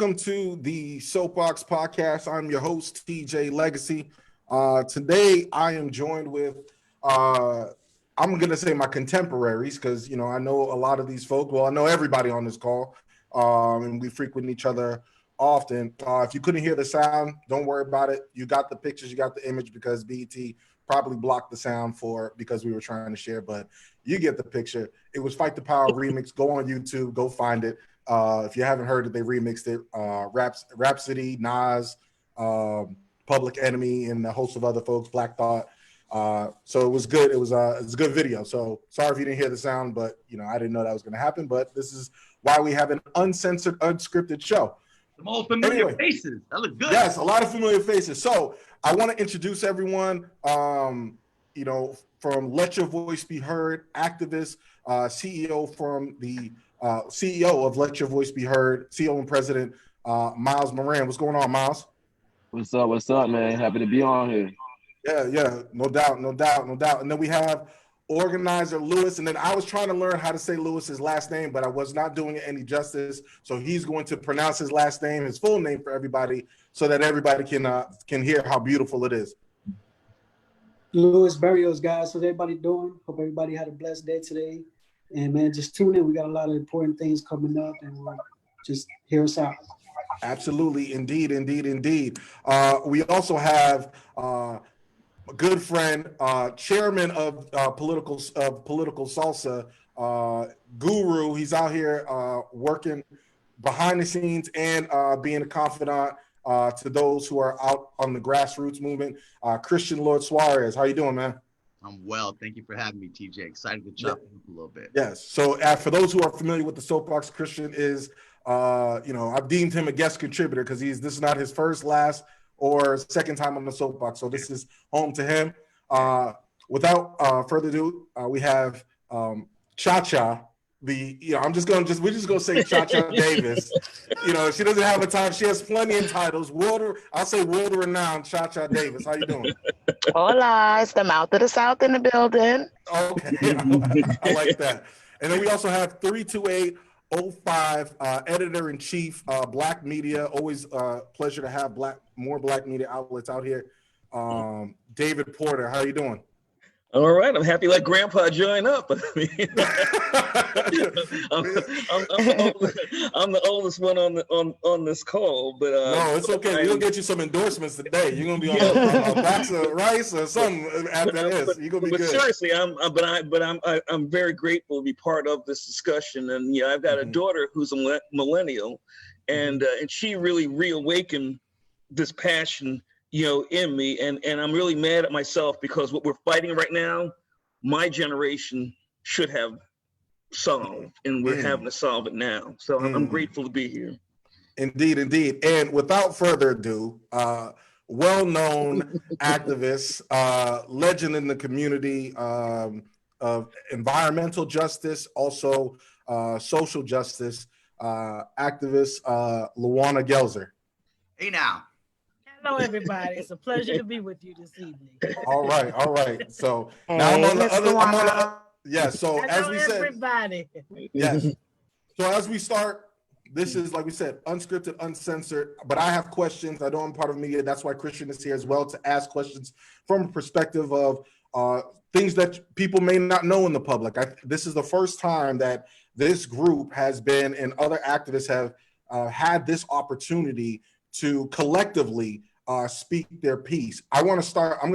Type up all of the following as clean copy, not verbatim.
welcome to the Soapboxx podcast. I'm your host, TJ Legacy. Today, I am joined with, I'm going to say my contemporaries, because, you know, I know a lot of these folks. Well, I know everybody on this call, and we frequent each other often. If you couldn't hear the sound, don't worry about it. You got the pictures, you got the image, because BET probably blocked the sound because we were trying to share, but you get the picture. It was Fight the Power remix. Go on YouTube, go find it. If you haven't heard it, they remixed it. Rhapsody, Nas, Public Enemy, and a host of other folks, Black Thought. So it was good. It was a good video. So sorry if you didn't hear the sound, but you know I didn't know that was going to happen. But this is why we have an uncensored, unscripted show. Some old familiar faces. That look good. Yes, a lot of familiar faces. So I want to introduce everyone. You know, from Let Your Voice Be Heard, activist, CEO from the CEO of Let Your Voice Be Heard, CEO and President Miles Mulrain. What's going on, Miles? What's up, man? Happy to be on here. Yeah, no doubt. And then we have organizer Lewis, and then I was trying to learn how to say Lewis's last name, but I was not doing it any justice. So he's going to pronounce his last name, his full name for everybody, so that everybody can hear how beautiful it is. Louis Berrios, guys. How's everybody doing? Hope everybody had a blessed day today. And man, just tune in. We got a lot of important things coming up, and just hear us out. Absolutely, indeed. We also have a good friend, chairman of political Salsa, Guru. He's out here working behind the scenes and being a confidant to those who are out on the grassroots movement. Christian Lloyd Suarez, how you doing, man? I'm well. Thank you for having me, TJ. Excited to chop up a little bit. Yes. So for those who are familiar with the Soapboxx, Christian is, you know, I've deemed him a guest contributor because this is not his first, last, or second time on the Soapboxx. So this is home to him. Without further ado, we have Cha-Cha. We're just gonna say Cha-Cha Davis. You know, she doesn't have a time. She has plenty of titles. I'll say world-renowned Cha-Cha Davis. How you doing? Hola, it's the mouth of the South in the building. Okay, I like that. And then we also have 32805, editor-in-chief, Black Media. Always pleasure to have more Black media outlets out here. David Porter, how you doing? All right, I'm happy like Grandpa join up. I mean, I'm the oldest one on this call, but no, it's okay. We're gonna get you some endorsements today. You're gonna be on a box of rice or something after this. You're gonna be good. Seriously, I'm very grateful to be part of this discussion. And yeah, I've got a daughter who's a millennial, and she really reawakened this passion, you know, in me, and I'm really mad at myself because what we're fighting right now, my generation should have solved, and we're having to solve it now. So I'm grateful to be here. Indeed. And without further ado, well-known activist, legend in the community of environmental justice, also social justice, activist Lawanna Gelzer. Hey now. Hello, everybody. It's a pleasure to be with you this evening. All right. So now I'm on the other. So hello, as we everybody. said, yes. So as we start, this is, like we said, unscripted, uncensored. But I have questions. I know I'm part of media. That's why Christian is here as well, to ask questions from a perspective of things that people may not know in the public. This is the first time that this group has been, and other activists have had this opportunity to collectively speak their piece. I'm going to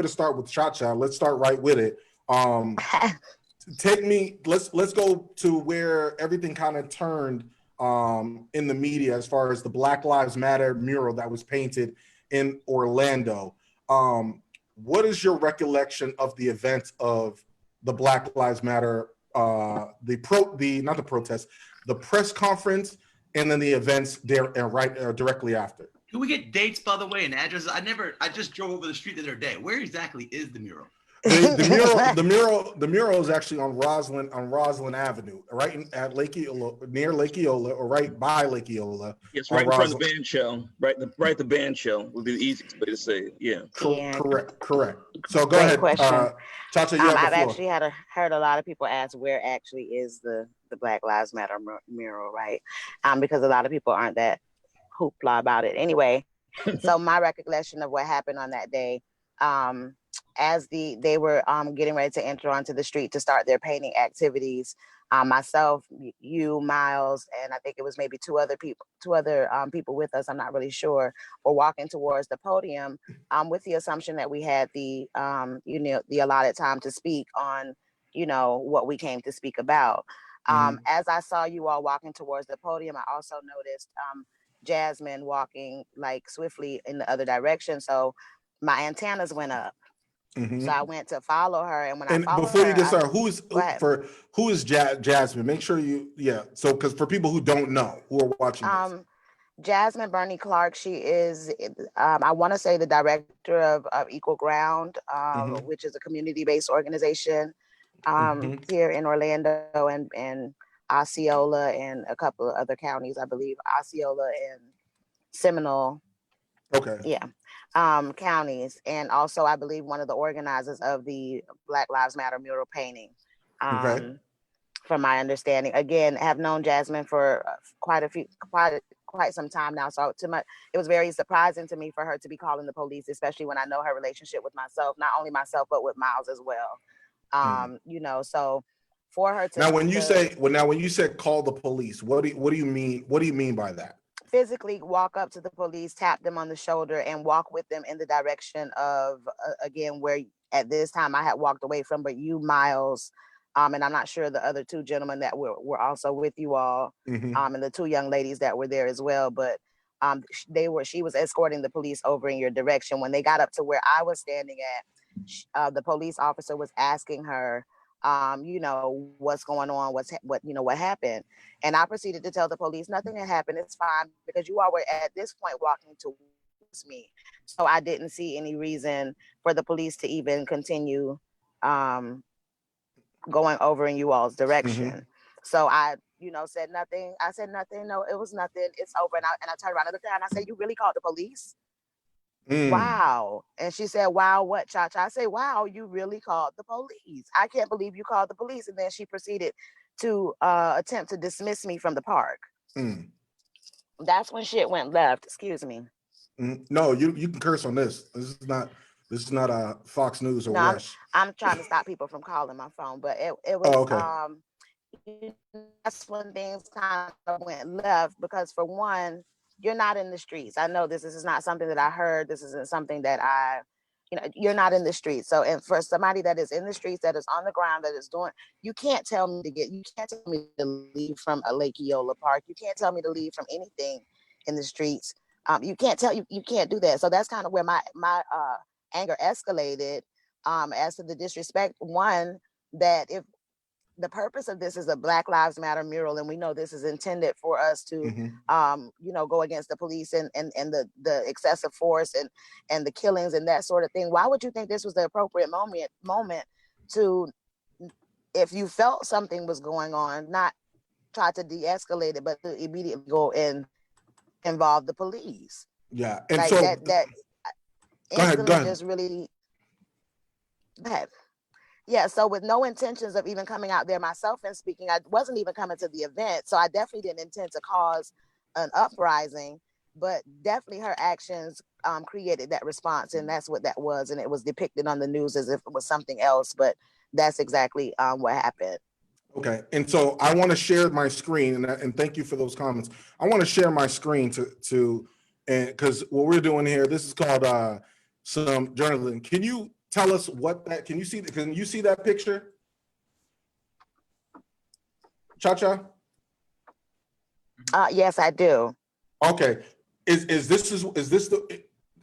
start with Cha-Cha. Let's start right with it. Let's go to where everything kind of turned in the media as far as the Black Lives Matter mural that was painted in Orlando. What is your recollection of the event of the Black Lives Matter, the press conference, and then the events there directly after? Can we get dates, by the way, and addresses? I just drove over the street the other day. Where exactly is the mural? The mural is actually on Roslyn Avenue, right at Lake Eola, near Lake Eola, or right by Lake Eola. Yes, right in front of the band shell. Right, the band shell would be the easiest way to say it. Yeah. Correct. So go ahead, Cha-Cha. You have the I've floor. actually heard a lot of people ask where actually is the Black Lives Matter mural, right? Because a lot of people aren't that hoopla about it. Anyway, so my recollection of what happened on that day, as they were getting ready to enter onto the street to start their painting activities, myself, you, Miles, and I think it was maybe two other people with us, I'm not really sure, were walking towards the podium with the assumption that we had the the allotted time to speak on what we came to speak about. As I saw you all walking towards the podium, I also noticed Jasmine walking like swiftly in the other direction, so my antennas went up. So I went to follow her, and when I followed before her, you get started, who is Jasmine? Make sure so because for people who don't know, who are watching this. Jasmine Bernie Clark, she is, I want to say, the director of Equal Ground, which is a community-based organization here in Orlando and Osceola and a couple of other counties, I believe, Osceola and Seminole. Okay. Yeah. Counties, and also I believe one of the organizers of the Black Lives Matter mural painting. From my understanding, again, have known Jasmine for quite some time now. So it was very surprising to me for her to be calling the police, especially when I know her relationship with myself, not only myself but with Miles as well. So for her to when you said call the police, what do you mean? What do you mean by that? Physically walk up to the police, tap them on the shoulder, and walk with them in the direction of again where at this time I had walked away from, but you, Miles, and I'm not sure the other two gentlemen that were also with you all, and the two young ladies that were there as well, but she was escorting the police over in your direction. When they got up to where I was standing at, the police officer was asking her, what's going on, what happened. And I proceeded to tell the police nothing had happened. It's fine, because you all were at this point walking towards me. So I didn't see any reason for the police to even continue going over in you all's direction. So I, said nothing. I said nothing. No, it was nothing. It's over. And I turned around and looked at her and I said, "You really called the police?" Wow. And she said, "Wow, what, Cha-Cha?" I said, "Wow, you really called the police. I can't believe you called the police." And then she proceeded to attempt to dismiss me from the park. That's when shit went left. Excuse me. No, you can curse on this. This is not a Fox News or Rush. I'm trying to stop people from calling my phone, but it was that's when things kind of went left, because for one, you're not in the streets. I know this is not something that I heard. This isn't something that you're not in the streets. So, and for somebody that is in the streets, that is on the ground, that is doing, you can't tell me to leave from a Lake Eola Park. You can't tell me to leave from anything in the streets. You can't do that. So that's kind of where my anger escalated as to the disrespect. One, that if the purpose of this is a Black Lives Matter mural, and we know this is intended for us to, go against the police and the excessive force and the killings and that sort of thing. Why would you think this was the appropriate moment to, if you felt something was going on, not try to de-escalate it, but to immediately go and involve the police? Yeah, and like so that instantly just really bad. Yeah, so with no intentions of even coming out there myself and speaking, I wasn't even coming to the event, so I definitely didn't intend to cause an uprising, but definitely her actions created that response, and that's what that was, and it was depicted on the news as if it was something else, but that's exactly what happened. Okay, and so I want to share my screen, and thank you for those comments. I want to share my screen and because what we're doing here, this is called some journalism. Can you tell us can you see that picture? Cha-Cha? Yes, I do. Okay.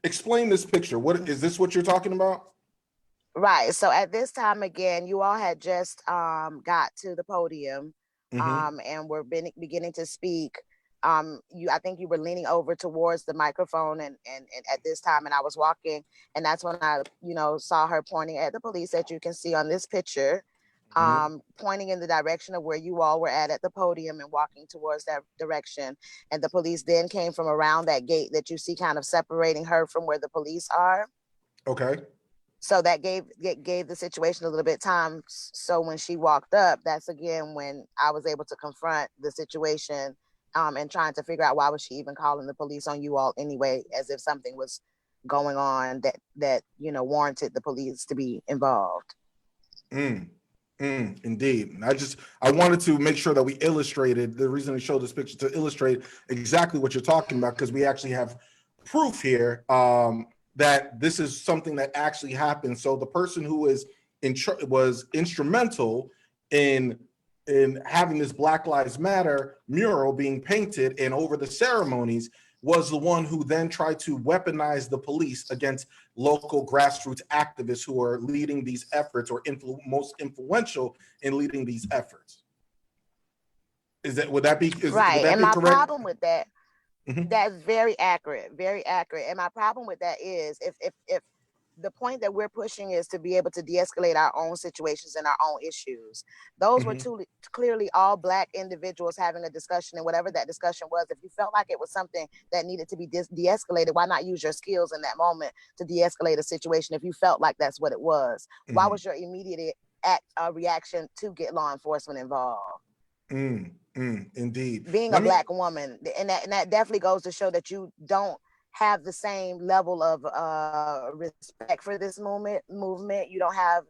Explain this picture. What is this, what you're talking about? Right. So at this time, again, you all had just got to the podium and were beginning to speak. I think you were leaning over towards the microphone and at this time, and I was walking, and that's when I, saw her pointing at the police that you can see on this picture, pointing in the direction of where you all were at the podium and walking towards that direction. And the police then came from around that gate that you see kind of separating her from where the police are. Okay. So that gave the situation a little bit of time. So when she walked up, that's again when I was able to confront the situation and trying to figure out why was she even calling the police on you all anyway, as if something was going on that warranted the police to be involved. Indeed. And I wanted to make sure that we illustrated the reason we showed this picture to illustrate exactly what you're talking about, because we actually have proof here that this is something that actually happened. So the person who was instrumental in having this Black Lives Matter mural being painted and over the ceremonies was the one who then tried to weaponize the police against local grassroots activists who are leading these efforts or most influential in leading these efforts. Would that be right? And my problem with that, Mm-hmm. that's very accurate, very accurate. And my problem with that is if the point that we're pushing is to be able to de-escalate our own situations and our own issues. Those were clearly all Black individuals having a discussion, and whatever that discussion was, if you felt like it was something that needed to be de-escalated, why not use your skills in that moment to de-escalate a situation if you felt like that's what it was? Why was your immediate reaction to get law enforcement involved? Indeed. Being a Black woman, and that definitely goes to show that you don't have the same level of respect for this movement. You don't have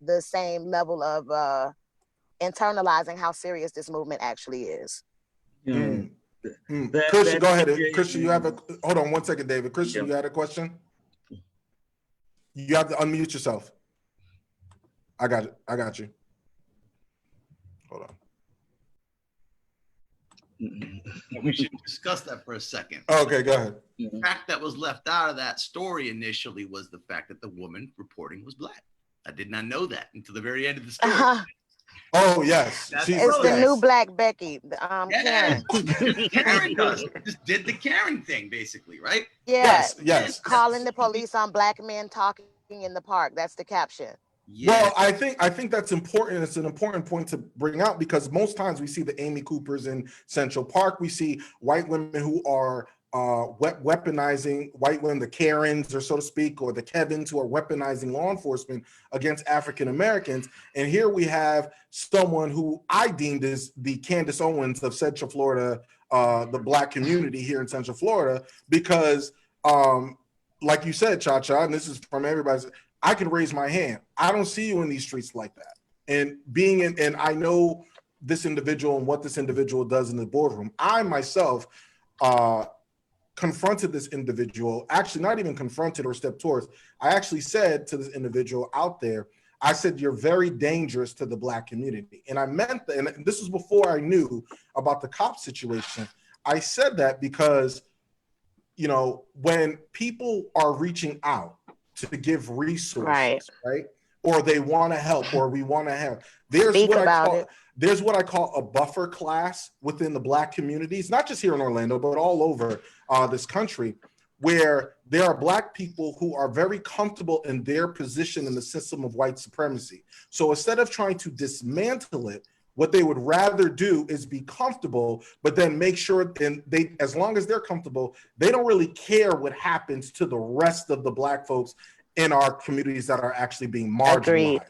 the same level of internalizing how serious this movement actually is. Christian, go ahead. Christian, you have hold on one second, David. Christian, you had a question? You have to unmute yourself. I got you. Hold on. We should discuss that for a second. Okay, go ahead. The fact that was left out of that story initially was the fact that the woman reporting was Black. I did not know that until the very end of the story. Oh, yes. It's the new Black Becky. Karen. Karen just did the Karen thing, basically, right? Yeah. Yes. Calling the police on Black men talking in the park. That's the caption. Yeah. Well, I think that's important. It's an important point to bring out, because most times we see the Amy Coopers in Central Park. We see white women who are weaponizing white women, the Karens, or so to speak, or the Kevins, who are weaponizing law enforcement against African Americans. And here we have someone who I deemed as the Candace Owens of Central Florida, the Black community here in Central Florida, because like you said, Cha-Cha, and this is from everybody's, I can raise my hand. I don't see you in these streets like that. And and I know this individual and what this individual does in the boardroom. I myself confronted this individual, actually not even confronted or stepped towards. I actually said to this individual out there, I said, you're very dangerous to the Black community. And I meant that, and this was before I knew about the cop situation. I said that because, when people are reaching out to give resources, right? Or they want to help, or we want to help. There's what I call a buffer class within the Black communities, not just here in Orlando, but all over this country, where there are Black people who are very comfortable in their position in the system of white supremacy. So instead of trying to dismantle it, what they would rather do is be comfortable, but then make sure, and as long as they're comfortable, they don't really care what happens to the rest of the Black folks in our communities that are actually being marginalized. Agreed.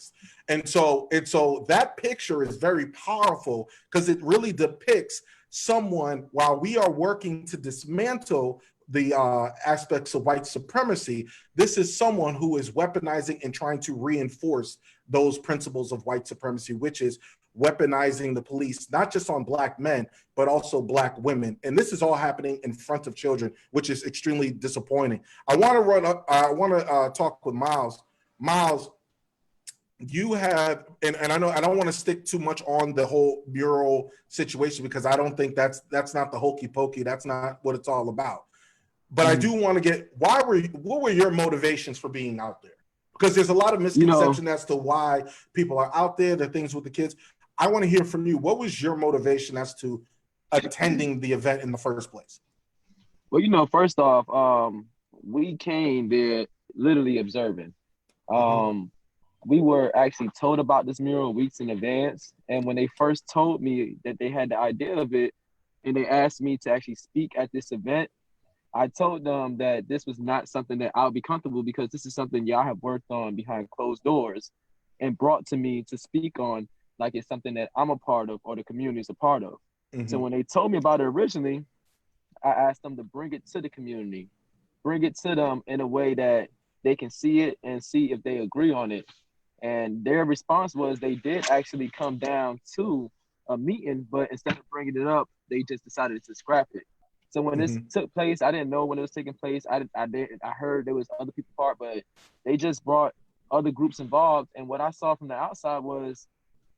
And so that picture is very powerful, because it really depicts someone, while we are working to dismantle the aspects of white supremacy, this is someone who is weaponizing and trying to reinforce those principles of white supremacy, which is weaponizing the police, not just on Black men, but also Black women. And this is all happening in front of children, which is extremely disappointing. I want to talk with Miles. Miles, you have, and I know I don't want to stick too much on the whole mural situation, because I don't think that's not the hokey pokey. That's not what it's all about. But I do want to get, what were your motivations for being out there? Because there's a lot of misconception as to why people are out there, the things with the kids. I want to hear from you. What was your motivation as to attending the event in the first place? Well, first off, we came there literally observing. We were actually told about this mural weeks in advance. And when they first told me that they had the idea of it, and they asked me to actually speak at this event, I told them that this was not something that I'll be comfortable, because this is something y'all have worked on behind closed doors and brought to me to speak on, like it's something that I'm a part of or the community is a part of. So when they told me about it originally, I asked them to bring it to the community, bring it to them in a way that they can see it and see if they agree on it. And their response was they did actually come down to a meeting, but instead of bringing it up, they just decided to scrap it. So when this took place, I didn't know when it was taking place. I heard there was other people part, but they just brought other groups involved. And what I saw from the outside was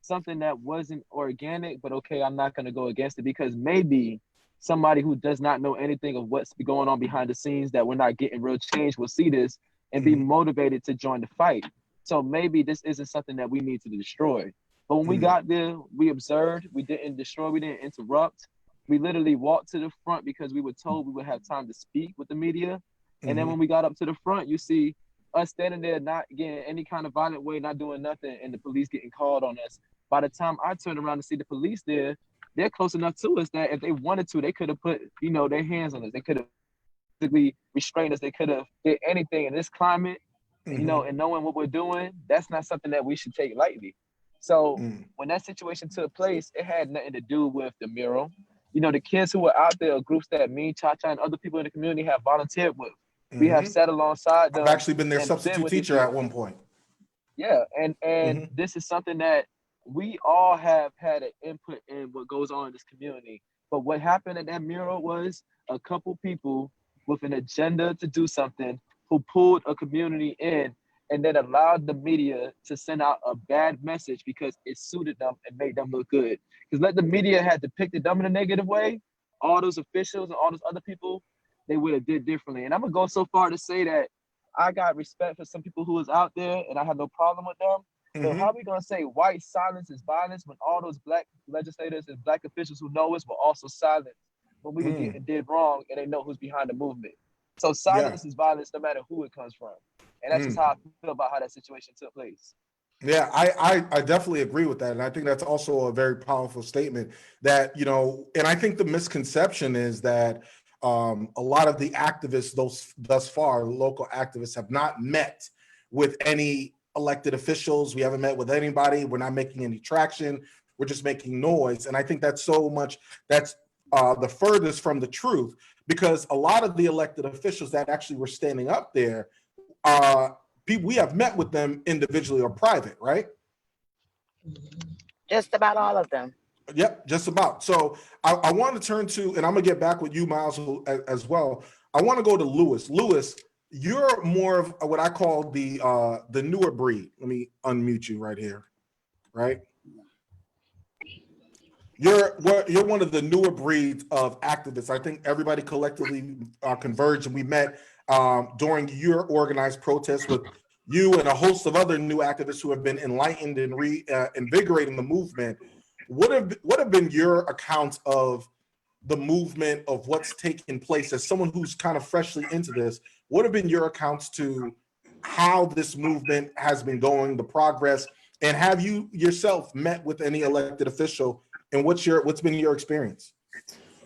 something that wasn't organic, but okay, I'm not going to go against it because maybe somebody who does not know anything of what's going on behind the scenes, that we're not getting real change, will see this and be motivated to join the fight. So maybe this isn't something that we need to destroy. But when we got there, we observed, we didn't destroy, we didn't interrupt. We literally walked to the front because we were told we would have time to speak with the media. And then when we got up to the front, you see us standing there, not getting any kind of violent way, not doing nothing, and the police getting called on us. By the time I turned around to see the police there, they're close enough to us that if they wanted to, they could have put, their hands on us. They could have physically restrained us. They could have did anything in this climate, and knowing what we're doing, that's not something that we should take lightly. So when that situation took place, it had nothing to do with the mural. The kids who were out there, groups that me, Cha-Cha, and other people in the community have volunteered with. We have sat alongside them. I've actually been their substitute teacher at one point. Yeah, and this is something that we all have had an input in what goes on in this community. But what happened at that mural was a couple people with an agenda to do something who pulled a community in and then allowed the media to send out a bad message because it suited them and made them look good. Because let the media had depicted them in a negative way, all those officials and all those other people, they would have did differently. And I'm gonna go so far to say that I got respect for some people who was out there and I have no problem with them. But how are we gonna say white silence is violence when all those black legislators and black officials who know us were also silent when we were getting did wrong and they know who's behind the movement? So silence is violence no matter who it comes from. And that's just how I feel about how that situation took place. Yeah, I definitely agree with that. And I think that's also a very powerful statement that, and I think the misconception is that a lot of the activists thus far, local activists, have not met with any elected officials. We haven't met with anybody. We're not making any traction. We're just making noise. And I think that's the furthest from the truth, because a lot of the elected officials that actually were standing up there, people, we have met with them individually or private, right? Just about all of them. Yep, just about. So I want to turn to, and I'm gonna get back with you, Miles, as well. I want to go to Lewis. Lewis, you're more of what I call the newer breed. Let me unmute you right here, right? You're one of the newer breeds of activists. I think everybody collectively converged, and we met during your organized protest with you and a host of other new activists who have been enlightened and invigorating the movement. What have been your accounts of the movement, of what's taken place as someone who's kind of freshly into this? What have been your accounts to how this movement has been going, the progress, and have you yourself met with any elected official, and what's been your experience?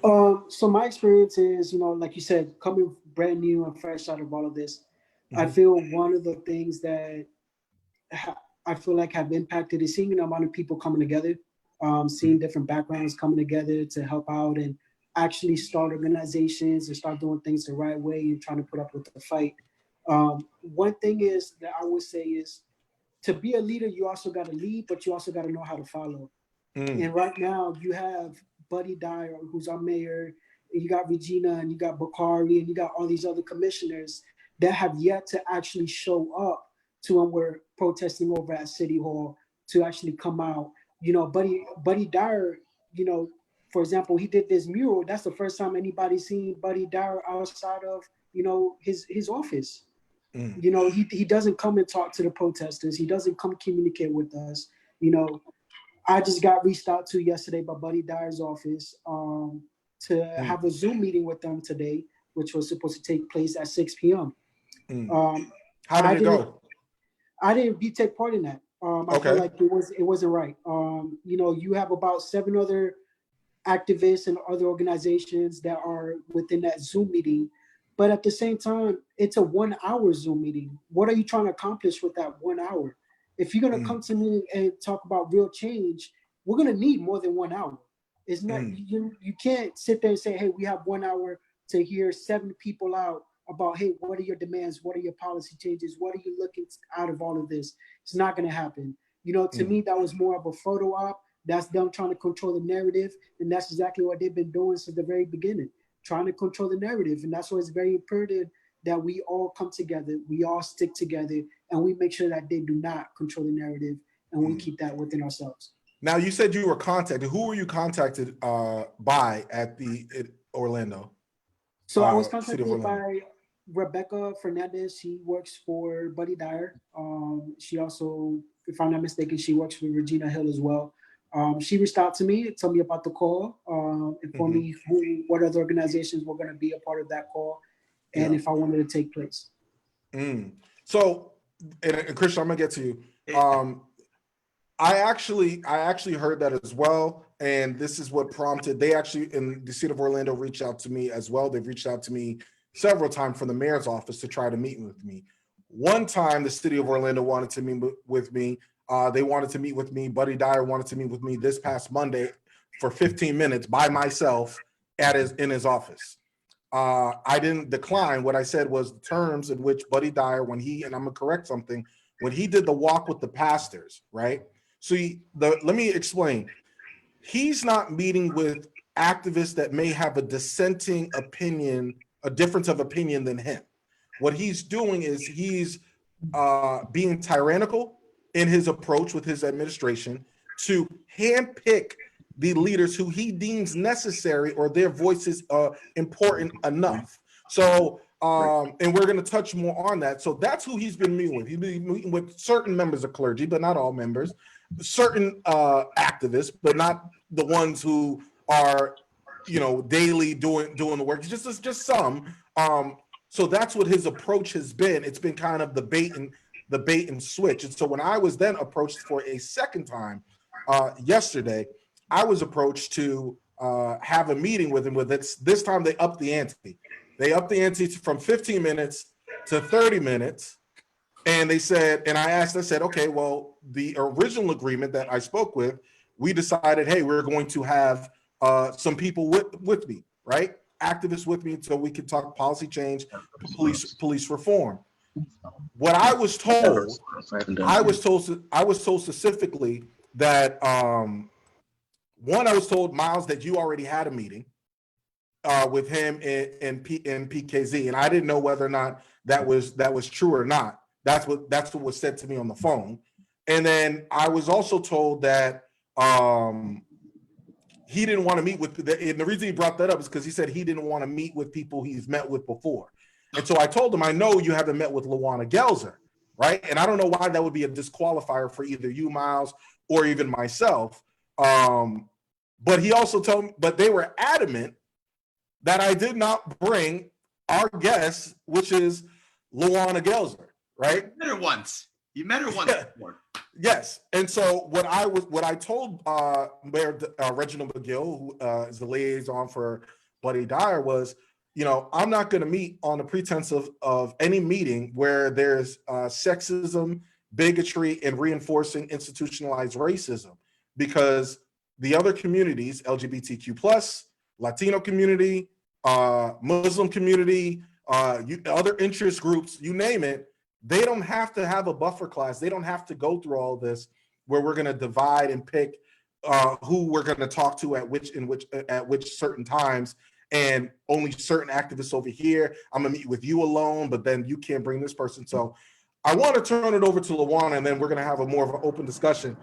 So my experience is, like you said, coming brand new and fresh out of all of this, I feel one of the things that I feel like have impacted is seeing the amount of people coming together, seeing different backgrounds coming together to help out and actually start organizations and start doing things the right way and trying to put up with the fight. One thing is that I would say is, to be a leader, you also got to lead, but you also got to know how to follow. And right now you have Buddy Dyer, who's our mayor, and you got Regina, and you got Bakari, and you got all these other commissioners that have yet to actually show up to when we're protesting over at City Hall to actually come out. Buddy Dyer, for example, he did this mural. That's the first time anybody's seen Buddy Dyer outside of, his office. He doesn't come and talk to the protesters. He doesn't come communicate with us. I just got reached out to yesterday by Buddy Dyer's office to have a Zoom meeting with them today, which was supposed to take place at 6 p.m. How did it go? I didn't take part in that. I feel like it wasn't right. You have about 7 other activists and other organizations that are within that Zoom meeting. But at the same time, it's a 1-hour Zoom meeting. What are you trying to accomplish with that 1 hour? If you're going to come to me and talk about real change, we're going to need more than 1 hour. It's not you can't sit there and say, hey, we have 1 hour to hear 7 people out about, hey, what are your demands? What are your policy changes? What are you looking out of all of this? It's not going to happen. You know, to me, that was more of a photo op. That's them trying to control the narrative. And that's exactly what they've been doing since the very beginning, trying to control the narrative. And that's why it's very imperative that we all come together, we all stick together, and we make sure that they do not control the narrative, and we keep that within ourselves. Now, you said you were contacted. Who were you contacted by at Orlando? So I was contacted by Rebecca Fernandez. She works for Buddy Dyer. She also, if I'm not mistaken, she works for Regina Hill as well. She reached out to me, told me about the call, informed me what other organizations were going to be a part of that call, and if I wanted to take place. So, and Christian, I'm gonna get to you. I actually heard that as well, and this is what prompted. They actually, in the city of Orlando, reached out to me as well. They've reached out to me several times from the mayor's office to try to meet with me. One time, the city of Orlando wanted to meet with me. They wanted to meet with me. Buddy Dyer wanted to meet with me this past Monday for 15 minutes by myself in his office. I didn't decline. What I said was the terms in which Buddy Dyer, and I'm gonna correct something, when he did the walk with the pastors, right? So let me explain. He's not meeting with activists that may have a dissenting opinion, a difference of opinion than him. What he's doing is he's being tyrannical in his approach with his administration to handpick the leaders who he deems necessary or their voices important enough. So, and we're going to touch more on that. So that's who he's been meeting with. He's been meeting with certain members of clergy, but not all members, certain activists, but not the ones who are, daily doing the work. Just some. So that's what his approach has been. It's been kind of the bait and switch. And so when I was then approached for a second time yesterday, I was approached to have a meeting with him. This time they upped the ante. They upped the ante from 15 minutes to 30 minutes. And they said, and I said, okay, well, the original agreement that I spoke with, we decided, hey, we're going to have some people with me, right? Activists with me so we could talk policy change, police reform. What I was told specifically that one, I was told, Miles, that you already had a meeting with him in PKZ, and I didn't know whether or not that was true or not. That's what was said to me on the phone. And then I was also told that he didn't want to meet with, and the reason he brought that up is because he said he didn't want to meet with people he's met with before. And so I told him, I know you haven't met with Lawanna Gelzer, right? And I don't know why that would be a disqualifier for either you, Miles, or even myself. But he also told me, but they were adamant that I did not bring our guest, which is Lawanna Gelzer, right? You met her once. Before. Yes. And so what I told Mayor Reginald McGill, who is the liaison for Buddy Dyer, was, I'm not going to meet on the pretense of any meeting where there's sexism, bigotry, and reinforcing institutionalized racism, because the other communities, LGBTQ+, Latino community, Muslim community, other interest groups, you name it, they don't have to have a buffer class. They don't have to go through all this where we're going to divide and pick who we're going to talk to at which certain times, and only certain activists over here. I'm going to meet with you alone, but then you can't bring this person. So I want to turn it over to Lawanna, and then we're going to have more of an open discussion.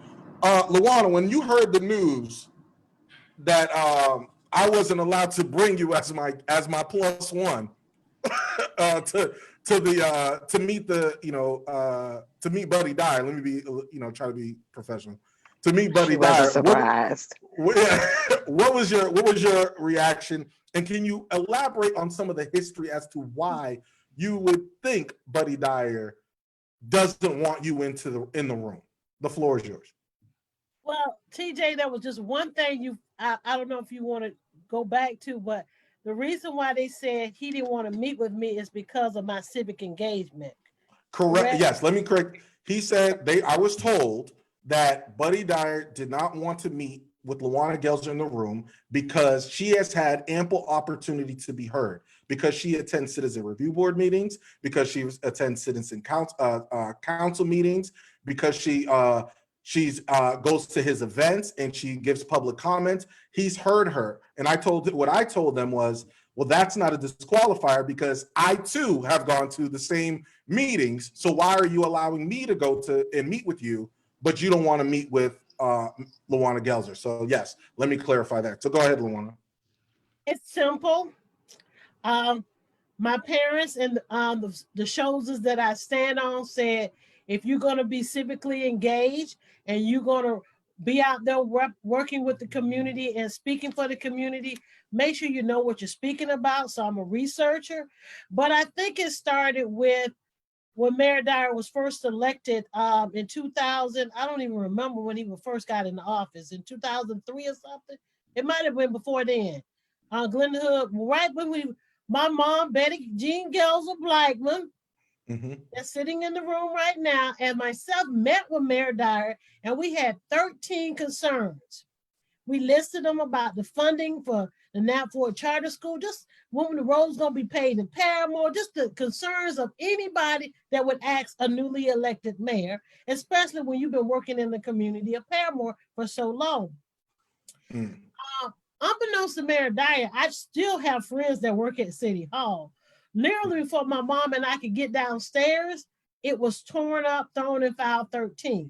Lawanna, when you heard the news that I wasn't allowed to bring you as my plus one to meet to meet Buddy Dyer, let me be try to be professional. To meet Buddy Dyer, surprised. What was your reaction, and can you elaborate on some of the history as to why you would think Buddy Dyer doesn't want you in the room? The floor is yours. Well, TJ, that was just one thing I don't know if you want to go back to, but the reason why they said he didn't want to meet with me is because of my civic engagement. Correct. Yes, let me correct. He said I was told that Buddy Dyer did not want to meet with Lawanna Gelzer in the room because she has had ample opportunity to be heard, because she attends citizen review board meetings, because she attends citizen council meetings, because she goes to his events and she gives public comments. He's heard her. And what I told them was, well, that's not a disqualifier because I too have gone to the same meetings. So why are you allowing me to go to and meet with you, but you don't want to meet with Lawanna Gelzer? So yes, let me clarify that. So go ahead, Lawanna. It's simple. My parents and the shows that I stand on said, if you're going to be civically engaged and you're going to be out there working with the community and speaking for the community, make sure you know what you're speaking about. So I'm a researcher, but I think it started with when Mayor Dyer was first elected in 2000. I don't even remember when he first got in the office, in 2003 or something. It might have been before then. Glen Hood, right when my mom, Betty Jean Gelzer Blackman, that's sitting in the room right now, and myself met with Mayor Dyer, and we had 13 concerns. We listed them about the funding for the Nat Ford Charter School, just when the road's going to be paid in Paramore, just the concerns of anybody that would ask a newly elected mayor, especially when you've been working in the community of Paramore for so long. Unbeknownst to Mayor Dyer, I still have friends that work at City Hall. Literally, before my mom and I could get downstairs, it was torn up, thrown in file 13.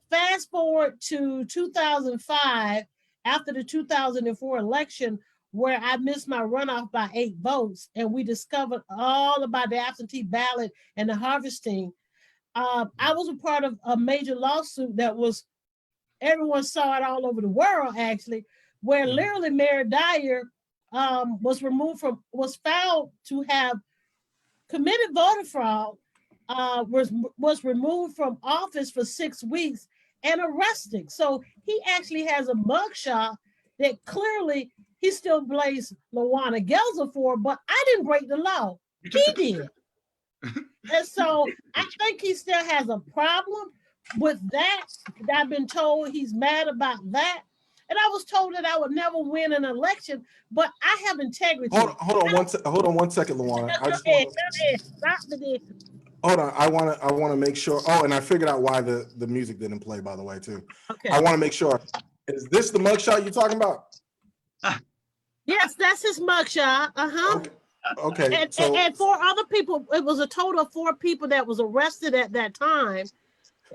Fast forward to 2005, after the 2004 election, where I missed my runoff by 8 votes, and we discovered all about the absentee ballot and the harvesting. I was a part of a major lawsuit that was, everyone saw it all over the world, actually, where literally Mayor Dyer was found to have committed voter fraud, was removed from office for 6 weeks and arrested. So he actually has a mugshot that clearly he still blames Lawanna Gelzer for, but I didn't break the law. He did. And so I think he still has a problem with that. I've been told he's mad about that. And I was told that I would never win an election, but I have integrity. Hold on one second, Lawanna. Hold on. I want to make sure. Oh, and I figured out why the music didn't play, by the way, too. Okay. I want to make sure. Is this the mugshot you're talking about? Yes, that's his mugshot. Okay. And 4 other people. It was a total of 4 people that was arrested at that time.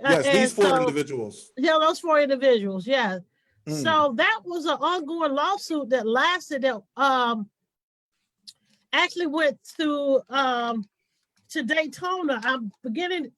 Yes, these 4 individuals. Yeah, those 4 individuals. Yeah. So that was an ongoing lawsuit that lasted. That actually went to Daytona. I'm forgetting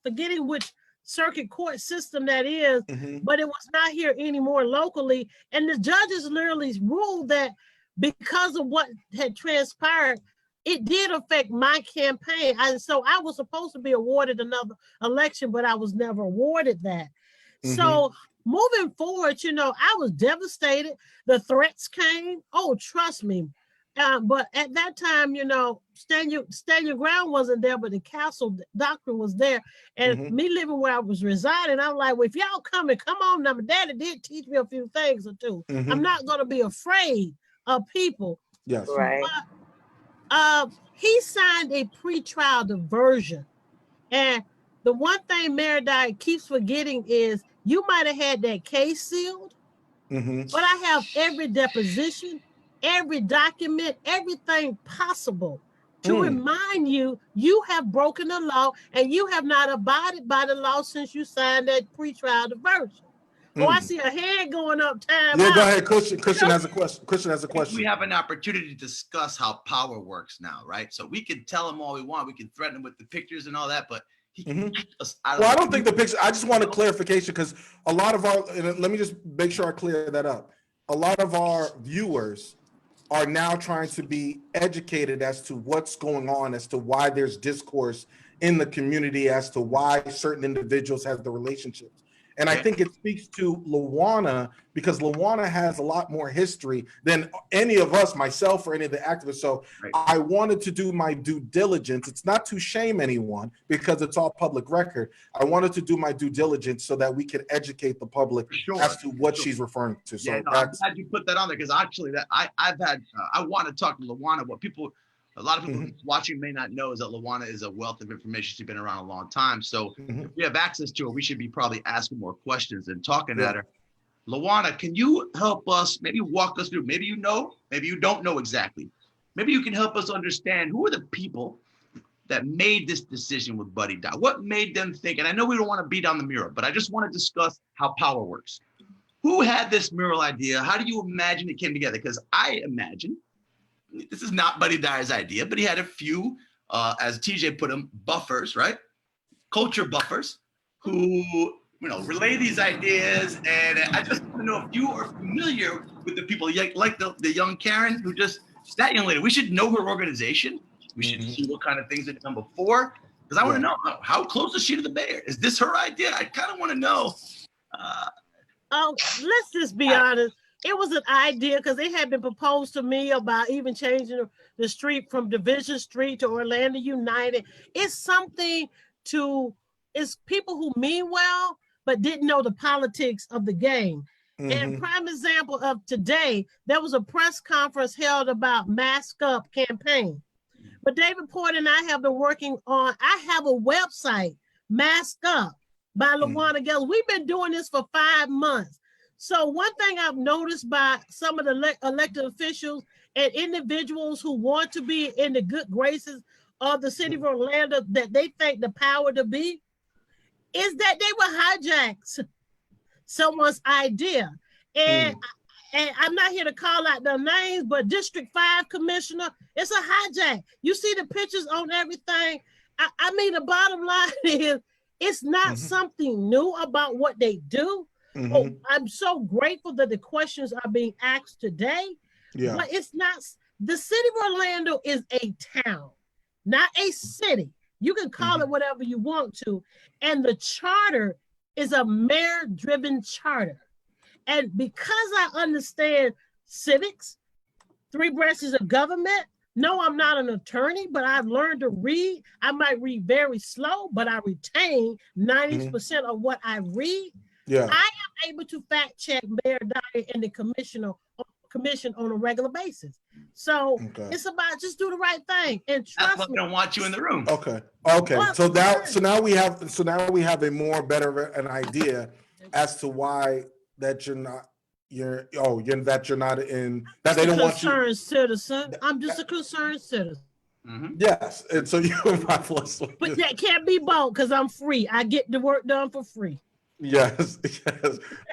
which circuit court system that is, but it was not here anymore locally. And the judges literally ruled that because of what had transpired, it did affect my campaign. And so I was supposed to be awarded another election, but I was never awarded that. So moving forward, I was devastated. The threats came. Oh, trust me. But at that time, stand your ground wasn't there, but the castle doctrine was there. And me living where I was residing, I'm like, well, if y'all come on now. My daddy did teach me a few things or two. I'm not going to be afraid of people. Yes. Right. But, he signed a pretrial diversion. And the one thing Mayor Dyer keeps forgetting is you might have had that case sealed, but I have every deposition, every document, everything possible to remind you have broken the law and you have not abided by the law since you signed that pretrial diversion. Oh, I see a hand going up. Time Yeah, out. go ahead. Christian has a question. We have an opportunity to discuss how power works now, right? So we can tell him all we want. We can threaten him with the pictures and all that, but I don't think the picture. I just want a clarification because a lot of our. Let me just make sure I clear that up. A lot of our viewers are now trying to be educated as to what's going on, as to why there's discourse in the community, as to why certain individuals have the relationships. And I think it speaks to Lawanna because Lawanna has a lot more history than any of us, myself or any of the activists. So I wanted to do my due diligence. It's not to shame anyone because it's all public record. I wanted to do my due diligence so that we could educate the public as to what she's referring to. So I'm glad you put that on there because actually that I want to talk to Lawanna. What a lot of people watching may not know is that Lawanna is a wealth of information. She's been around a long time. So if we have access to her, we should be probably asking more questions and talking at her. Lawanna, can you help us, maybe walk us through, maybe you know, maybe you don't know exactly. Maybe you can help us understand who are the people that made this decision with Buddy Dye? What made them think, and I know we don't want to beat on the mural, but I just want to discuss how power works. Who had this mural idea? How do you imagine it came together? Because I imagine, this is not Buddy Dye's idea, but he had a few, as TJ put them, buffers, right? Culture buffers who, relay these ideas. And I just want to know if you are familiar with the people like the young Karen who that young lady, we should know her organization. We should see what kind of things have done before. Because I want to know, how close is she to the mayor? Is this her idea? I kind of want to know. Let's just be honest. It was an idea because it had been proposed to me about even changing the street from Division Street to Orlando United. It's people who mean well, but didn't know the politics of the game. And prime example of today, there was a press conference held about Mask Up campaign. But David Porter and I have been working on, I have a website, Mask Up by Lawanna Gelzer. We've been doing this for 5 months. So one thing I've noticed by some of the elected officials and individuals who want to be in the good graces of the city of Orlando that they think the power to be is that they will hijack someone's idea. And I'm not here to call out their names, but District 5 Commissioner, it's a hijack. You see the pictures on everything. I mean, the bottom line is it's not something new about what they do. Oh, I'm so grateful that the questions are being asked today. But it's not, the city of Orlando is a town, not a city. You can call it whatever you want to. And the charter is a mayor-driven charter. And because I understand civics, 3 branches of government, no, I'm not an attorney, but I've learned to read. I might read very slow, but I retain 90% of what I read. I am able to fact check Mayor Dye and the commission on a regular basis. So it's about just do the right thing and trust me. I don't want you in the room. Okay. So now we have a more better an idea as to why that you're not in that they don't want you. Concerned citizen. I'm just a concerned citizen. Yes, and so you're my plus. But that can't be both because I'm free. I get the work done for free. Yes.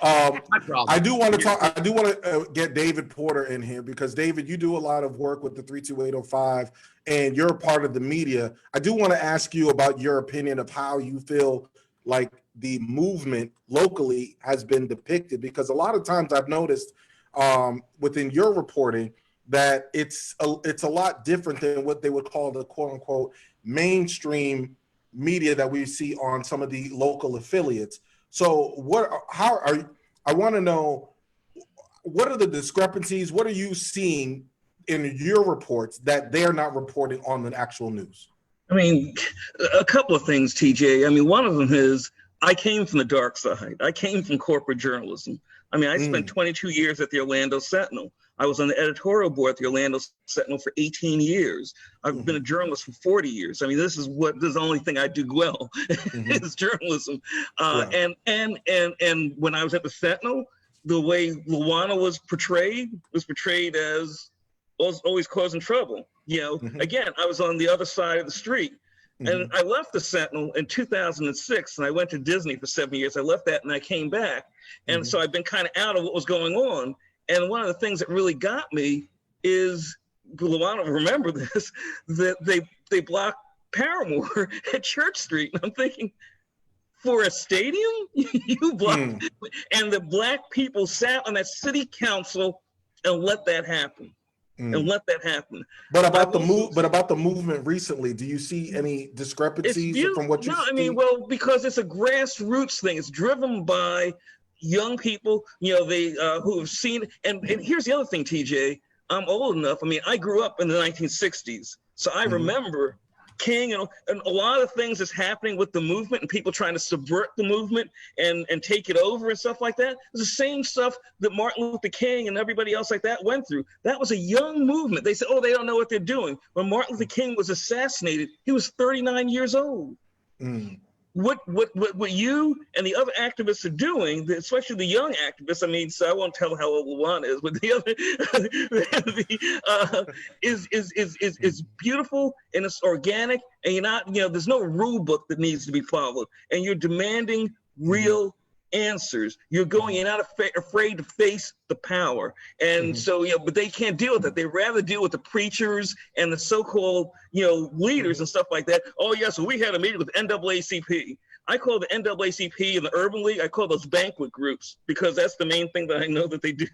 I do want to get David Porter in here because David, you do a lot of work with the 32805 and you're a part of the media. I do want to ask you about your opinion of how you feel like the movement locally has been depicted, because a lot of times I've noticed within your reporting that it's a lot different than what they would call the quote unquote mainstream media that we see on some of the local affiliates. So I want to know, what are the discrepancies? What are you seeing in your reports that they're not reporting on the actual news? I mean, a couple of things, TJ. I mean, one of them is I came from the dark side. I came from corporate journalism. I mean, I spent 22 years at the Orlando Sentinel. I was on the editorial board at the Orlando Sentinel for 18 years. I've been a journalist for 40 years. I mean, this is the only thing I do well is journalism. And when I was at the Sentinel, the way Lawanna was portrayed as always causing trouble. Again, I was on the other side of the street. And I left the Sentinel in 2006 and I went to Disney for 7 years. I left that and I came back. And so I've been kind of out of what was going on. And one of the things that really got me is, Lawanna, remember this, that they blocked Paramore at Church Street. And I'm thinking, for a stadium, you blocked, and the Black people sat on that city council and let that happen. and let that happen. But about the movement recently, do you see any discrepancies from what you no, see? I mean, well, because it's a grassroots thing. It's driven by young people, they who have seen. And here's the other thing, TJ. I'm old enough. I mean, I grew up in the 1960s, so I remember King and a lot of things that's happening with the movement and people trying to subvert the movement and take it over and stuff like that. It's the same stuff that Martin Luther King and everybody else like that went through. That was a young movement. They said, oh, they don't know what they're doing. When Martin Luther King was assassinated, he was 39 years old. What you and the other activists are doing, especially the young activists, I mean, so I won't tell how old Lawanna is, but the other is beautiful and it's organic, and you're not, there's no rule book that needs to be followed, and you're demanding real answers. You're not afraid to face the power. And so, but they can't deal with that. They rather deal with the preachers and the so-called, leaders and stuff like that. Oh, yeah, so we had a meeting with NAACP. I call the NAACP and the Urban League, I call those banquet groups, because that's the main thing that I know that they do.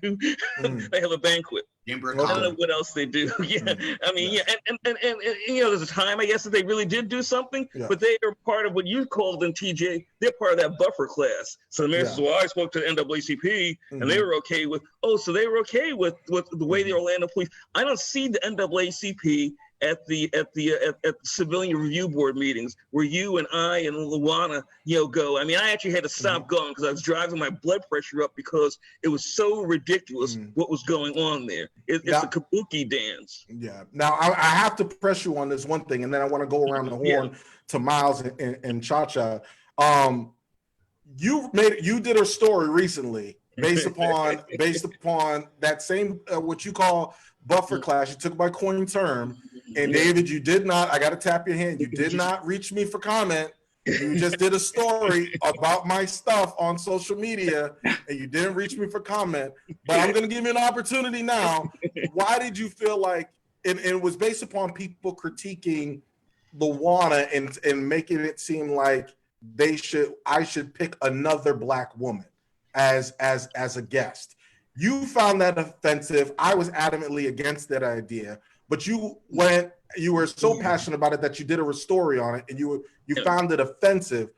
They have a banquet. I don't know what else they do. I mean, and there's a time, I guess, that they really did do something, but they are part of what you called them, TJ. They're part of that buffer class. So the mayor says, well, I spoke to the NAACP, and they were okay with, so they were okay with the way the Orlando police. I don't see the NAACP at the civilian review board meetings where you and I and Lawanna go. I mean, I actually had to stop going because I was driving my blood pressure up because it was so ridiculous what was going on there. It's a kabuki dance. Yeah. Now I have to press you on this one thing, and then I want to go around the horn to Miles and Cha-Cha. You did a story recently based upon that same what you call buffer class. You took my coin term. And David, you did not, I got to tap your hand. You did not reach me for comment. You just did a story about my stuff on social media and you didn't reach me for comment, but I'm going to give you an opportunity now. Why did you feel like, and it was based upon people critiquing Lawanna and making it seem like I should pick another Black woman as a guest. You found that offensive. I was adamantly against that idea. But you were so passionate about it that you did a story on it, and you found it offensive.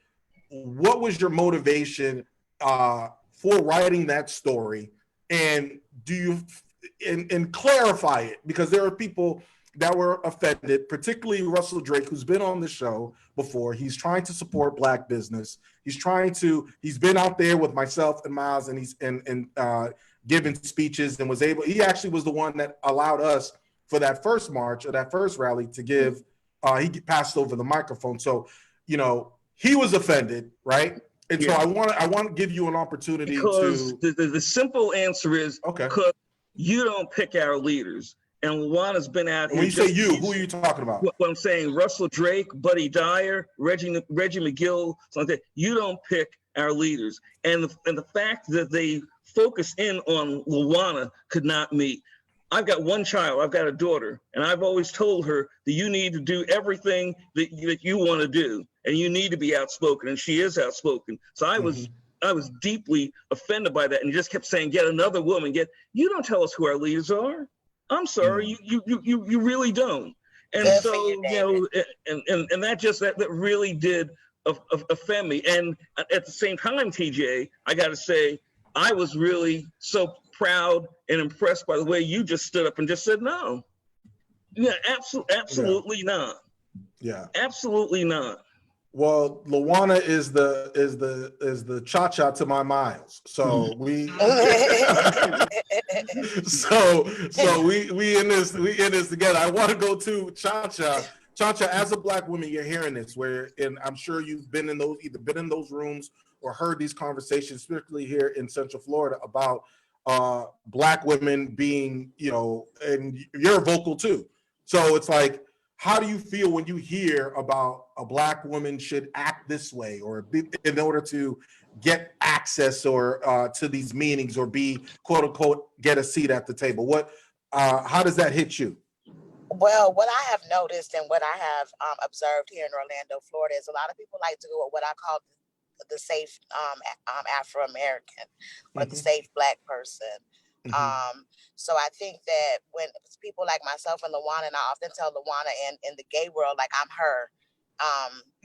What was your motivation for writing that story? And do you and clarify it? Because there are people that were offended, particularly Russell Drake, who's been on the show before. He's trying to support Black business. He's been out there with myself and Miles, and he's giving speeches and he actually was the one that allowed us for that first march or that first rally to give, he passed over the microphone. So, he was offended, right? And so I want to give you an opportunity because the simple answer is because you don't pick our leaders. And Lawanna's been out here. When you say you, who are you talking about? What I'm saying, Russell Drake, Buddy Dyer, Reggie McGill, something like that. You don't pick our leaders. And the fact that they focus in on Lawanna could not meet. I've got one child, I've got a daughter, and I've always told her that you need to do everything that you want to do, and you need to be outspoken, and she is outspoken. So I was deeply offended by that, and just kept saying, get another woman, you don't tell us who our leaders are. I'm sorry, you really don't. And so, and that really did offend me. And at the same time, TJ, I got to say, I was really so proud and impressed by the way you just stood up and just said no. Yeah, absolutely not. Yeah, absolutely not. Well, Lawanna is the Cha-Cha to my Miles. So we we in this together. I want to go to Cha-Cha. Cha-Cha, as a Black woman, you're hearing this, and I'm sure you've been in those rooms or heard these conversations, particularly here in Central Florida, about Black women being, and you're vocal too. So it's like, how do you feel when you hear about a Black woman should act this way or in order to get access or to these meetings or be quote unquote get a seat at the table? How does that hit you? Well, what I have noticed and what I have observed here in Orlando, Florida, is a lot of people like to go with what I call the safe Afro-American or the safe Black person. So I think that when people like myself and Lawanna, and I often tell Lawanna in the gay world, like I'm her,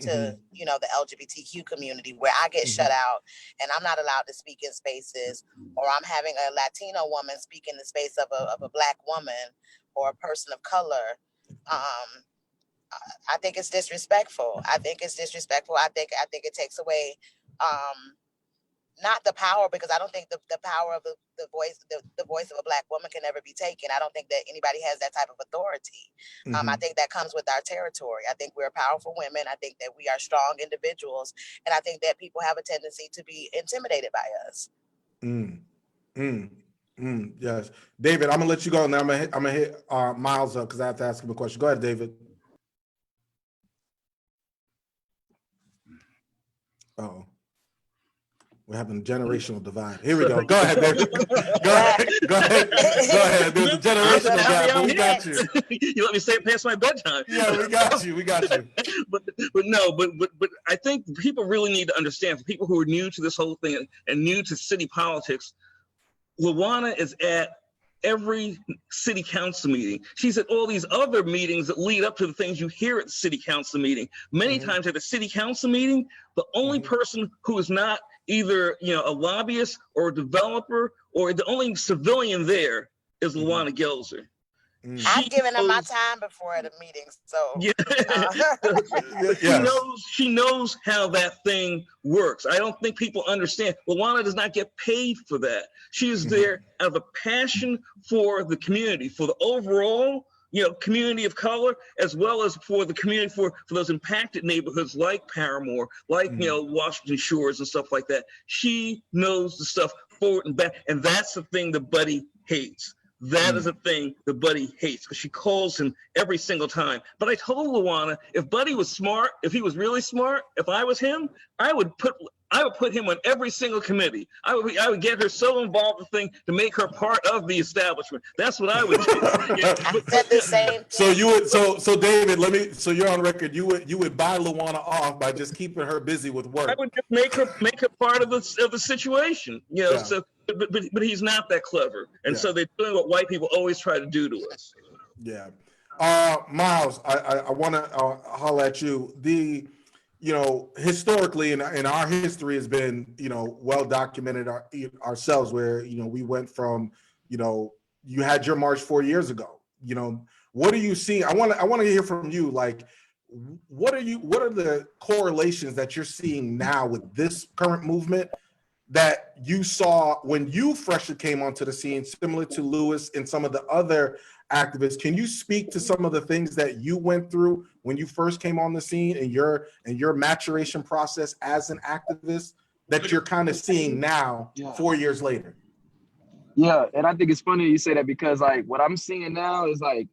to you know, the LGBTQ community, where I get shut out and I'm not allowed to speak in spaces, or I'm having a Latino woman speak in the space of a Black woman or a person of color. I think it's disrespectful. I think it's disrespectful. I think it takes away not the power, because I don't think the power of the voice of a Black woman can ever be taken. I don't think that anybody has that type of authority. I think that comes with our territory. I think we're powerful women. I think that we are strong individuals, and I think that people have a tendency to be intimidated by us. Yes, David, I'm gonna let you go, and then I'm gonna hit Miles up because I have to ask him a question. Go ahead, David. Oh, we're having a generational divide. Here we go. Go ahead, David. Go ahead. There's a generational gap, but we got you. You let me say it past my bedtime. Yeah, we got you. but I think people really need to understand, for people who are new to this whole thing and new to city politics, Lawanna is at every city council meeting. She's at all these other meetings that lead up to the things you hear at the city council meeting. Many times at a city council meeting, the only person who is not either, you know, a lobbyist or a developer, or the only civilian there is Lawanna Gelzer. I've given her my time before at a meeting, so she knows how that thing works. I don't think people understand. Lawanna does not get paid for that. She is there out of a passion for the community, for the overall, you know, community of color, as well as for the community, for those impacted neighborhoods like Paramore, like you know, Washington Shores and stuff like that. She knows the stuff forward and back, and that's the thing that Buddy hates. That is a thing that Buddy hates, because she calls him every single time. But I told Lawanna, if Buddy was smart, if he was really smart, if I was him, I would put him on every single committee. I would get her so involved with the thing to make her part of the establishment. That's what I would do. I said the same thing. So you would, so David, so you're on record. You would buy Lawanna off by just keeping her busy with work. I would just make her part of the situation. You know, so. But he's not that clever, and so they're doing what white people always try to do to us. Yeah, Miles, I want to holler at you. You know, historically, in our history has been, you know, well documented ourselves, where, you know, we went from, you know, you had your march 4 years ago. You know, what are you seeing? I want to hear from you. Like, what are the correlations that you're seeing now with this current movement that you saw when you freshly came onto the scene, similar to Lewis and some of the other activists? Can you speak to some of the things that you went through when you first came on the scene, and your maturation process as an activist that you're kind of seeing now 4 years later? Yeah, and I think it's funny you say that, because like what I'm seeing now is like,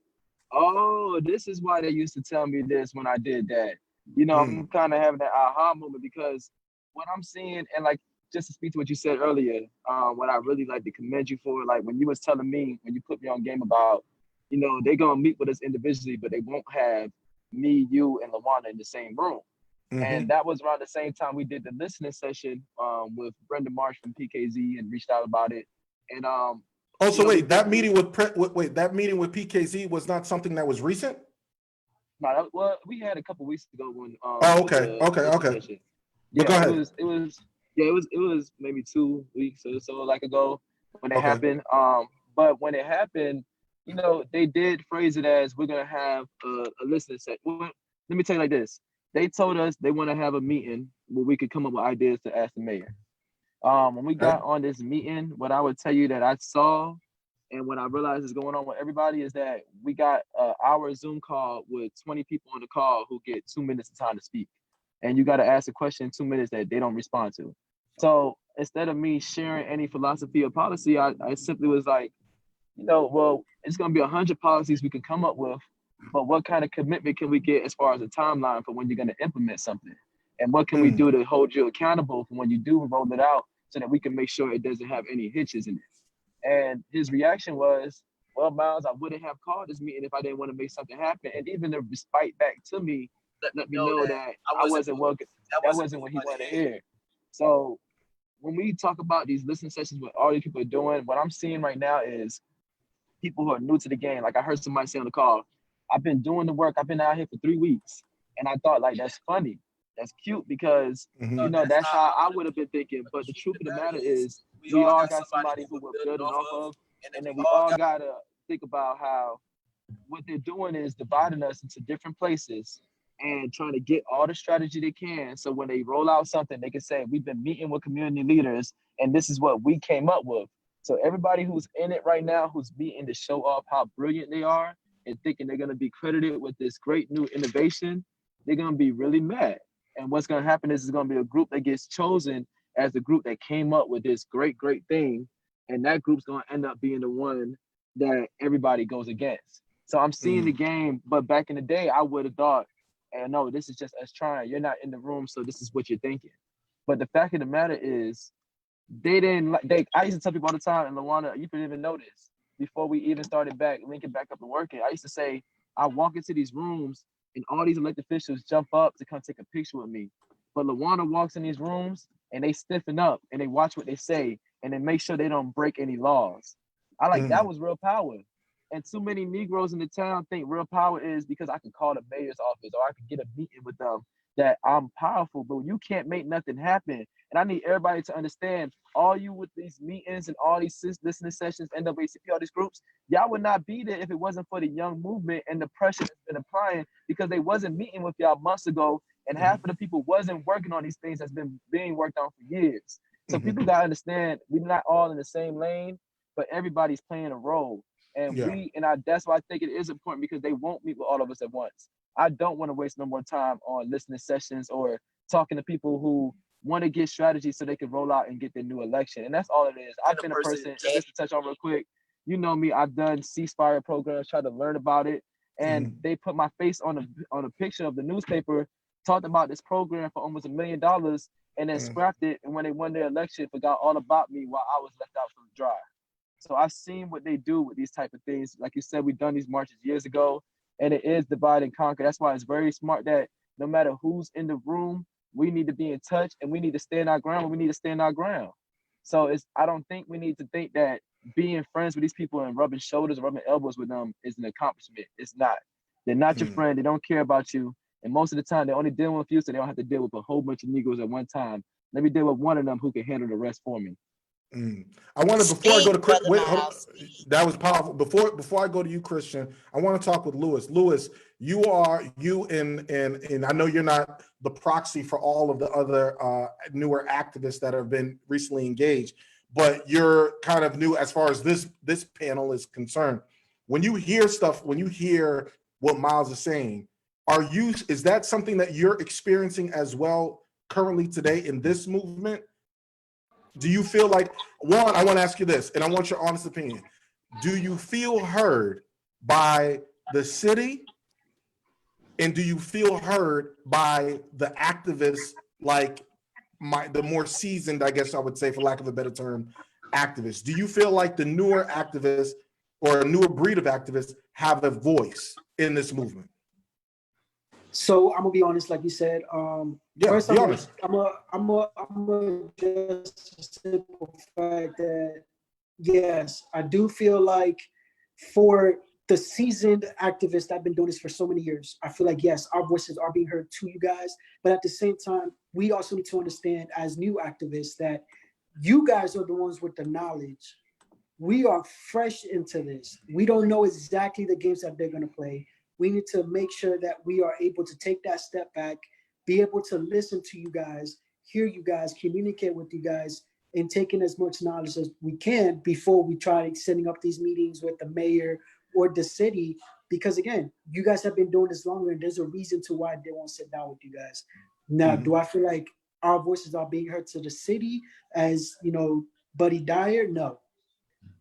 oh, this is why they used to tell me this when I did that. You know, I'm kind of having that aha moment, because what I'm seeing, and like, just to speak to what you said earlier, what I really like to commend you for, like when you was telling me, when you put me on game about, you know, they're gonna meet with us individually, but they won't have me, you, and Lawanna in the same room. And that was around the same time we did the listening session with Brenda Marsh from PKZ, and reached out about it. And so wait, that meeting with PKZ was not something that was recent? No, well, we had a couple weeks ago when okay. Yeah, go ahead. It was maybe 2 weeks or so like ago when it happened. But when it happened, you know, they did phrase it as, we're gonna have a listening set. Well, let me tell you like this. They told us they want to have a meeting where we could come up with ideas to ask the mayor. When we got on this meeting, what I would tell you that I saw, and what I realized is going on with everybody, is that we got our Zoom call with 20 people on the call who get 2 minutes of time to speak. And you got to ask a question in 2 minutes that they don't respond to. So instead of me sharing any philosophy or policy, I simply was like, you know, well, it's going to be 100 policies we can come up with, but what kind of commitment can we get as far as a timeline for when you're going to implement something? And what can we do to hold you accountable for when you do roll it out, so that we can make sure it doesn't have any hitches in it? And his reaction was, well, Miles, I wouldn't have called this meeting if I didn't want to make something happen. And even to respite back to me, let me know that I wasn't welcome. That wasn't what he wanted to hear. So when we talk about these listening sessions, what all these people are doing, what I'm seeing right now is people who are new to the game. Like I heard somebody say on the call, I've been doing the work. I've been out here for 3 weeks. And I thought like, that's funny. That's cute because, you know, that's how I would have been thinking. But the truth of the matter is we all got somebody who we're building off of. And then we all got to think about how what they're doing is dividing us into different places and trying to get all the strategy they can. So when they roll out something, they can say, we've been meeting with community leaders and this is what we came up with. So everybody who's in it right now, who's meeting to show off how brilliant they are and thinking they're going to be credited with this great new innovation, they're going to be really mad. And what's going to happen is it's going to be a group that gets chosen as the group that came up with this great thing. And that group's going to end up being the one that everybody goes against. So I'm seeing the game, but back in the day, I would have thought, hey, no, this is just us trying. You're not in the room, so this is what you're thinking. But the fact of the matter is, they didn't like. I used to tell people all the time, and Lawanna, you didn't even know this before we even started linking back up and working. I used to say, I walk into these rooms, and all these elected officials jump up to come take a picture with me. But Lawanna walks in these rooms, and they stiffen up, and they watch what they say, and they make sure they don't break any laws. I like that was real power. And too many Negroes in the town think real power is because I can call the mayor's office or I can get a meeting with them that I'm powerful, but you can't make nothing happen. And I need everybody to understand, all you with these meetings and all these listening sessions, NAACP, all these groups, y'all would not be there if it wasn't for the young movement and the pressure that's been applying because they wasn't meeting with y'all months ago and half of the people wasn't working on these things that's been being worked on for years. So people gotta understand we're not all in the same lane, but everybody's playing a role. And that's why I think it is important because they won't meet with all of us at once. I don't want to waste no more time on listening sessions or talking to people who want to get strategies so they can roll out and get their new election. And that's all it is. I've been a person, just to touch on real quick, you know me, I've done ceasefire programs, tried to learn about it. And they put my face on a picture of the newspaper, talked about this program for almost $1 million and then scrapped it. And when they won their election, forgot all about me while I was left out from the dry. So I've seen what they do with these type of things. Like you said, we've done these marches years ago, and it is divide and conquer. That's why it's very smart that no matter who's in the room, we need to be in touch and we need to stand our ground when we need to stand our ground. So I don't think we need to think that being friends with these people and rubbing shoulders, rubbing elbows with them is an accomplishment. It's not. They're not your friend. They don't care about you. And most of the time, they're only dealing with you so they don't have to deal with a whole bunch of Negroes at one time. Let me deal with one of them who can handle the rest for me. I want to, before I go to Chris, that was powerful. Before I go to you, Christian, I want to talk with Lewis. Lewis, you and I know you're not the proxy for all of the other newer activists that have been recently engaged, but you're kind of new as far as this panel is concerned. When you hear stuff, when you hear what Miles is saying, is that something that you're experiencing as well currently today in this movement? Do you feel like, one, I want to ask you this, and I want your honest opinion. Do you feel heard by the city? And do you feel heard by the activists, like the more seasoned, I guess I would say, for lack of a better term, activists? Do you feel like the newer activists or a newer breed of activists have a voice in this movement? So I'm gonna be honest, like you said. First, be honest. I'm gonna just a simple fact that yes, I do feel like for the seasoned activists that have been doing this for so many years, I feel like yes, our voices are being heard to you guys. But at the same time, we also need to understand as new activists that you guys are the ones with the knowledge. We are fresh into this. We don't know exactly the games that they're gonna play. We need to make sure that we are able to take that step back, be able to listen to you guys, hear you guys, communicate with you guys, and take in as much knowledge as we can before we try setting up these meetings with the mayor or the city. Because again, you guys have been doing this longer and there's a reason to why they won't sit down with you guys. Now, do I feel like our voices are being heard to the city as, Buddy Dyer? No,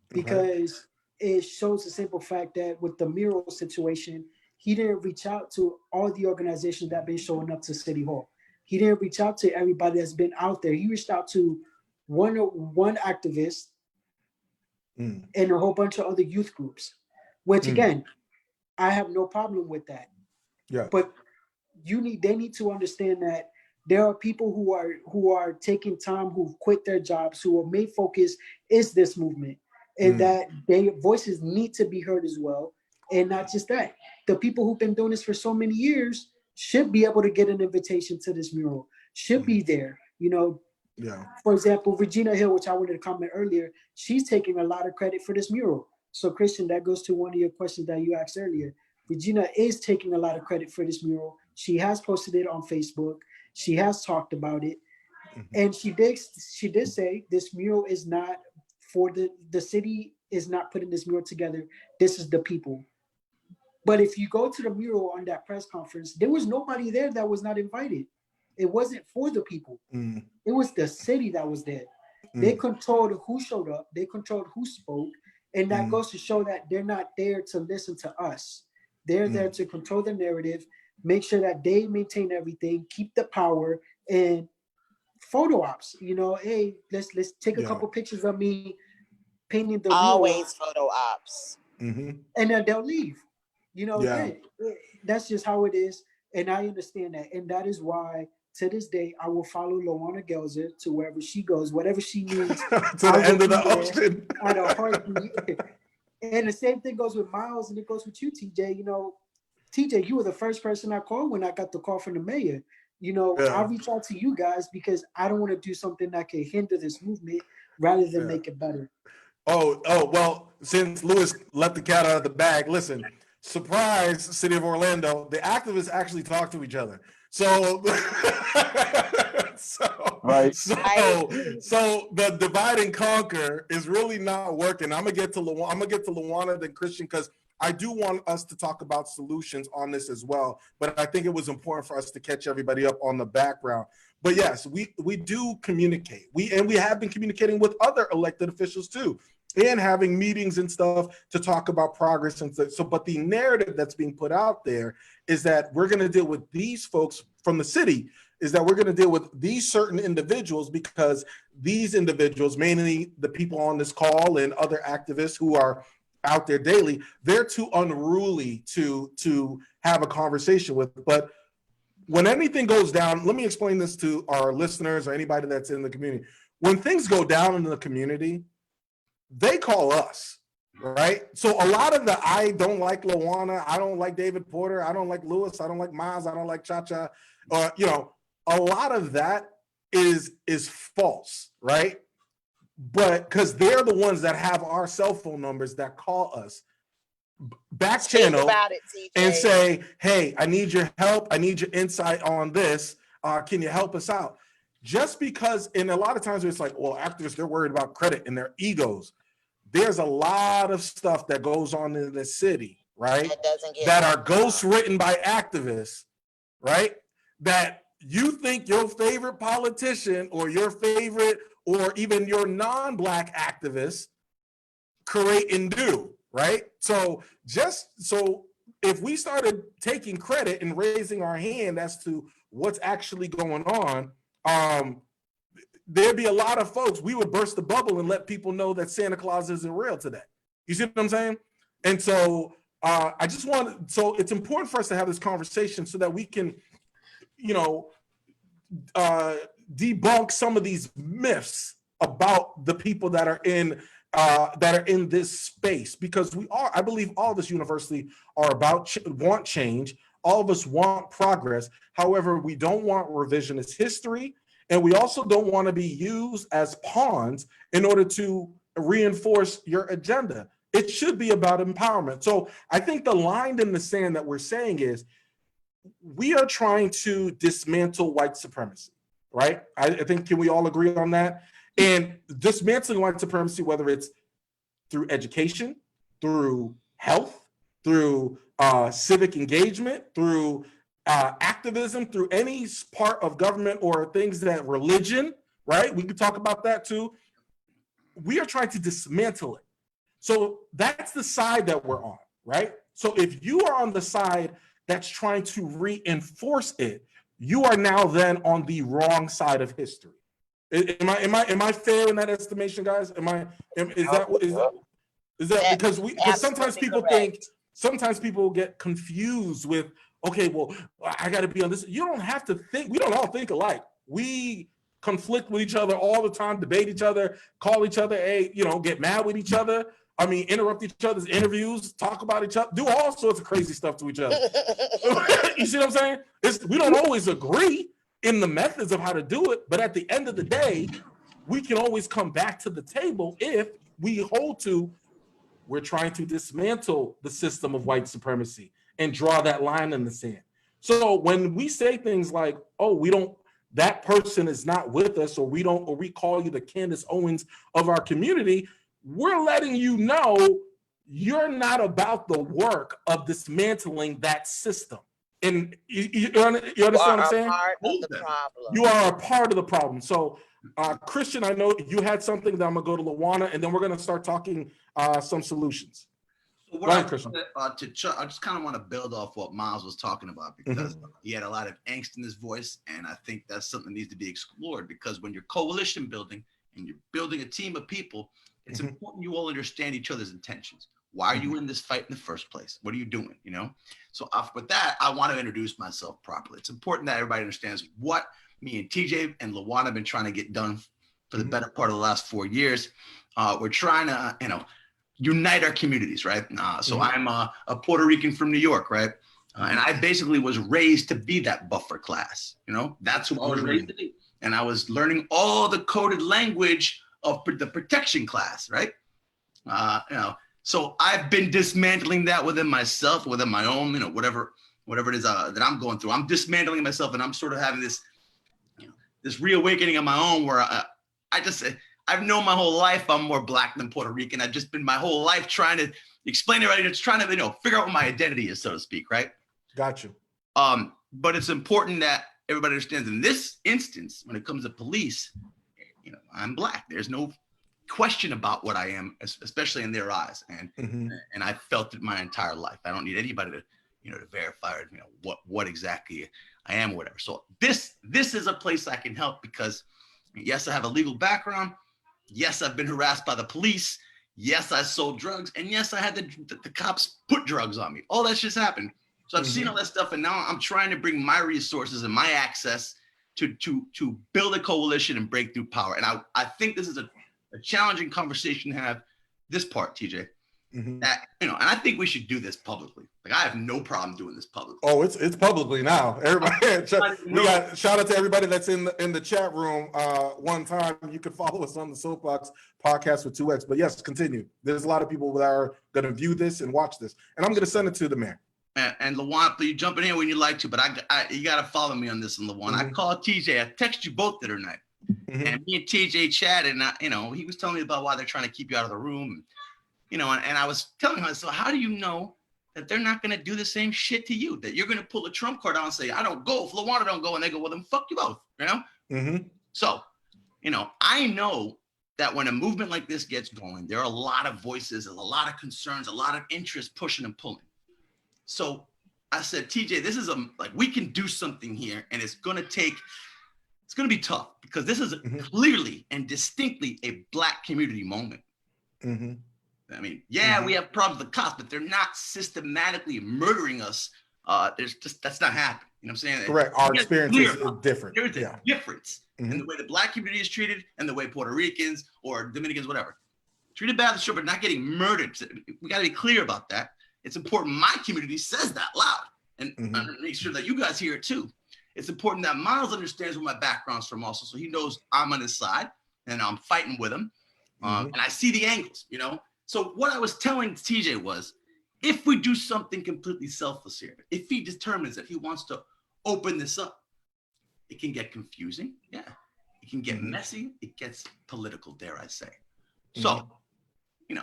because it shows the simple fact that with the mural situation, he didn't reach out to all the organizations that have been showing up to City Hall. He didn't reach out to everybody that's been out there. He reached out to one activist and a whole bunch of other youth groups, which again, I have no problem with that. Yeah. But they need to understand that There are people who are taking time, who've quit their jobs, who are main focus is this movement, and that their voices need to be heard as well. And not just that, the people who've been doing this for so many years should be able to get an invitation to this mural, should be there. You know, for example, Regina Hill, which I wanted to comment earlier, she's taking a lot of credit for this mural. So Christian, that goes to one of your questions that you asked earlier. Regina is taking a lot of credit for this mural. She has posted it on Facebook. She has talked about it. And she did say this mural is not for the city is not putting this mural together. This is the people. But if you go to the mural on that press conference, there was nobody there that was not invited. It wasn't for the people. It was the city that was there. They controlled who showed up. They controlled who spoke. And that goes to show that they're not there to listen to us. They're there to control the narrative, make sure that they maintain everything, keep the power, and photo ops. You know, hey, let's take a couple pictures of me painting the always photo ops. and then they'll leave. You know, that's just how it is. And I understand that. And that is why, to this day, I will follow Lawanna Gelzer to wherever she goes, whatever she needs. To the end of the ocean. At a heartbeat. And the same thing goes with Miles, and it goes with you, TJ. You know, TJ, you were the first person I called when I got the call from the mayor. You know, I reach out to you guys because I don't want to do something that can hinder this movement rather than make it better. Oh, well, since Lewis let the cat out of the bag, listen, surprise, City of Orlando, the activists actually talk to each other. So the divide and conquer is really not working. I'm gonna get to Lawanna then Christian, because I do want us to talk about solutions on this as well. But I think it was important for us to catch everybody up on the background. But yes, we do communicate. We have been communicating with other elected officials too, and having meetings and stuff to talk about progress and so. But the narrative that's being put out there is that we're going to deal with these folks from the city. Is that we're going to deal with these certain individuals because these individuals, mainly the people on this call and other activists who are out there daily, they're too unruly to have a conversation with. But when anything goes down, let me explain this to our listeners or anybody that's in the community. When things go down in the community, they call us, right? So a lot of I don't like Lawanna, I don't like David Porter, I don't like Lewis, I don't like Miles, I don't like Cha-Cha, you know, a lot of that is false, right? But because they're the ones that have our cell phone numbers that call us, back channel and say, hey, I need your help, I need your insight on this, can you help us out? Just because, and a lot of times it's like, well, actors, they're worried about credit and their egos. There's a lot of stuff that goes on in the city, right? That are ghost written by activists, right? That you think your favorite politician or your favorite or even your non-Black activists create and do, right? So if we started taking credit and raising our hand as to what's actually going on, there'd be a lot of folks, we would burst the bubble and let people know that Santa Claus isn't real today. You see what I'm saying? And so so it's important for us to have this conversation so that we can, you know, debunk some of these myths about the people that are in this space, because I believe all of us university are want change. All of us want progress. However, we don't want revisionist history, and we also don't want to be used as pawns in order to reinforce your agenda. It should be about empowerment. So I think the line in the sand that we're saying is we are trying to dismantle white supremacy, right? I think, can we all agree on that? And dismantling white supremacy, whether it's through education, through health, through civic engagement, through activism, through any part of government or things that religion, right? We could talk about that too. We are trying to dismantle it. So that's the side that we're on, right? So if you are on the side that's trying to reinforce it, you are now then on the wrong side of history. Am I fair in that estimation, guys? Is that because sometimes people think, sometimes people get confused with, okay, well, I got to be on this. You don't have to think. We don't all think alike. We conflict with each other all the time, debate each other, call each other, get mad with each other. I mean, interrupt each other's interviews, talk about each other, do all sorts of crazy stuff to each other. You see what I'm saying? We don't always agree in the methods of how to do it, but at the end of the day, we can always come back to the table if we hold to, we're trying to dismantle the system of white supremacy and draw that line in the sand. So when we say things like, oh, that person is not with us, or we call you the Candace Owens of our community, we're letting you know you're not about the work of dismantling that system. And you understand what I'm saying? Part of the problem. You are a part of the problem. So Christian, I know you had something that I'm gonna go to Lawanna, and then we're gonna start talking some solutions. What I just kind of want to build off what Miles was talking about, because he had a lot of angst in his voice, and I think that's something that needs to be explored, because when you're coalition building and you're building a team of people, it's important you all understand each other's intentions. Why are you in this fight in the first place? What are you doing? So with that, I want to introduce myself properly. It's important that everybody understands what me and TJ and Lawanna have been trying to get done for the better part of the last 4 years. We're trying to, unite our communities, right? So I'm a Puerto Rican from New York, right? And I basically was raised to be that buffer class. That's who I was raised to be. And I was learning all the coded language of the protection class, right? So I've been dismantling that within myself, within my own, whatever it is that I'm going through. I'm dismantling myself, and I'm sort of having this, this reawakening of my own, where I've known my whole life I'm more Black than Puerto Rican. I've just been my whole life trying to explain to everybody, just trying to, figure out what my identity is, so to speak, right? Got you. But it's important that everybody understands, in this instance, when it comes to police, I'm Black. There's no question about what I am, especially in their eyes. And I felt it my entire life. I don't need anybody to, to verify, what exactly I am or whatever. So this is a place I can help, because yes, I have a legal background. Yes, I've been harassed by the police. Yes, I sold drugs. And yes, I had the cops put drugs on me. All that just happened. So I've seen all that stuff. And now I'm trying to bring my resources and my access to build a coalition and break through power. And I think this is a challenging conversation to have, this part, TJ. That, and I think we should do this publicly. Like, I have no problem doing this publicly. Oh, it's publicly now. Everybody, shout out to everybody that's in the chat room. One time, you can follow us on the Soapboxx podcast with 2X. But yes, continue. There's a lot of people that are going to view this and watch this, and I'm going to send it to the man. And Lawanna, please jump in here when you like to, but you got to follow me on this one, Lawanna. I called TJ. I texted you both the other night, and me and TJ chatted, and he was telling me about why they're trying to keep you out of the room. And I was telling him, so how do you know that they're not going to do the same shit to you? That you're going to pull a trump card out and say, I don't go if Lawanna don't go, and they go, well, then fuck you both, So, I know that when a movement like this gets going, there are a lot of voices, there's a lot of concerns, a lot of interest pushing and pulling. So I said, TJ, this is we can do something here, and it's going to be tough, because this is clearly and distinctly a Black community moment. I mean, we have problems with the cops, but they're not systematically murdering us. That's not happening. You know what I'm saying? Correct. Our experience is different. There's a difference in the way the Black community is treated and the way Puerto Ricans or Dominicans, whatever, treated bad, sure, but not getting murdered. We got to be clear about that. It's important my community says that loud, and make sure that you guys hear it too. It's important that Miles understands where my background's from also, so he knows I'm on his side and I'm fighting with him. And I see the angles, So what I was telling TJ was, if we do something completely selfless here, if he determines that he wants to open this up, it can get confusing. Yeah. It can get messy. It gets political, dare I say. So,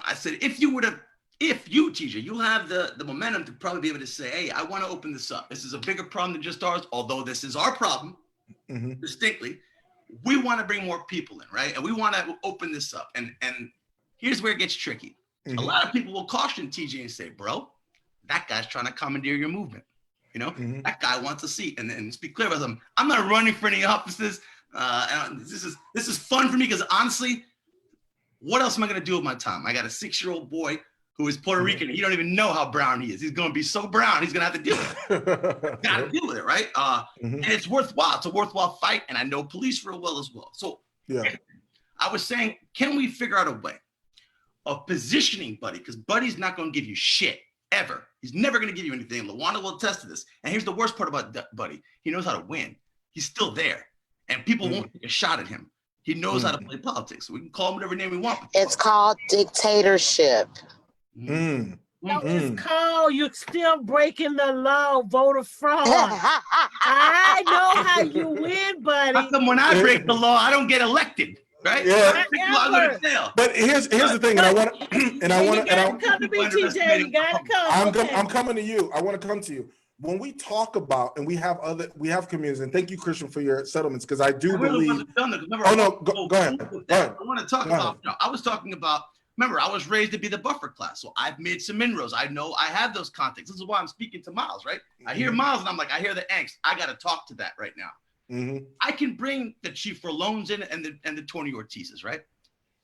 I said, if you, TJ, you'll have the momentum to probably be able to say, hey, I want to open this up. This is a bigger problem than just ours, although this is our problem, distinctly. We want to bring more people in, right? And we want to open this up. And here's where it gets tricky. A lot of people will caution TJ and say, bro, that guy's trying to commandeer your movement. That guy wants a seat. And let's be clear about him. I'm not running for any offices. And this is fun for me, because honestly, what else am I going to do with my time? I got a 6-year-old boy who is Puerto Rican. He don't even know how brown he is. He's going to be so brown, he's going to have to deal with it. Got to deal with it, right? And it's worthwhile. It's a worthwhile fight, and I know police real well as well. So I was saying, can we figure out a way of positioning Buddy? Because Buddy's not going to give you shit, ever. He's never going to give you anything. Lawanna will attest to this. And here's the worst part about Buddy. He knows how to win. He's still there. And people won't take a shot at him. He knows how to play politics. We can call him whatever name we want. It's called dictatorship. No, it's called you're still breaking the law, voter fraud. I know how you win, buddy. How come when I break the law, I don't get elected? Right? Yeah. But here's the thing, and I want to come to me, TJ. You gotta come. I'm coming to you. I want to come to you. When we talk about, and we have communities, and thank you, Christian, for your settlements, because I do believe. Oh no, go ahead. I want to talk about. I was talking about. Remember, I was raised to be the buffer class, so I've made some inroads. I know I have those contacts. This is why I'm speaking to Miles, right? I hear Miles, and I'm like, I hear the angst. I got to talk to that right now. I can bring the Chief Forlones in and the Tony Ortizes, right?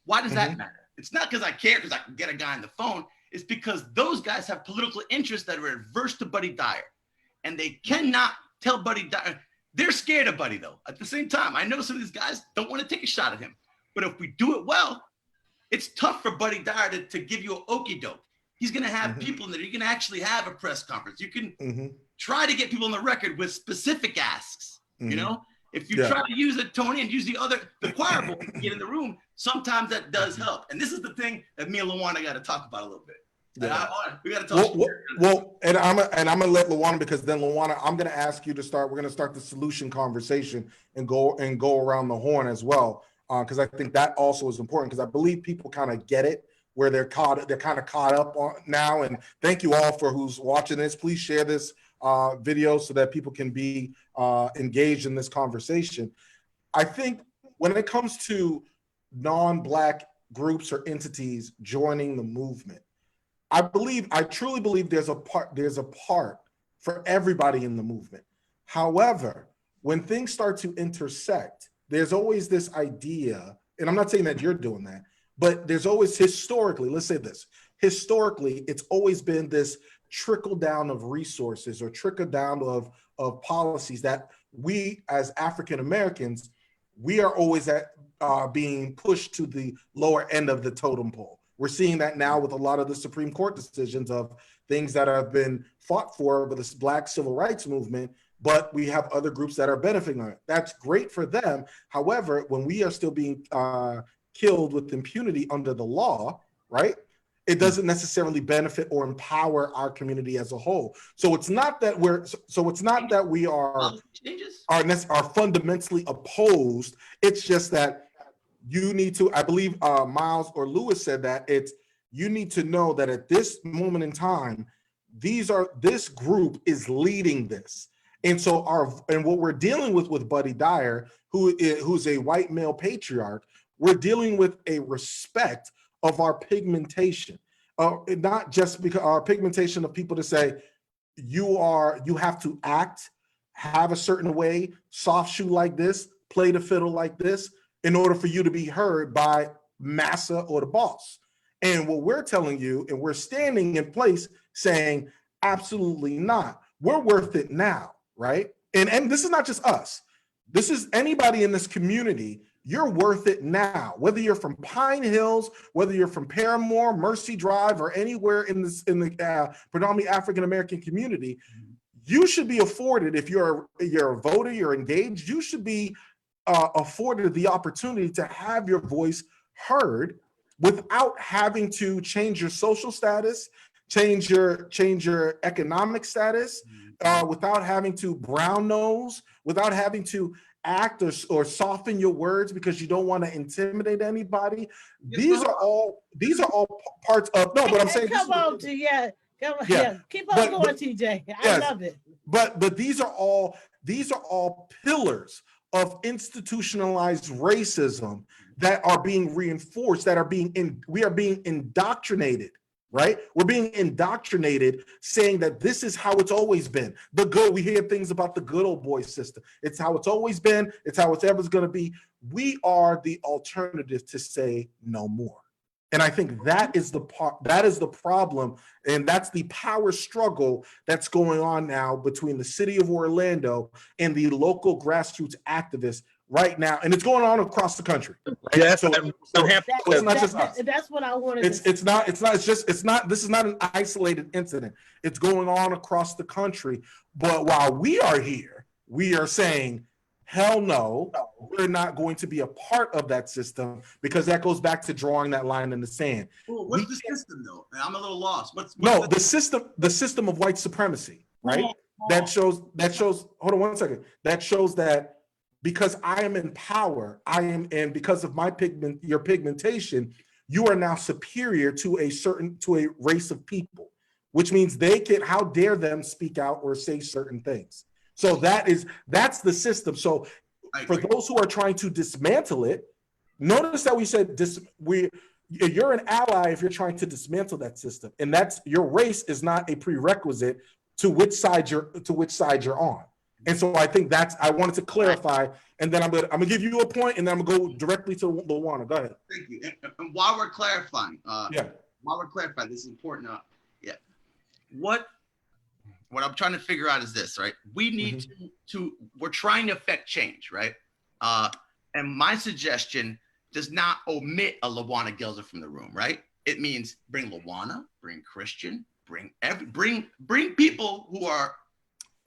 Why does that matter? It's not because I care, because I can get a guy on the phone. It's because those guys have political interests that are adverse to Buddy Dyer, and they cannot tell Buddy Dyer. They're scared of Buddy, though. At the same time, I know some of these guys don't want to take a shot at him, but if we do it well, it's tough for Buddy Dyer to give you an okie doke. He's going to have people in there. You can actually have a press conference. You can try to get people on the record with specific asks. You know, if you try to use it, Tony, and use the choir boy to get in the room, sometimes that does help. And this is the thing that me and Lawanna got to talk about a little bit. We got to talk. Well, and I'm gonna let Lawanna, because then Lawanna, I'm gonna ask you to start. We're gonna start the solution conversation and go around the horn as well, because I think that also is important. Because I believe people kind of get it, where they're kind of caught up on now. And thank you all for who's watching this. Please share this video so that people can be engaged in this conversation. I think when it comes to non-Black groups or entities joining the movement, I truly believe there's a part for everybody in the movement. However, when things start to intersect, there's always this idea, and I'm not saying that you're doing that, but there's always historically, let's say this, historically, it's always been this trickle down of resources or trickle down of policies that we as African Americans, we are always being pushed to the lower end of the totem pole. We're seeing that now with a lot of the Supreme Court decisions of things that have been fought for with this Black civil rights movement, but we have other groups that are benefiting on it. That's great for them. However, when we are still being killed with impunity under the law, right? It doesn't necessarily benefit or empower our community as a whole. So it's not that we are fundamentally opposed. It's just that you need to, I believe Miles or Lewis said that you need to know that at this moment in time, this group is leading this. And so what we're dealing with Buddy Dyer, who's a white male patriarch, we're dealing with a respect of our pigmentation, not just because our pigmentation of people to say, you have to act, have a certain way, soft shoe like this, play the fiddle like this, in order for you to be heard by massa or the boss. And what we're telling you, and we're standing in place saying, absolutely not. We're worth it now, right? And this is not just us. This is anybody in this community. You're worth it now. Whether you're from Pine Hills, whether you're from Paramore, Mercy Drive, or anywhere in the predominantly African American community, you should be afforded. If you're a voter, you're engaged, you should be afforded the opportunity to have your voice heard without having to change your social status, change your economic status, without having to brown nose, without having to act or soften your words because you don't want to intimidate anybody. These are all parts of but I'm saying keep on going, TJ. I love it. But these are all pillars of institutionalized racism that are being reinforced, we are being indoctrinated, right? We're being indoctrinated saying that this is how it's always been. We hear things about the good old boy system. It's how it's always been. It's how it's ever going to be. We are the alternative to say no more. And I think that is the problem, and that's the power struggle that's going on now between the city of Orlando and the local grassroots activists right now, and it's going on across the country. Right? Yeah, So I'm happy. it's not just us. That's what I wanted. It's not. This is not an isolated incident. It's going on across the country. But while we are here, we are saying, hell no, we're not going to be a part of that system, because that goes back to drawing that line in the sand. Well, what's the system though? I'm a little lost. What's the system of white supremacy, right? That shows. Hold on one second. That shows that because I am in power, and because of your pigmentation, you are now superior to a race of people, which means how dare them speak out or say certain things. So that's the system. So for those who are trying to dismantle it, notice that we said you're an ally if you're trying to dismantle that system, and that's your race is not a prerequisite to which side you're on. And so I think I wanted to clarify, and then I'm gonna give you a point, and then I'm gonna go directly to Lawanna. Go ahead. Thank you. And while we're clarifying, this is important. What I'm trying to figure out is this, right? We need we're trying to affect change, right? And my suggestion does not omit a Lawanna Gelzer from the room, right? It means bring Lawanna, bring Christian, bring people who are.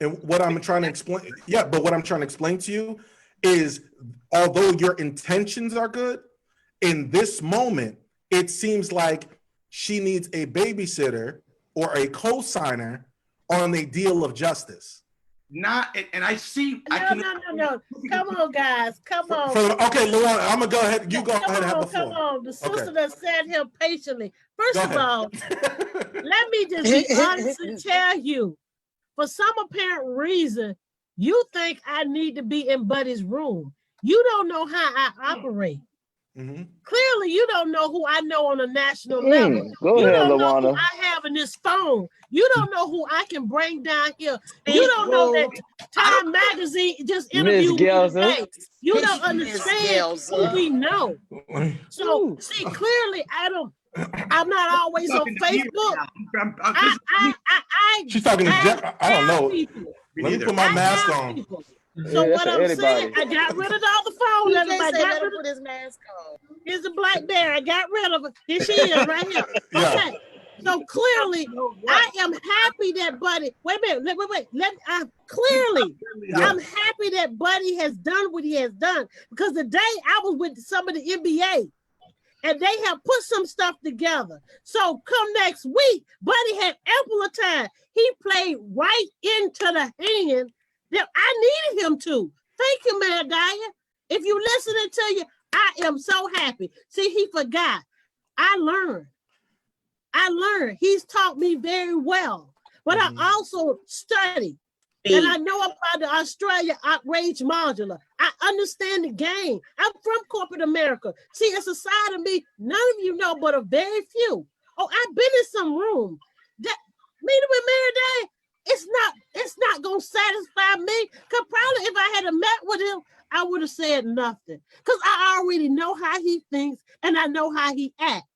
And what I'm trying to explain, but what I'm trying to explain to you is, although your intentions are good, in this moment, it seems like she needs a babysitter or a co-signer on a deal of justice. No. Come on, guys. Come on. Okay, Lawanna, I'm gonna go ahead. You go ahead and have the floor. Come on. The sister that sat here patiently. First of all, let me just be honest and tell you, for some apparent reason, you think I need to be in Buddy's room. You don't know how I operate. Mm-hmm. Clearly, you don't know who I know on a national level. Go you ahead, don't know Lawanna. who I have in this phone. You don't know who I can bring down here. You don't know that Time Magazine just interviewed me today. You don't understand who we know. So, see, clearly, I'm not always on Facebook. She's talking to Jeff. I don't know. Let me put my mask on. People. So what I'm saying, I got rid of all the phones. Everybody got rid of his mask on. Here's a BlackBerry. I got rid of it. Here she is, right here. Okay. So clearly, I am happy that Buddy. Wait a minute. Wait. I'm happy that Buddy has done what he has done, because the day I was with some of the NBA, and they have put some stuff together. So come next week, Buddy had ample of time. He played right into the hand that I needed him to. Thank you, man, Daya. If you listening to you, I am so happy. See, he forgot. I learned. He's taught me very well. But I also study. And I know about the Australia outrage modular. I understand the game. I'm from corporate America. See, it's a side of me none of you know, but a very few. Oh, I've been in some room. That meeting with Mary Day, it's not gonna satisfy me. Cause probably if I had met with him, I would have said nothing. Cause I already know how he thinks and I know how he acts.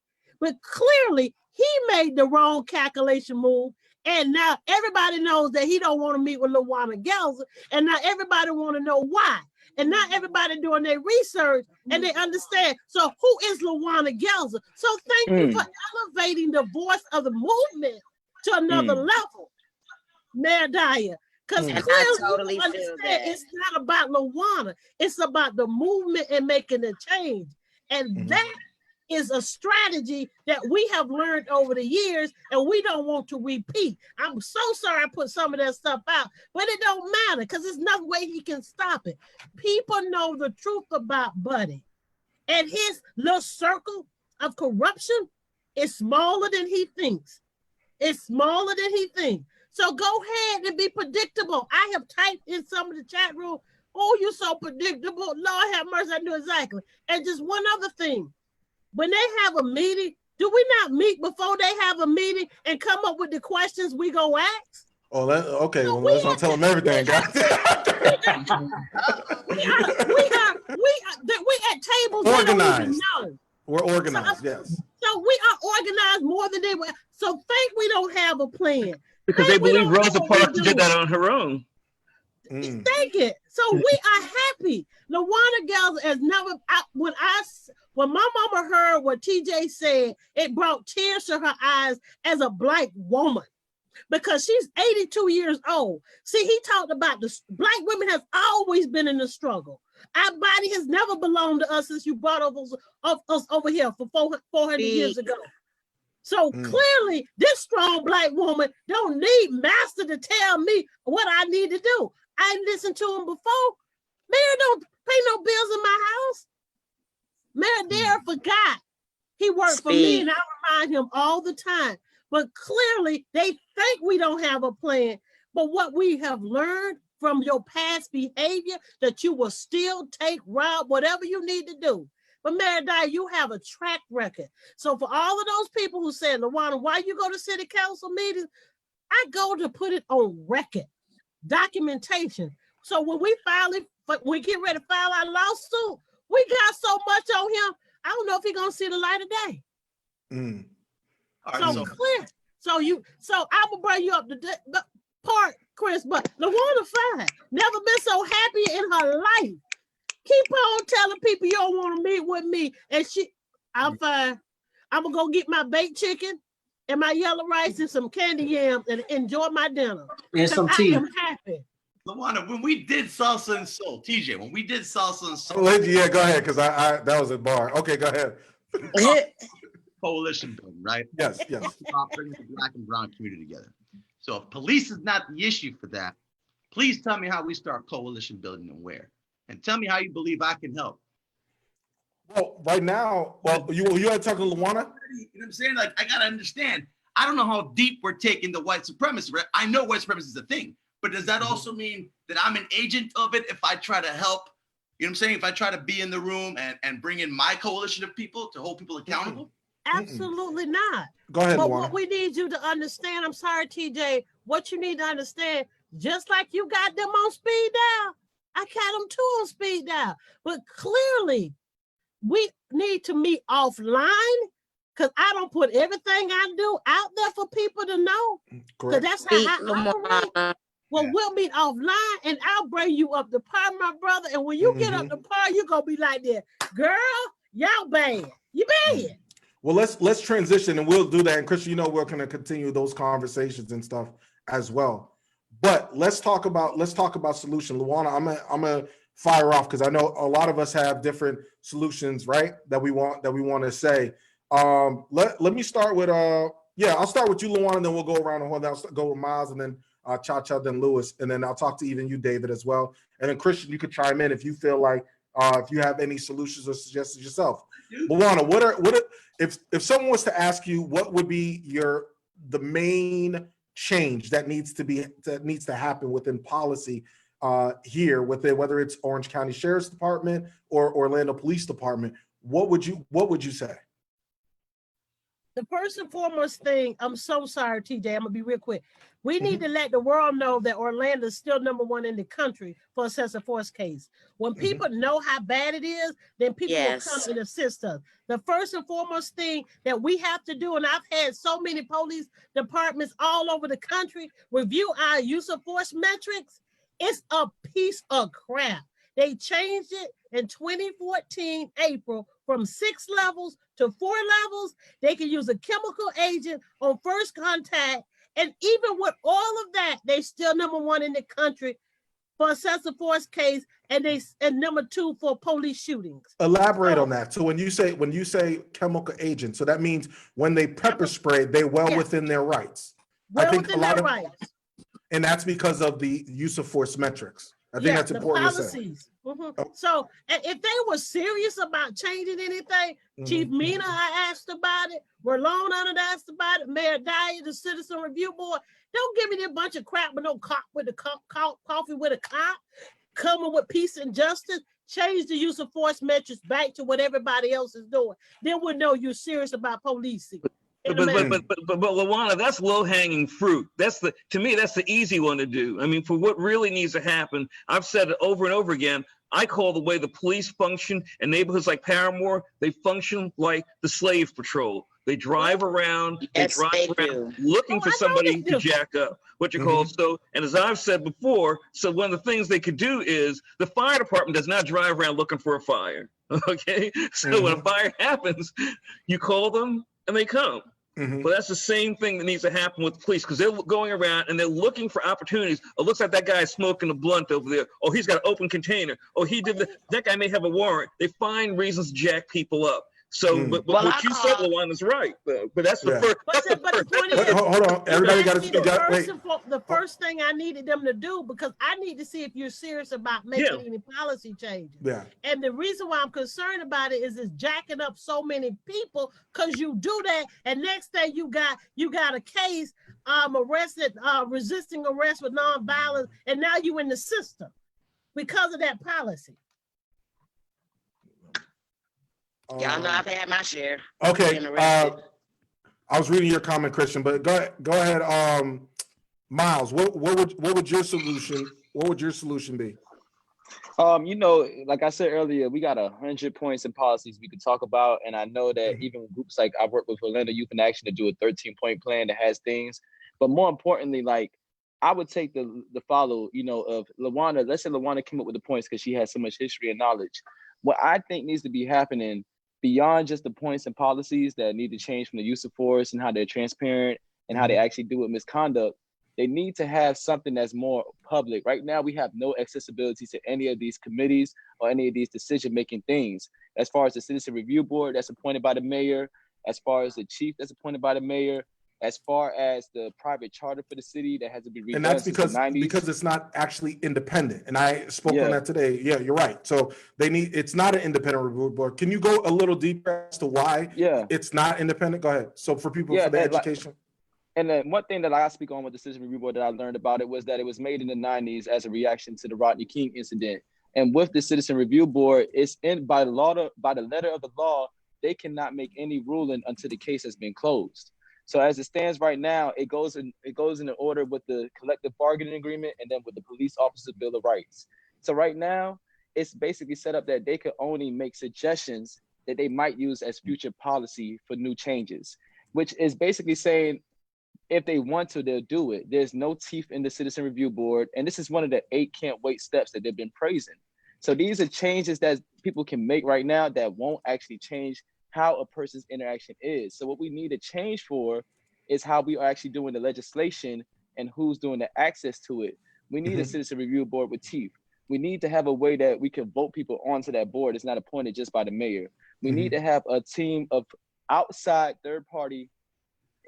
But clearly he made the wrong calculation move. And now everybody knows that he don't want to meet with Lawanna Gelzer. And now everybody want to know why. And now everybody doing their research and they understand. So who is Lawanna Gelzer? So thank you for elevating the voice of the movement to another level, Mayor Dyer. Because clearly totally understand it's not about Lawanna. It's about the movement and making a change. And that is a strategy that we have learned over the years and we don't want to repeat. I'm so sorry I put some of that stuff out, but it don't matter because there's no way he can stop it. People know the truth about Buddy, and his little circle of corruption is smaller than he thinks. It's smaller than he thinks. So go ahead and be predictable. I have typed in some of the chat room, oh, you're so predictable. Lord have mercy, I knew exactly. And just one other thing. When they have a meeting, do we not meet before they have a meeting and come up with the questions we go ask? Oh, okay. So well, let's not tell them everything, guys. we at tables. Organized. We don't even know. We're organized, yes. So So we are organized more than they were. So think we don't have a plan. Because they believe Rosa Parks did that on her own. Thank it. So we are happy. Lawanna Gelzer has never. When my mama heard what TJ said, it brought tears to her eyes as a Black woman, because she's 82 years old. See, he talked about the Black women has always been in the struggle. Our body has never belonged to us since you brought us over here for 400 years ago. So clearly, this strong Black woman don't need master to tell me what I need to do. I listened to him before. Mayor don't pay no bills in my house. Mayor Dare forgot. He worked for me, and I remind him all the time. But clearly, they think we don't have a plan. But what we have learned from your past behavior, that you will still take, rob, whatever you need to do. But Mayor Dyer, you have a track record. So for all of those people who said, Lawanna, why you go to city council meetings? I go to put it on record, documentation. So when we get ready to file our lawsuit, we got so much on him, I don't know if he's gonna see the light of day. So clear. So I'm gonna bring you up to the part, Chris, but Lawanna fine. Never been so happy in her life. Keep on telling people you don't want to meet with me. And I'm fine. I'm gonna go get my baked chicken and my yellow rice and some candy yams and enjoy my dinner. And some tea. I am happy. Lawanna, when we did Salsa and Soul, TJ, when we did Salsa and Soul. Yeah, go ahead, because I that was a bar. Okay, go ahead. Coalition building, right? Yes. About bringing the Black and brown community together. So if police is not the issue for that, please tell me how we start coalition building and where. And tell me how you believe I can help. Well, right now, you had talking to Lawanna? You know what I'm saying? Like, I gotta understand. I don't know how deep we're taking the white supremacy. Right? I know white supremacy is a thing, but does that also mean that I'm an agent of it if I try to help? You know what I'm saying? If I try to be in the room and bring in my coalition of people to hold people accountable? Absolutely not. Go ahead, But Lawanna. what we need you to understand, I'm sorry, TJ, what you need to understand, just like you got them on speed dial, I got them too on speed dial. But clearly, we need to meet offline, because I don't put everything I do out there for people to know. Because that's how I operate. Well, we'll meet offline, and I'll bring you up to par, my brother. And when you get up to par, you're going to be like that. Girl, y'all bad. You bad. Well, let's transition, and we'll do that. And Christian, we're going to continue those conversations and stuff as well. But let's talk about solution. Lawanna, I'm gonna fire off because I know a lot of us have different solutions, right? That we want to say. Let me start with I'll start with you, Lawanna, and then we'll go around the horn. I'll go with Miles, and then Cha-Cha, then Lewis, and then I'll talk to even you, David, as well. And then Christian, you could chime in if you feel like if you have any solutions or suggestions yourself. Lawanna, what if someone was to ask you what would be the main change that needs to happen within policy here, whether it's Orange County Sheriff's Department or Orlando Police Department, what would you say? The first and foremost thing, I'm so sorry, TJ, I'm gonna be real quick. We need to let the world know that Orlando is still #1 in the country for excessive force case. When people know how bad it is, then people will come and assist us. The first and foremost thing that we have to do, and I've had so many police departments all over the country review our use of force metrics, it's a piece of crap. They changed it in 2014, April, from 6 levels to 4 levels. They can use a chemical agent on first contact. And even with all of that, they still #1 in the country for excessive force case, and #2 for police shootings. Elaborate on that. So when you say chemical agent, so that means when they pepper spray, they're within their rights. Well, I think within their rights. And that's because of the use of force metrics. I think that's important to say. So if they were serious about changing anything, Chief Mina, I asked about it. Rolon asked about it. Mayor Dyer, the Citizen Review Board. Don't give me that bunch of crap with no cop with the coffee with a cop. Coming with peace and justice. Change the use of force metrics back to what everybody else is doing. Then we'll know you're serious about policing. But Lawanna, that's low-hanging fruit. To me, that's the easy one to do. I mean, for what really needs to happen, I've said it over and over again, I call the way the police function in neighborhoods like Paramore, they function like the slave patrol. They drive around, Yes, they around do. looking for I know somebody they to do. jack up, what you call. So, and as I've said before, so one of the things they could do is the fire department does not drive around looking for a fire. Okay, so when a fire happens, you call them and they come. But that's the same thing that needs to happen with the police, because they're going around and they're looking for opportunities. Oh, looks like that guy's smoking a blunt over there. Oh, he's got an open container. Oh, he did that guy may have a warrant. They find reasons to jack people up. So, but Well, what you said, Lawanna, is right. But that's the first. But That's the the point first. is, Hold on, everybody got to speak up. Wait. The first thing I needed them to do, because I need to see if you're serious about making any policy changes. Yeah. And the reason why I'm concerned about it is it's jacking up so many people, because you do that, and next day you got a case arrested, resisting arrest with nonviolence, and now you in the system because of that policy. Y'all know I've had my share. Okay. I was reading your comment, Christian, but go ahead. Miles, what would your solution be? You know, like I said earlier, we got 100 points and policies we could talk about, and I know that even groups like I work with Orlando Youth in Action to do a 13-point plan that has things, but more importantly, like I would take the follow, you know, of Lawanna. Let's say Lawanna came up with the points because she has so much history and knowledge. What I think needs to be happening beyond just the points and policies that need to change from the use of force and how they're transparent and how they actually do with misconduct, they need to have something that's more public. Right now, we have no accessibility to any of these committees or any of these decision-making things. As far as the Citizen Review Board that's appointed by the mayor, as far as the chief that's appointed by the mayor, as far as the private charter for the city that has to be redone. And that's because it's not actually independent. And I spoke on that today. Yeah, you're right. So it's not an independent review board. Can you go a little deeper as to why it's not independent? Go ahead. So for people, for the education. And then one thing that I speak on with the Citizen Review Board that I learned about it was that it was made in the 90s as a reaction to the Rodney King incident. And with the Citizen Review Board, it's by the letter of the law, they cannot make any ruling until the case has been closed. So as it stands right now, it goes in order with the collective bargaining agreement and then with the police officer bill of rights. So right now, it's basically set up that they could only make suggestions that they might use as future policy for new changes, which is basically saying if they want to, they'll do it. There's no teeth in the Citizen Review Board. And this is one of the 8 can't wait steps that they've been praising. So these are changes that people can make right now that won't actually change how a person's interaction is. So what we need to change for is how we are actually doing the legislation and who's doing the access to it. We need a Citizen Review Board with teeth. We need to have a way that we can vote people onto that board. It's not appointed just by the mayor. We need to have a team of outside third-party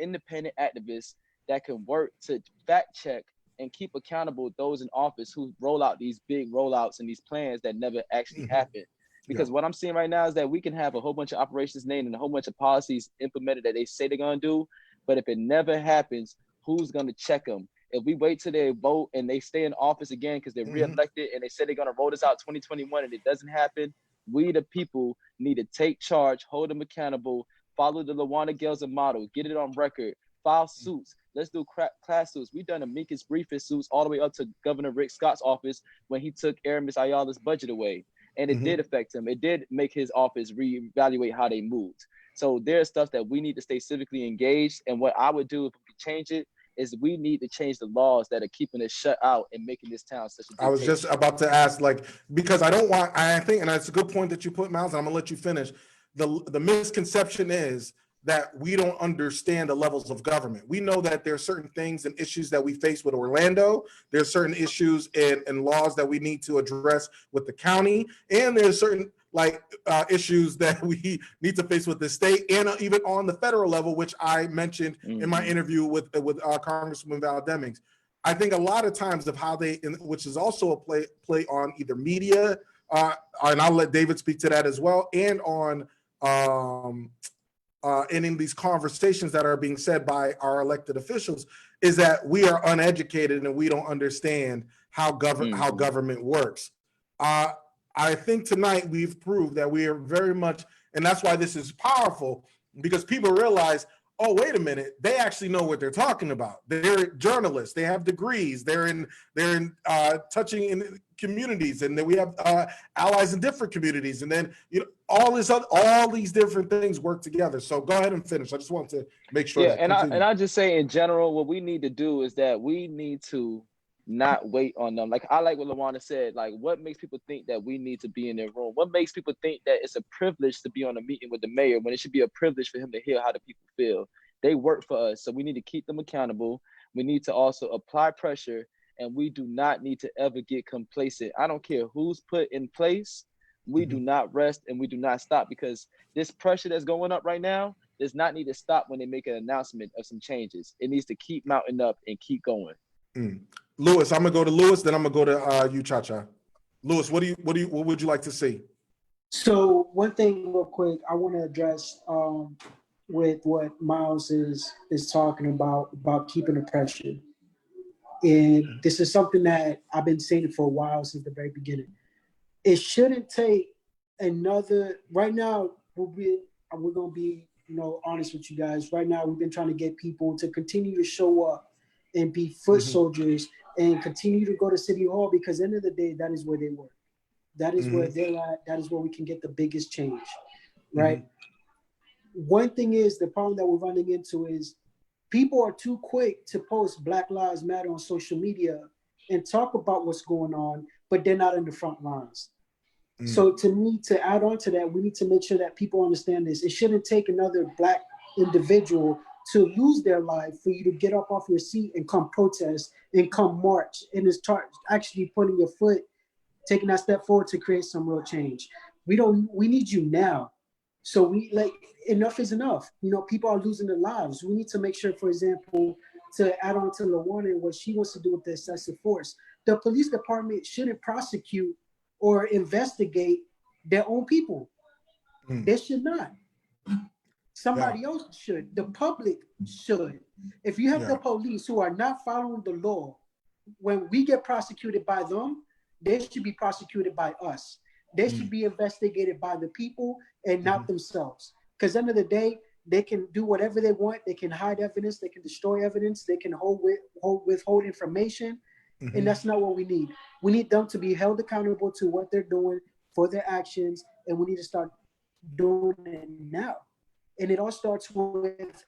independent activists that can work to fact check and keep accountable those in office who roll out these big rollouts and these plans that never actually happen. Because what I'm seeing right now is that we can have a whole bunch of operations named and a whole bunch of policies implemented that they say they're going to do, but if it never happens, who's going to check them? If we wait till they vote and they stay in office again because they're reelected and they say they're going to roll this out 2021 and it doesn't happen, we the people need to take charge, hold them accountable, follow the Lawanna Gelzer model, get it on record, file suits. Let's do class suits. We've done amicus briefing suits all the way up to Governor Rick Scott's office when he took Aramis Ayala's budget away. And it did affect him. It did make his office reevaluate how they moved. So there's stuff that we need to stay civically engaged. And what I would do if we could change it is we need to change the laws that are keeping us shut out and making this town such a. I was just about to ask, because I think, and that's a good point that you put, Miles, and I'm gonna let you finish. The misconception is that we don't understand the levels of government. We know that there are certain things and issues that we face with Orlando. There's certain issues and laws that we need to address with the county. And there's certain issues that we need to face with the state and even on the federal level, which I mentioned in my interview with Congresswoman Val Demings. I think a lot of times of how which is also a play on either media, and I'll let David speak to that as well, and on and in these conversations that are being said by our elected officials, is that we are uneducated and we don't understand how government works. I think tonight we've proved that we are very much, and that's why this is powerful, because people realize, oh, wait a minute, they actually know what they're talking about. They're journalists, they have degrees, they're in touching in communities, and then we have allies in different communities, and then all these different things work together. So go ahead and finish. I just want to make sure. Yeah, and I just say in general, what we need to do is that we need to not wait on them. Like I like what Lawanna said. Like, what makes people think that we need to be in their room? What makes people think that it's a privilege to be on a meeting with the mayor when it should be a privilege for him to hear how the people feel? They work for us, so we need to keep them accountable. We need to also apply pressure, and we do not need to ever get complacent. I don't care who's put in place. We do not rest and we do not stop, because this pressure that's going up right now does not need to stop when they make an announcement of some changes. It needs to keep mounting up and keep going. Lewis, I'm gonna go to Lewis, then I'm gonna go to you, Cha-Cha. Lewis, what would you like to see? So one thing real quick, I want to address with what Miles is talking about keeping the pressure. And this is something that I've been saying for a while, since the very beginning. It shouldn't take another. Right now, we're gonna be honest with you guys. Right now, we've been trying to get people to continue to show up and be foot soldiers and continue to go to City Hall, because at the end of the day, that is where they work. That is where they're at. That is where we can get the biggest change, right? One thing is, the problem that we're running into is people are too quick to post Black Lives Matter on social media and talk about what's going on, but they're not in the front lines. So to me, to add on to that, we need to make sure that people understand this. It shouldn't take another Black individual to lose their life for you to get up off your seat and come protest and come march and start actually putting your foot, taking that step forward to create some real change. We need you now. So enough is enough. People are losing their lives. We need to make sure, for example, to add on to Lawanna and what she wants to do with the excessive force, the police department shouldn't prosecute or investigate their own people. They should not. Somebody else should. The public should. If you have the police who are not following the law, when we get prosecuted by them, they should be prosecuted by us. They should be investigated by the people and not themselves. Because at the end of the day, they can do whatever they want. They can hide evidence. They can destroy evidence. They can withhold information. And that's not what we need. We need them to be held accountable to what they're doing for their actions. And we need to start doing it now. And it all starts with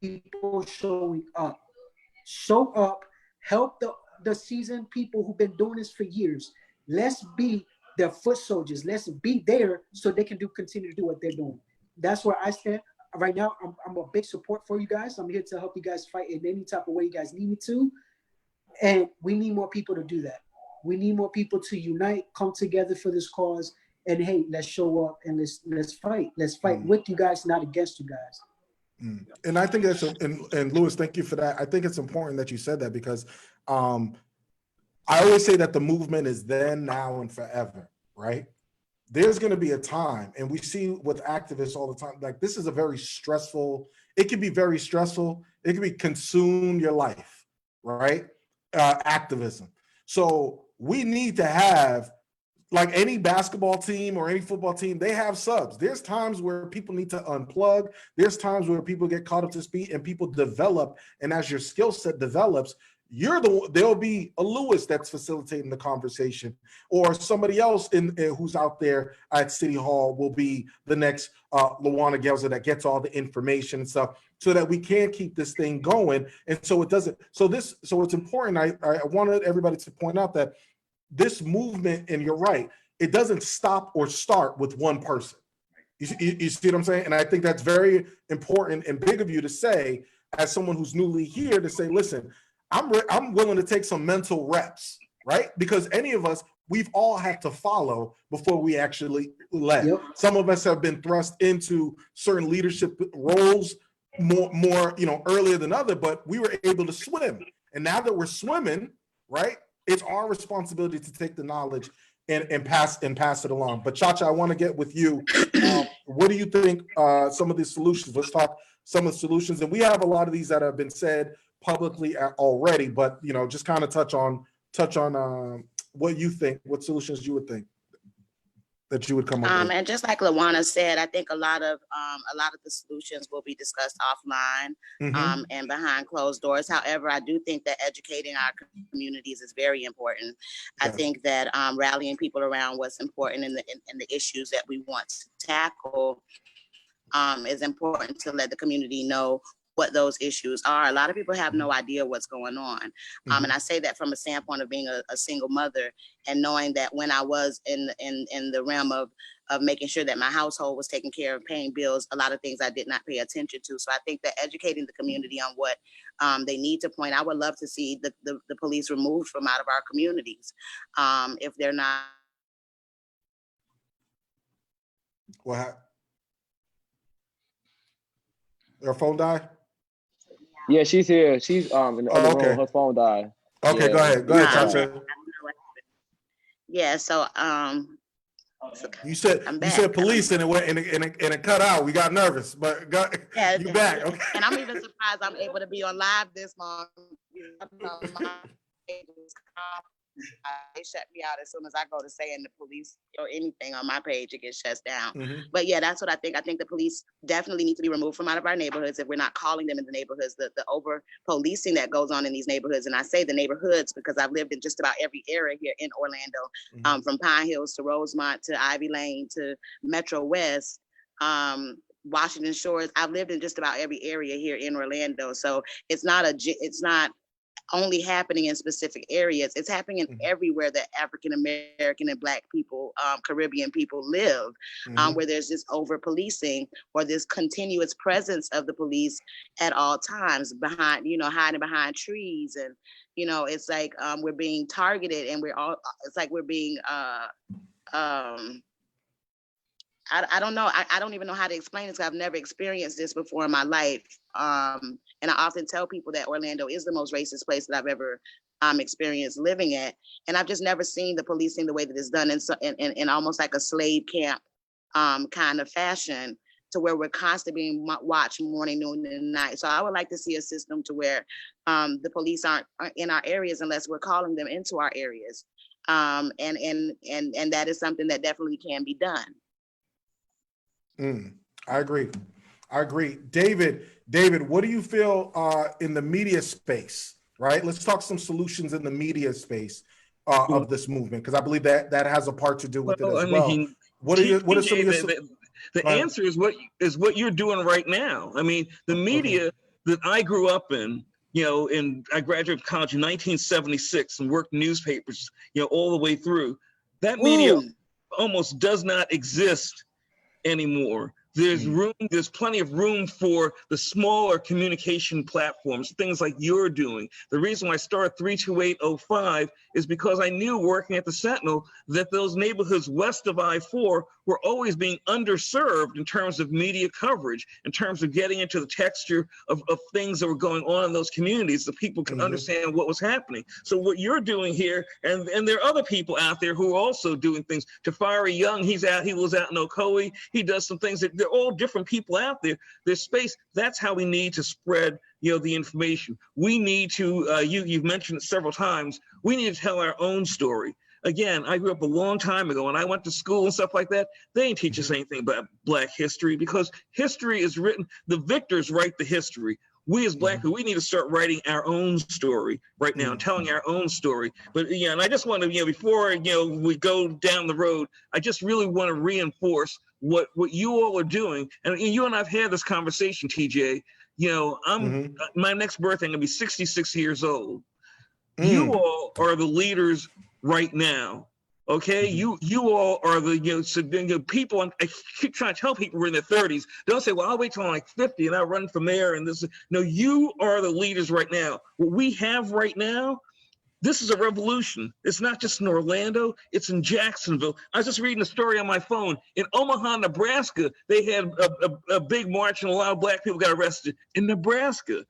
people showing up. Show up, help the seasoned people who've been doing this for years. Let's be their foot soldiers. Let's be there so they can continue to do what they're doing. That's where I stand. Right now, I'm a big support for you guys. I'm here to help you guys fight in any type of way you guys need me to. And we need more people to do that. We need more people to unite, come together for this cause. And hey, let's show up and let's fight. Let's fight with you guys, not against you guys. And I think that's and Lewis, thank you for that. I think it's important that you said that, because I always say that the movement is then, now, and forever, right? There's going to be a time, and we see with activists all the time, like this is a very stressful, it can be very stressful. It can be consume your life, right? Activism. So we need to have, like any basketball team or any football team, they have subs. There's times where people need to unplug. There's times where people get caught up to speed and people develop. And as your skill set develops, there'll be a Lewis that's facilitating the conversation, or somebody else who's out there at City Hall will be the next Lawanna Gelzer that gets all the information and stuff, so that we can keep this thing going. And so it doesn't. So it's important. I wanted everybody to point out that this movement, and you're right, it doesn't stop or start with one person. You see what I'm saying? And I think that's very important and big of you to say, as someone who's newly here, to say, listen, I'm willing to take some mental reps, right? Because any of us, we've all had to follow before we actually led. Yep. Some of us have been thrust into certain leadership roles more earlier than others, but we were able to swim. And now that we're swimming, right, it's our responsibility to take the knowledge and pass it along. But Cha-Cha, I want to get with you. What do you think some of the solutions? Let's talk some of the solutions. And we have a lot of these that have been said publicly already, but just kind of touch on what you think, what solutions you would think that you would come up with? And just like Lawanna said, I think a lot of the solutions will be discussed offline and behind closed doors. However, I do think that educating our communities is very important. I think that rallying people around what's important in the issues that we want to tackle is important to let the community know what those issues are. A lot of people have no idea what's going on. And I say that from a standpoint of being a single mother and knowing that when I was in the realm of making sure that my household was taken care of, paying bills, a lot of things I did not pay attention to. So I think that educating the community on what they need to point, I would love to see the police removed from out of our communities if they're not. What? Her phone died? Yeah, she's here. She's in the other room. Her phone died. Okay, go ahead. Go ahead, Tasha. Yeah, so you said police and it cut out. We got nervous, but you back. Okay. And I'm even surprised I'm able to be on live this long. They shut me out as soon as I go to saying the police or anything on my page, it gets shut down. But yeah, that's what I think. I think the police definitely need to be removed from out of our neighborhoods if we're not calling them in the neighborhoods. The over policing that goes on in these neighborhoods, and I say the neighborhoods because I've lived in just about every area here in Orlando, from Pine Hills to Rosemont to Ivy Lane to Metro West, Washington Shores. I've lived in just about every area here in Orlando, so it's not only happening in specific areas. It's happening in everywhere that African American and Black people, Caribbean people live, where there's this over policing or this continuous presence of the police at all times behind, hiding behind trees. And, it's like we're being targeted and it's like we're being, I don't know. I don't even know how to explain this because I've never experienced this before in my life. And I often tell people that Orlando is the most racist place that I've ever experienced living at. And I've just never seen the policing the way that it's done in almost like a slave camp kind of fashion, to where we're constantly being watched morning, noon, and night. So I would like to see a system to where the police aren't in our areas unless we're calling them into our areas. And that is something that definitely can be done. I agree. David, what do you feel in the media space, right? Let's talk some solutions in the media space of this movement, because I believe that has a part to do with it as well. What are some of your... The answer is what you're doing right now. I mean, the media that I grew up in, and I graduated college in 1976 and worked in newspapers, all the way through. That media almost does not exist anymore. There's plenty of room for the smaller communication platforms, things like you're doing. The reason why I started 32805 is because I knew working at the Sentinel that those neighborhoods west of I-4 were always being underserved in terms of media coverage, in terms of getting into the texture of things that were going on in those communities, so people could understand what was happening. So what you're doing here, and there are other people out there who are also doing things. Tafari Young, he was out in Ocoee, he does some things that they're all different people out there. There's space. That's how we need to spread, the information. We need to, you've mentioned it several times, we need to tell our own story. Again, I grew up a long time ago and I went to school and stuff like that. They didn't teach us anything about Black history, because history is written, the victors write the history. We as Black people, we need to start writing our own story right now, telling our own story. But and I just want to, before we go down the road, I just really want to reinforce what you all are doing. And you and I've had this conversation, TJ. My next birthday, I'm gonna be 66 years old. You all are the leaders right now. Okay, you all are the people. I keep trying to tell people we're in their 30s. Don't say, "Well, I'll wait till I'm like 50 and I'll run for mayor." And this, no, you are the leaders right now. What we have right now, this is a revolution. It's not just in Orlando; it's in Jacksonville. I was just reading a story on my phone. In Omaha, Nebraska, they had a big march and a lot of Black people got arrested in Nebraska.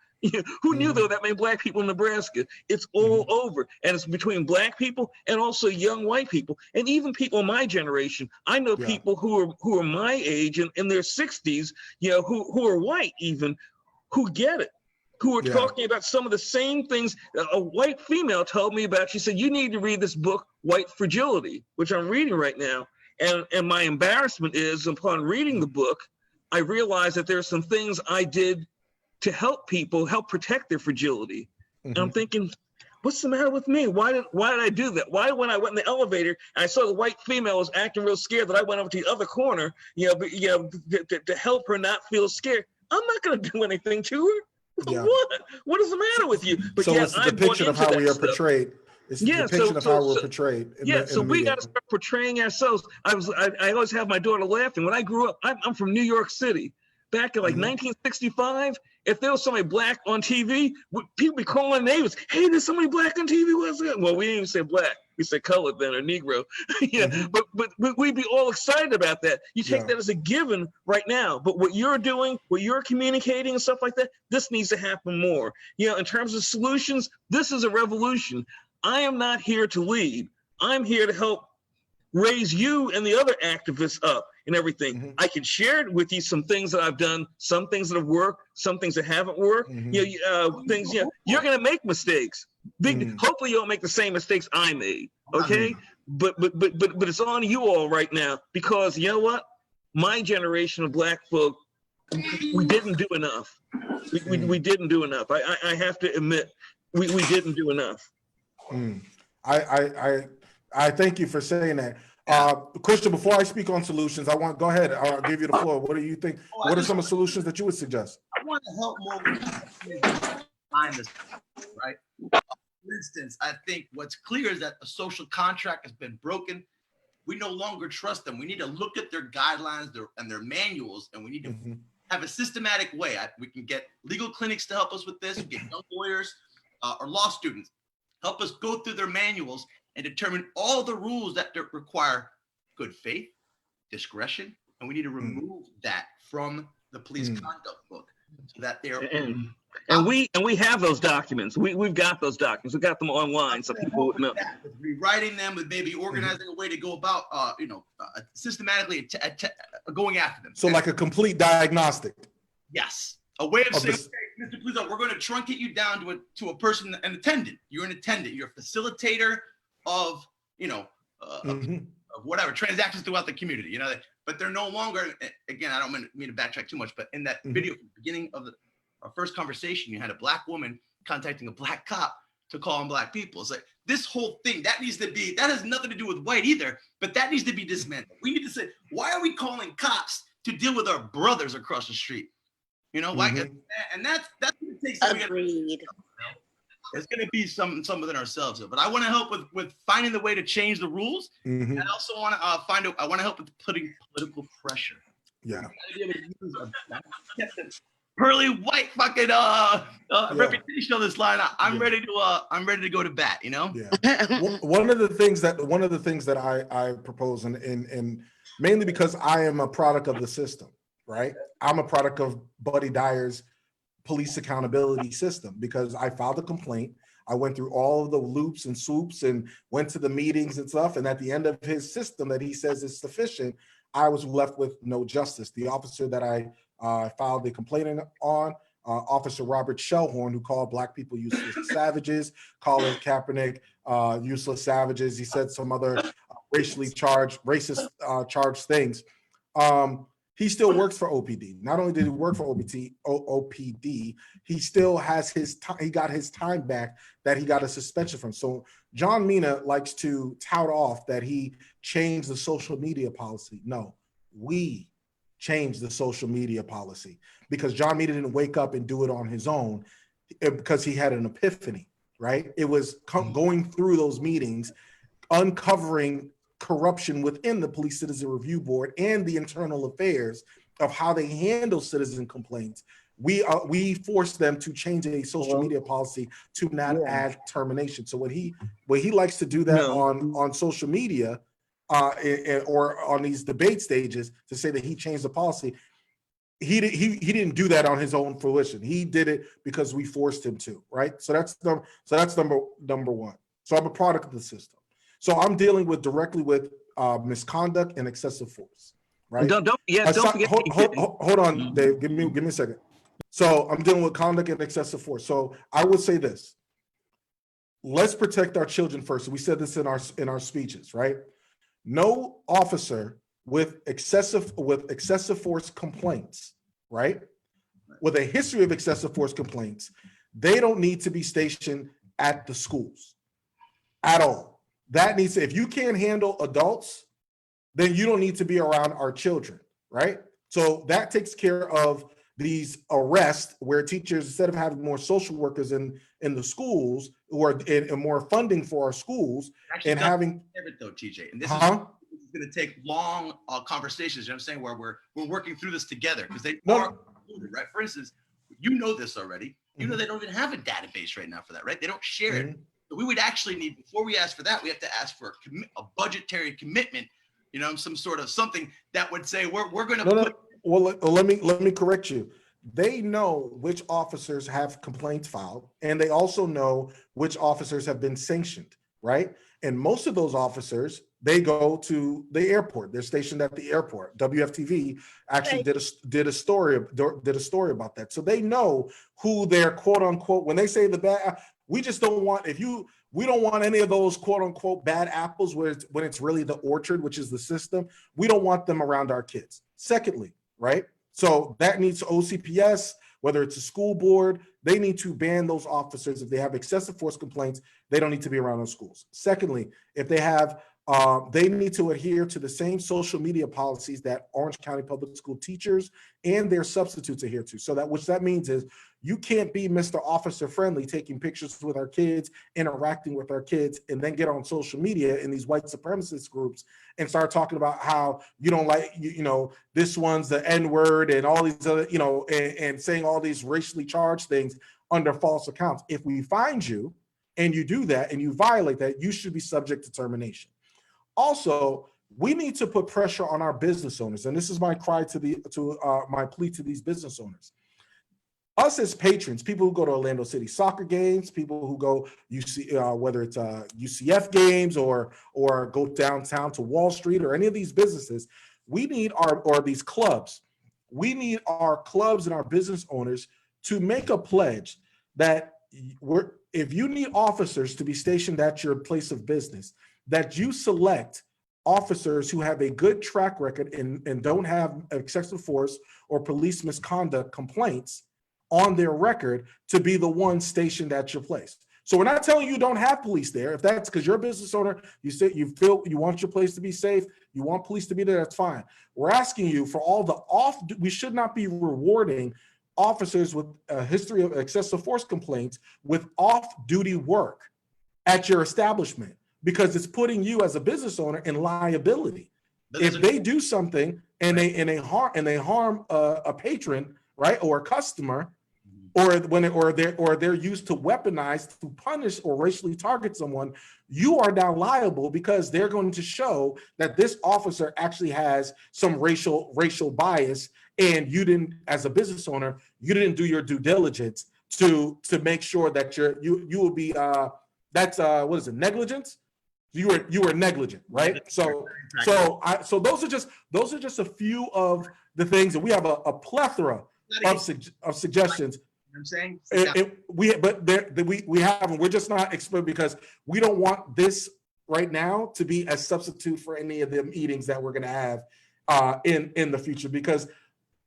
Who knew there were that many Black people in Nebraska? It's all over, and it's between Black people and also young white people, and even people in my generation. I know people who are my age and in their 60s, who are white even, who get it, who are talking about some of the same things a white female told me about. She said, "You need to read this book, White Fragility," which I'm reading right now. And my embarrassment is, upon reading the book, I realized that there are some things I did to help people, help protect their fragility. And I'm thinking, what's the matter with me? Why did I do that? Why, when I went in the elevator and I saw the white female was acting real scared, that I went over to the other corner, to help her not feel scared? I'm not going to do anything to her. Yeah. What is the matter with you? But so yet, it's the depiction of how we are portrayed. It's the depiction of how we're portrayed. So we got to start portraying ourselves. I always have my daughter laughing. When I grew up, I'm from New York City. Back in like 1965, if there was somebody black on TV, people be calling neighbors, hey, there's somebody black on TV, what's that? Well, we didn't even say black. We said colored then, or Negro. But we'd be all excited about that. You take that as a given right now. But what you're doing, what you're communicating and stuff like that, this needs to happen more. In terms of solutions, this is a revolution. I am not here to lead. I'm here to help raise you and the other activists up and everything. I can share with you some things that I've done, some things that have worked, some things that haven't worked. Things, you're going to make mistakes. Hopefully you don't make the same mistakes I made, okay? But it's on you all right now, because you know what? My generation of black folk, we didn't do enough. We didn't do enough. I have to admit, we didn't do enough. I thank you for saying that. Christian, before I speak on solutions, go ahead. I'll give you the floor. What do you think? What are some of the solutions that you would suggest? I want to help more find this, right? For instance, I think what's clear is that the social contract has been broken. We no longer trust them. We need to look at their guidelines and their manuals, and we need to have a systematic way. We can get legal clinics to help us with this, get young lawyers or law students, help us go through their manuals and determine all the rules that require good faith, discretion, and we need to remove that from the police conduct book so that they're and we have those documents. We've got those documents. We got them online, so people would know. With rewriting them, with maybe organizing a way to go about, systematically going after them. So, like a complete diagnostic. Yes, a way of saying, hey, Mr. Police, we're going to truncate you down to a person, an attendant. You're an attendant. You're a facilitator of of whatever transactions throughout the community. But they're no longer. Again, I don't mean to backtrack too much, but in that video, beginning of our first conversation, you had a black woman contacting a black cop to call on black people. It's like this whole thing that has nothing to do with white either, but that needs to be dismantled. We need to say, why are we calling cops to deal with our brothers across the street? Why? And that's what it takes. Agreed. There's going to be some within ourselves, but I want to help with finding the way to change the rules, and I also want to I want to help with putting political pressure. Yeah. Pearly white fucking reputation on this line. I'm ready to go to bat. Yeah. One of the things that I propose, and mainly because I am a product of the system, right? I'm a product of Buddy Dyer's police accountability system, because I filed a complaint. I went through all of the loops and swoops and went to the meetings and stuff. And at the end of his system that he says is sufficient, I was left with no justice. The officer that I filed the complaint on, Officer Robert Shellhorn, who called black people useless savages, Colin Kaepernick useless savages. He said some other racist charged things. He still works for OPD. Not only did he work for OPD, he still has his time. He got his time back that he got a suspension from. So John Mina likes to tout off that he changed the social media policy. No, we changed the social media policy, because John Mina didn't wake up and do it on his own, because he had an epiphany, right? It was going through those meetings, uncovering corruption within the Police Citizen Review Board and the internal affairs of how they handle citizen complaints. We forced them to change a social media policy to not add termination. So when he likes to do that on social media or on these debate stages to say that he changed the policy, he didn't do that on his own fruition. He did it because we forced him to, right? So that's number one. So I'm a product of the system. So I'm dealing directly with misconduct and excessive force, right? Don't forget. Hold on, Dave. Give me a second. So I'm dealing with conduct and excessive force. So I would say this: let's protect our children first. We said this in our speeches, right? no officer with excessive force complaints, right? With a history of excessive force complaints, they don't need to be stationed at the schools at all. That needs to, if you can't handle adults, then you don't need to be around our children, right? So that takes care of these arrests where teachers, instead of having more social workers in the schools or in more funding for our schools, Actually, and having it though, TJ, and this is going to take long conversations. You know what I'm saying? Where we're working through this together because they are included, right? For instance, you know this already. You know they don't even have a database right now for that, right? They don't share it. So we would actually need, before we ask for that, we have to ask for a budgetary commitment. You know, some sort of something that would say we're going to put. Well, let me correct you. They know which officers have complaints filed, and they also know which officers have been sanctioned, right? And most of those officers, they go to the airport. They're stationed at the airport. WFTV actually did a story about that. So they know who their quote unquote, when they say the bad, we just don't want, we don't want any of those quote unquote bad apples when it's really the orchard, which is the system. We don't want them around our kids. Secondly, right? So that needs OCPS, whether it's a school board, they need to ban those officers. If they have excessive force complaints, they don't need to be around those schools. Secondly, if they have, they need to adhere to the same social media policies that Orange County Public School teachers and their substitutes adhere to. So that, which that means is you can't be Mr. Officer Friendly, taking pictures with our kids, interacting with our kids, and then get on social media in these white supremacist groups and start talking about how you don't like, this one's the N-word and all these other, and saying all these racially charged things under false accounts. If we find you and you do that and you violate that, you should be subject to termination. Also, we need to put pressure on our business owners, and this is my cry my plea to these business owners. Us as patrons, people who go to Orlando City soccer games, people who go whether it's UCF games or go downtown to Wall Street or any of these businesses, we need these clubs. We need our clubs and our business owners to make a pledge that if you need officers to be stationed at your place of business, that you select officers who have a good track record and don't have excessive force or police misconduct complaints on their record to be the one stationed at your place. So we're not telling you don't have police there. If that's because you're a business owner, you say you feel you want your place to be safe, you want police to be there, that's fine. We're asking you for all the we should not be rewarding officers with a history of excessive force complaints with off-duty work at your establishment, because it's putting you as a business owner in liability. If they do something and they harm a patron, right, or a customer, or they're used to weaponize to punish or racially target someone, you are now liable because they're going to show that this officer actually has some racial bias, and you didn't, as a business owner, you didn't do your due diligence to make sure that you will be that's what is it, negligence? You were negligent, right? So those are just a few of the things, and we have a plethora of suggestions. I'm saying we haven't. We're just not expert because we don't want this right now to be a substitute for any of the meetings that we're going to have in the future, because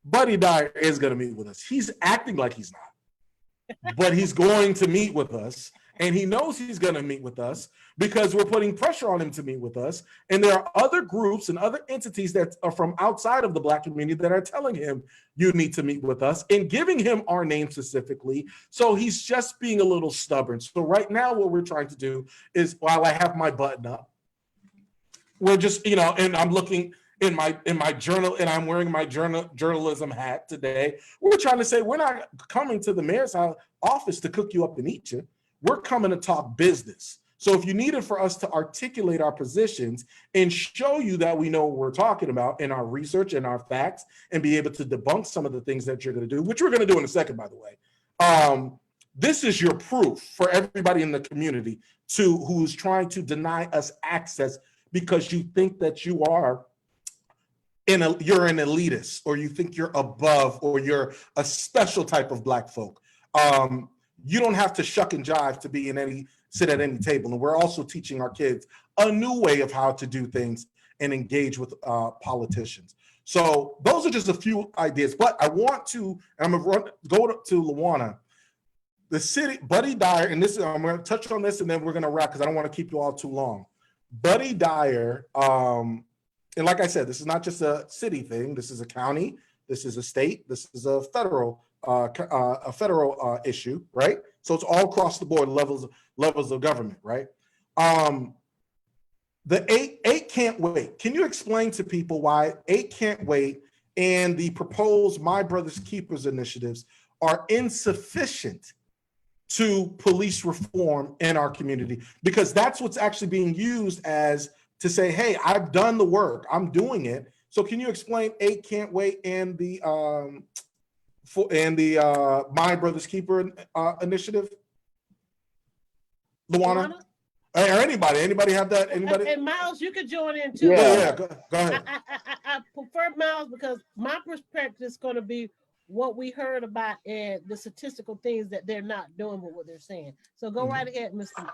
Buddy Dyer is going to meet with us. He's acting like he's not, but he's going to meet with us. And he knows he's going to meet with us because we're putting pressure on him to meet with us. And there are other groups and other entities that are from outside of the Black community that are telling him, you need to meet with us, and giving him our name specifically. So he's just being a little stubborn. So right now what we're trying to do is, while I have my button up, we're just, and I'm looking in my journal, and I'm wearing my journalism hat today. We're trying to say, we're not coming to the mayor's office to cook you up and eat you. We're coming to talk business. So if you needed for us to articulate our positions and show you that we know what we're talking about in our research and our facts, and be able to debunk some of the things that you're going to do, which we're going to do in a second, by the way. This is your proof for everybody in the community who's trying to deny us access because you think that you're an elitist, or you think you're above, or you're a special type of Black folk. You don't have to shuck and jive to sit at any table. And we're also teaching our kids a new way of how to do things and engage with politicians. So those are just a few ideas, but I want to, and I'm gonna go to Lawanna. The city, Buddy Dyer, and this is, I'm gonna touch on this and then we're gonna wrap because I don't want to keep you all too long. Buddy Dyer, and like I said, this is not just a city thing. This is a county, this is a state, this is a federal issue, right? So it's all across the board, levels of government, right? The eight can't wait. Can you explain to people why 8 can't wait and the proposed My Brother's Keepers initiatives are insufficient to police reform in our community? Because that's what's actually being used as to say, hey, I've done the work, I'm doing it. So can you explain 8 can't wait and the My Brother's Keeper initiative? Lawanna? Or anybody have that? Anybody? And Miles, you could join in too. Yeah, go ahead. I prefer Miles because my perspective is going to be what we heard about and the statistical things that they're not doing with what they're saying. So go right ahead, Mr.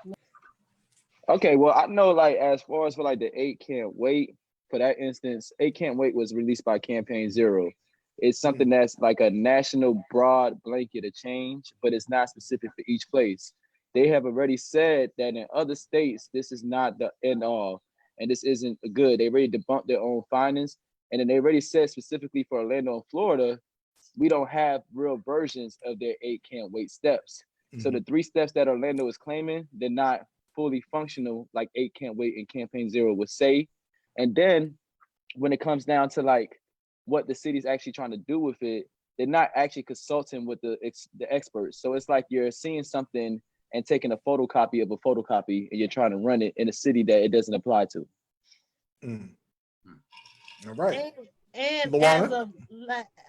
Okay, well, I know, like, as far as for like the 8 can't wait, for that instance, 8 can't wait was released by Campaign Zero. It's something that's like a national broad blanket of change, but it's not specific for each place. They have already said that in other states, this is not the end all, and this isn't good. They already debunked their own findings. And then they already said specifically for Orlando and Florida, we don't have real versions of their 8 can't wait steps. So the 3 steps that Orlando is claiming, they're not fully functional like 8 can't wait and Campaign Zero would say. And then when it comes down to like what the city's actually trying to do with it, they're not actually consulting with the experts. So it's like you're seeing something and taking a photocopy of a photocopy and you're trying to run it in a city that it doesn't apply to. All right. And as of,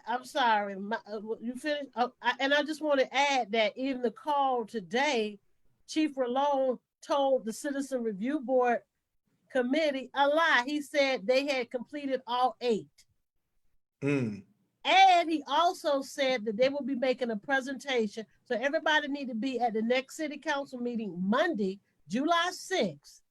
I'm sorry, you finished? And I just want to add that in the call today, Chief Rolone told the Citizen Review Board committee a lie. He said they had completed all 8. And he also said that they will be making a presentation. So everybody need to be at the next city council meeting Monday, July 6th,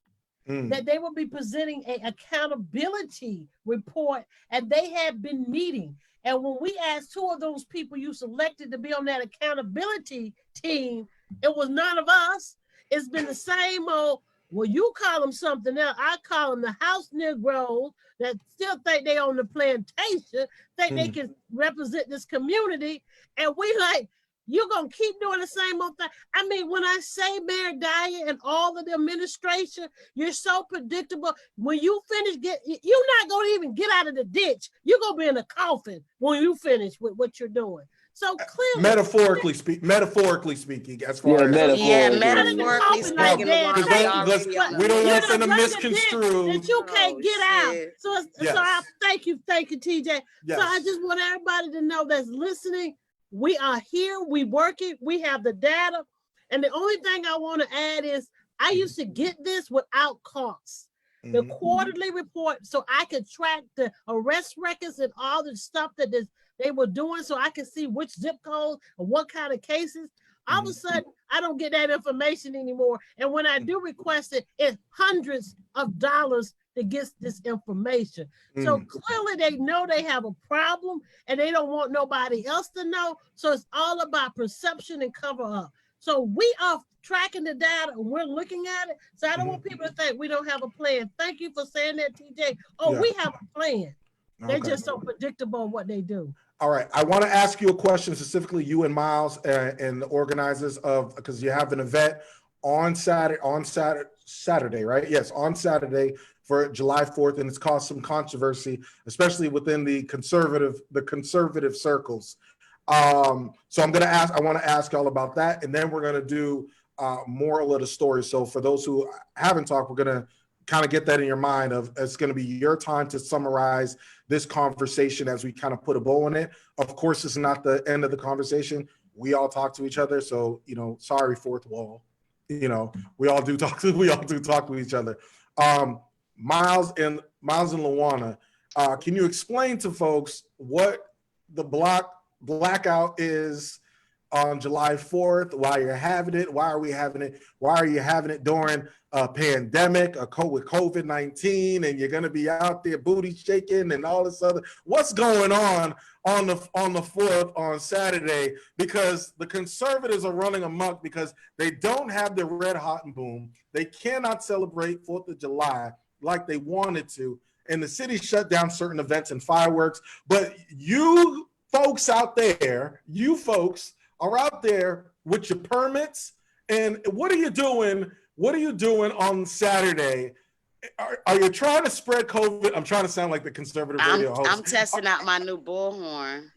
that they will be presenting an accountability report, and they have been meeting. And when we asked 2 of those people you selected to be on that accountability team, it was none of us. It's been the same old, well, you call them something else. I call them the house Negroes that still think they on the plantation, think they can represent this community. And we like, you're going to keep doing the same old thing. I mean, when I say Mayor Dyer and all of the administration, you're so predictable. When you finish, you're not going to even get out of the ditch. You're going to be in a coffin when you finish with what you're doing. So clearly, metaphorically speaking, as far as metaphorically speaking, we don't want them to misconstrue that you can't get out. So, so I thank you, TJ. Yes. So I just want everybody to know that's listening. We are here. We working. We have the data, and the only thing I want to add is I used to get this without costs. The quarterly report, so I could track the arrest records and all the stuff that they were doing, so I could see which zip code or what kind of cases. All of a sudden, I don't get that information anymore. And when I do request it, it's hundreds of dollars to get this information. So clearly they know they have a problem and they don't want nobody else to know. So it's all about perception and cover up. So we are tracking the data and we're looking at it. So I don't want people to think we don't have a plan. Thank you for saying that, TJ. We have a plan. They're just so predictable in what they do. All right. I want to ask you a question, specifically you and Miles and the organizers of, because you have an event on Saturday, right? Yes, on Saturday for July 4th, and it's caused some controversy, especially within the conservative circles. So I want to ask y'all about that, and then we're going to do moral of the story. So for those who haven't talked, we're going to kind of get that in your mind of it's going to be your time to summarize this conversation as we kind of put a bow on it. Of course, it's not the end of the conversation. We all talk to each other. So, sorry, fourth wall, we all do talk to each other. Miles and Lawanna, can you explain to folks what the blackout is on July 4th, why you're having it, why are we having it, why are you having it during a pandemic, with COVID-19, and you're going to be out there booty shaking and all this other. What's going on the 4th on Saturday? Because the conservatives are running amok because they don't have the red hot and boom. They cannot celebrate 4th of July like they wanted to, and the city shut down certain events and fireworks. But you folks out there, are out there with your permits, and what are you doing? What are you doing on Saturday? Are you trying to spread COVID? I'm trying to sound like the conservative radio host. I'm testing out my new bullhorn.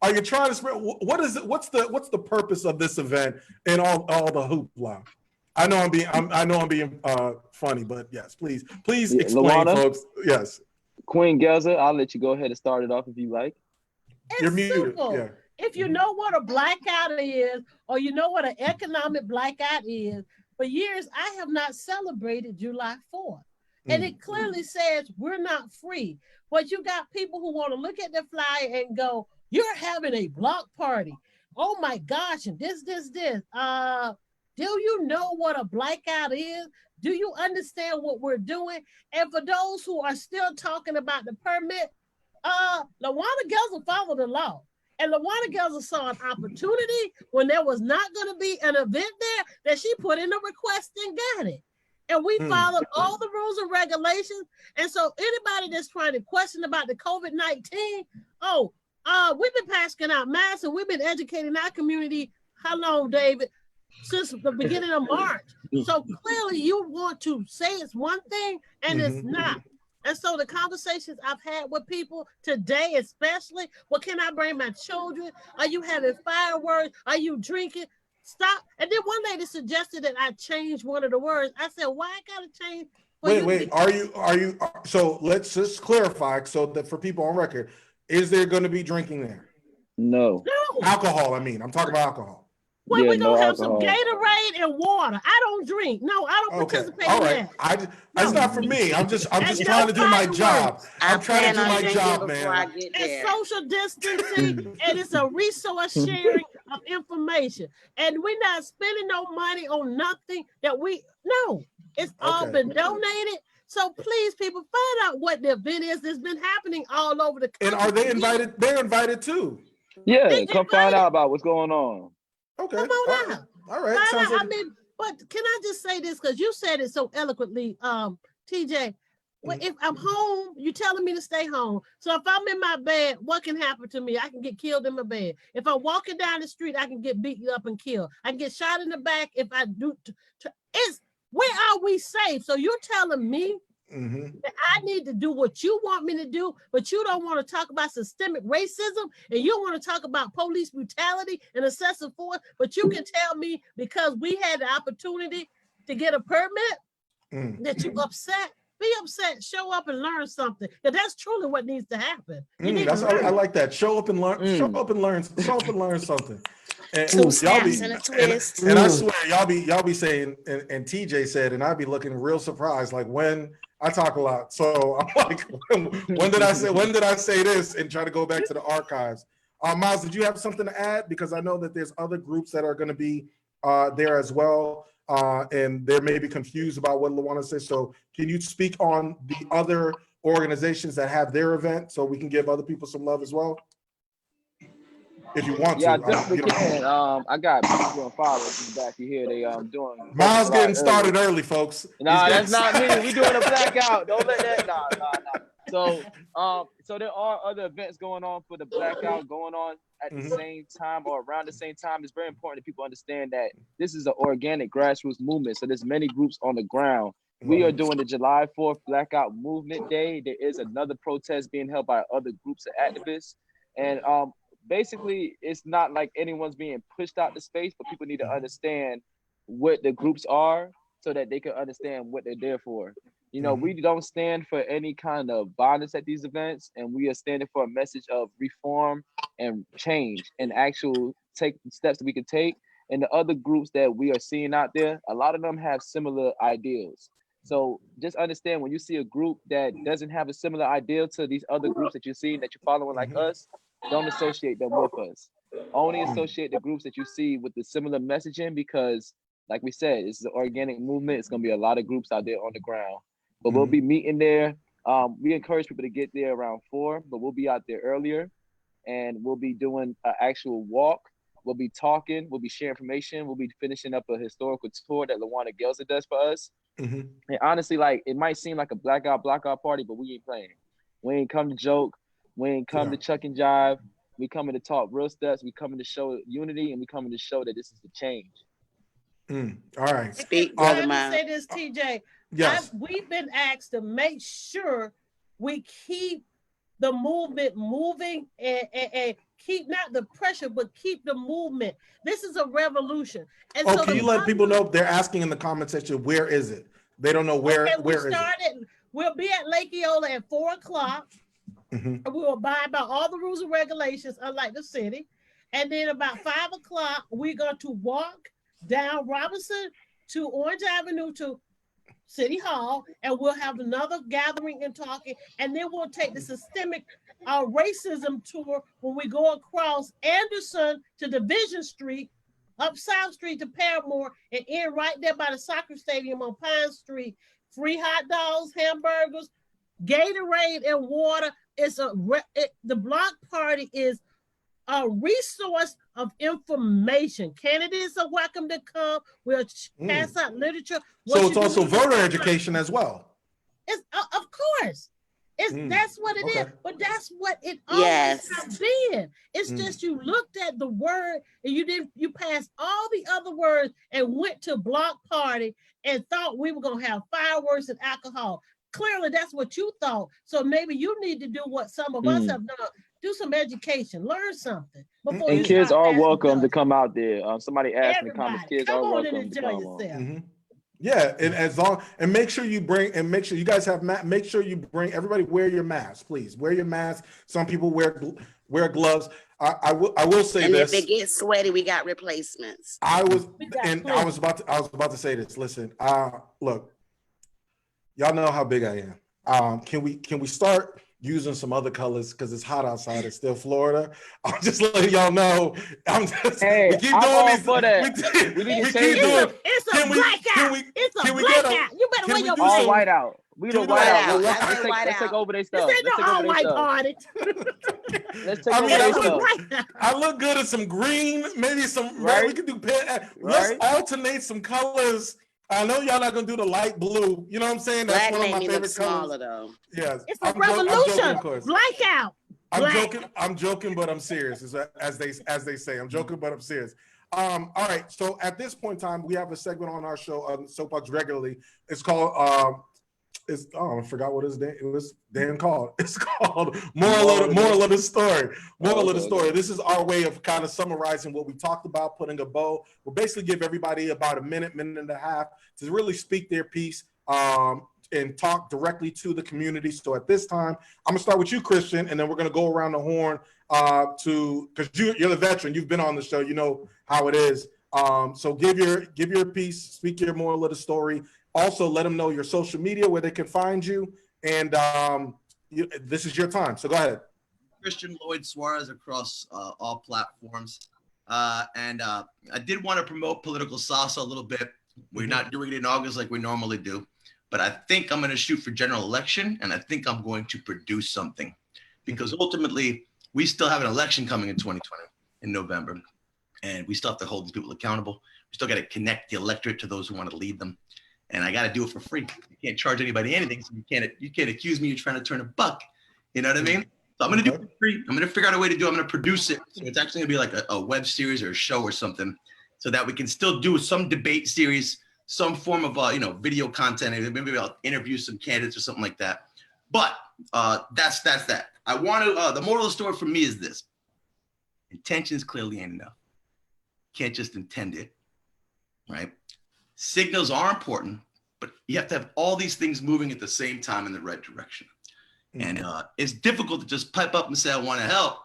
Are you trying to spread? What is it? What's the purpose of this event and all the hoopla? I know I'm being funny, but yes, please explain, Lawanna? folks. Yes, Queen Gelzer, I'll let you go ahead and start it off if you like. You're muted. Simple. Yeah. If you know what a blackout is, or you know what an economic blackout is, for years I have not celebrated July 4th. And it clearly says we're not free. But you got people who want to look at the flyer and go, you're having a block party. Oh my gosh, and this. Do you know what a blackout is? Do you understand what we're doing? And for those who are still talking about the permit, Lawanna Gelzer followed the law. And Lawanna Gelzer saw an opportunity when there was not going to be an event there that she put in a request and got it. And we followed all the rules and regulations. And so anybody that's trying to question about the COVID-19, we've been passing out masks and we've been educating our community. How long, David? Since the beginning of March. So clearly you want to say it's one thing and it's not. And so the conversations I've had with people today, especially, well, can I bring my children? Are you having fireworks? Are you drinking? Stop. And then one lady suggested that I change one of the words. I said, why I gotta change? Wait, are you, so let's just clarify so that for people on record, is there going to be drinking there? No. Alcohol, I'm talking about alcohol. Well, Yeah, we're no gonna have alcohol. some Gatorade and water. I don't drink. No, I don't participate All in right. that. It's not for me. I'm just trying to do my job. I'm trying to do my job, man. It's social distancing and it's a resource sharing of information. And we're not spending no money on nothing it's all been donated. So please, people, find out what the event is that's been happening all over the country. And are they invited? They're invited too. Yeah, come find out about what's going on. Okay. Come on out. All right. Sounds like... but can I just say this? Because you said it so eloquently, TJ. Well, if I'm home, you're telling me to stay home. So if I'm in my bed, what can happen to me? I can get killed in my bed. If I'm walking down the street, I can get beaten up and killed. I can get shot in the back if I do. Where are we safe? So you're telling me that I need to do what you want me to do, but you don't want to talk about systemic racism and you want to talk about police brutality and excessive force, but you can tell me because we had the opportunity to get a permit that you upset. Be upset, show up and learn something. Because that's truly what needs to happen. I like that. Show up and learn. Show up and learn something. And Two snaps and a twist. And I swear, y'all be saying, and TJ said, and I'd be looking real surprised, like when I talk a lot. So I'm like, when did I say this? And try to go back to the archives. Miles, did you have something to add? Because I know that there's other groups that are going to be there as well. And they may be confused about what Lawanna says. So can you speak on the other organizations that have their event so we can give other people some love as well? If you want to. I definitely can. I got people and followers in the back of here. They doing. Miles getting started early, folks. Nah, that's not me. We doing a blackout. Don't let that. Nah. So there are other events going on for the blackout going on at the same time or around the same time. It's very important that people understand that this is an organic grassroots movement. So there's many groups on the ground. We are doing the July 4th Blackout Movement Day. There is another protest being held by other groups of activists. And basically, it's not like anyone's being pushed out the space, but people need to understand what the groups are so that they can understand what they're there for. You know, we don't stand for any kind of violence at these events, and we are standing for a message of reform and change and actual take steps that we can take. And the other groups that we are seeing out there, a lot of them have similar ideals. So just understand when you see a group that doesn't have a similar ideal to these other groups that you're seeing, that you're following like us, don't associate them with us. Only associate the groups that you see with the similar messaging, because like we said, it's an organic movement. It's gonna be a lot of groups out there on the ground, but we'll be meeting there. We encourage people to get there around 4, but we'll be out there earlier, and we'll be doing an actual walk. We'll be talking. We'll be sharing information. We'll be finishing up a historical tour that Lawanna Gelzer does for us. And honestly, like, it might seem like a blackout party, but we ain't playing. We ain't come to joke. We ain't come to chuck and jive. We coming to talk real steps. We coming to show unity, and we coming to show that this is the change. All right. Speak, Let brother me man. say this, TJ. Yes. We've been asked to make sure we keep the movement moving and keep not the pressure, but keep the movement. This is a revolution. And so can you let people know? They're asking in the comment section, where is it? They don't know where. Where is it? We'll be at Lake Eola at 4 o'clock. We will abide by all the rules and regulations, unlike the city. And then about 5 o'clock, we're going to walk down Robinson to Orange Avenue to City Hall, and we'll have another gathering and talking, and then we'll take the systemic racism tour when we go across Anderson to Division Street, up South Street to Paramore, and end right there by the soccer stadium on Pine Street. Free hot dogs, hamburgers, Gatorade, and water. The block party is a resource of information. Candidates are welcome to come. We'll pass out literature. So it's also voter education as well. It's of course. That's what it is. But that's what it always has been. It's just you looked at the word and you passed all the other words and went to block party and thought we were gonna have fireworks and alcohol. Clearly, that's what you thought. So maybe you need to do what some of us have done. Do some education, learn something. And kids are welcome to come out there. Somebody asked in the comments, kids are welcome to come on. Yeah, and make sure you bring, and make sure you guys have, make sure you bring, everybody wear your mask, please. Wear your mask. Some people wear gloves. I will say and this. And if it gets sweaty, we got replacements. I was about to say this. Listen, look, y'all know how big I am. Can we start using some other colors because it's hot outside? It's still Florida. I'm just letting y'all know. We keep doing these. For that. It's a blackout. It's a blackout. You better wear your all white out. We don't white out. Let's take over their stuff. This ain't no all white party. Let's take over their stuff. I look good at some green, maybe some red. We can do. Let's alternate some colors. I know y'all not gonna do the light blue. You know what I'm saying? That's Black one of my made me favorite look smaller colors. though. Yes, it's a revolution. Blackout. I'm joking, but I'm serious. As they say, I'm joking, but I'm serious. All right. So at this point in time, we have a segment on our show on Soapboxx regularly. It's called I forgot what it was Dan called. It's called Moral of the Story. Moral of the Story. This is our way of kind of summarizing what we talked about, putting a bow. We'll basically give everybody about a minute and a half to really speak their piece and talk directly to the community. So at this time, I'm gonna start with you, Christian, and then we're gonna go around the horn because you're the veteran. You've been on the show. You know how it is. So give your piece, speak your moral of the story. Also, let them know your social media, where they can find you, and this is your time. So go ahead. Christian Lloyd Suarez across all platforms. And I did want to promote Political Salsa a little bit. We're not doing it in August like we normally do, but I think I'm going to shoot for general election, and I think I'm going to produce something, because ultimately we still have an election coming in 2020 in November, and we still have to hold these people accountable. We still got to connect the electorate to those who want to lead them. And I got to do it for free. You can't charge anybody anything. So you can't accuse me of trying to turn a buck. You know what I mean? So I'm going to do it for free. I'm going to figure out a way to do it. I'm going to produce it. So it's actually going to be like a web series or a show or something, so that we can still do some debate series, some form of, video content. Maybe I'll interview some candidates or something like that. But that's that. I want to, the moral of the story for me is this. Intentions clearly ain't enough. Can't just intend it, right? Signals are important, but you have to have all these things moving at the same time in the right direction. And it's difficult to just pipe up and say, I want to help.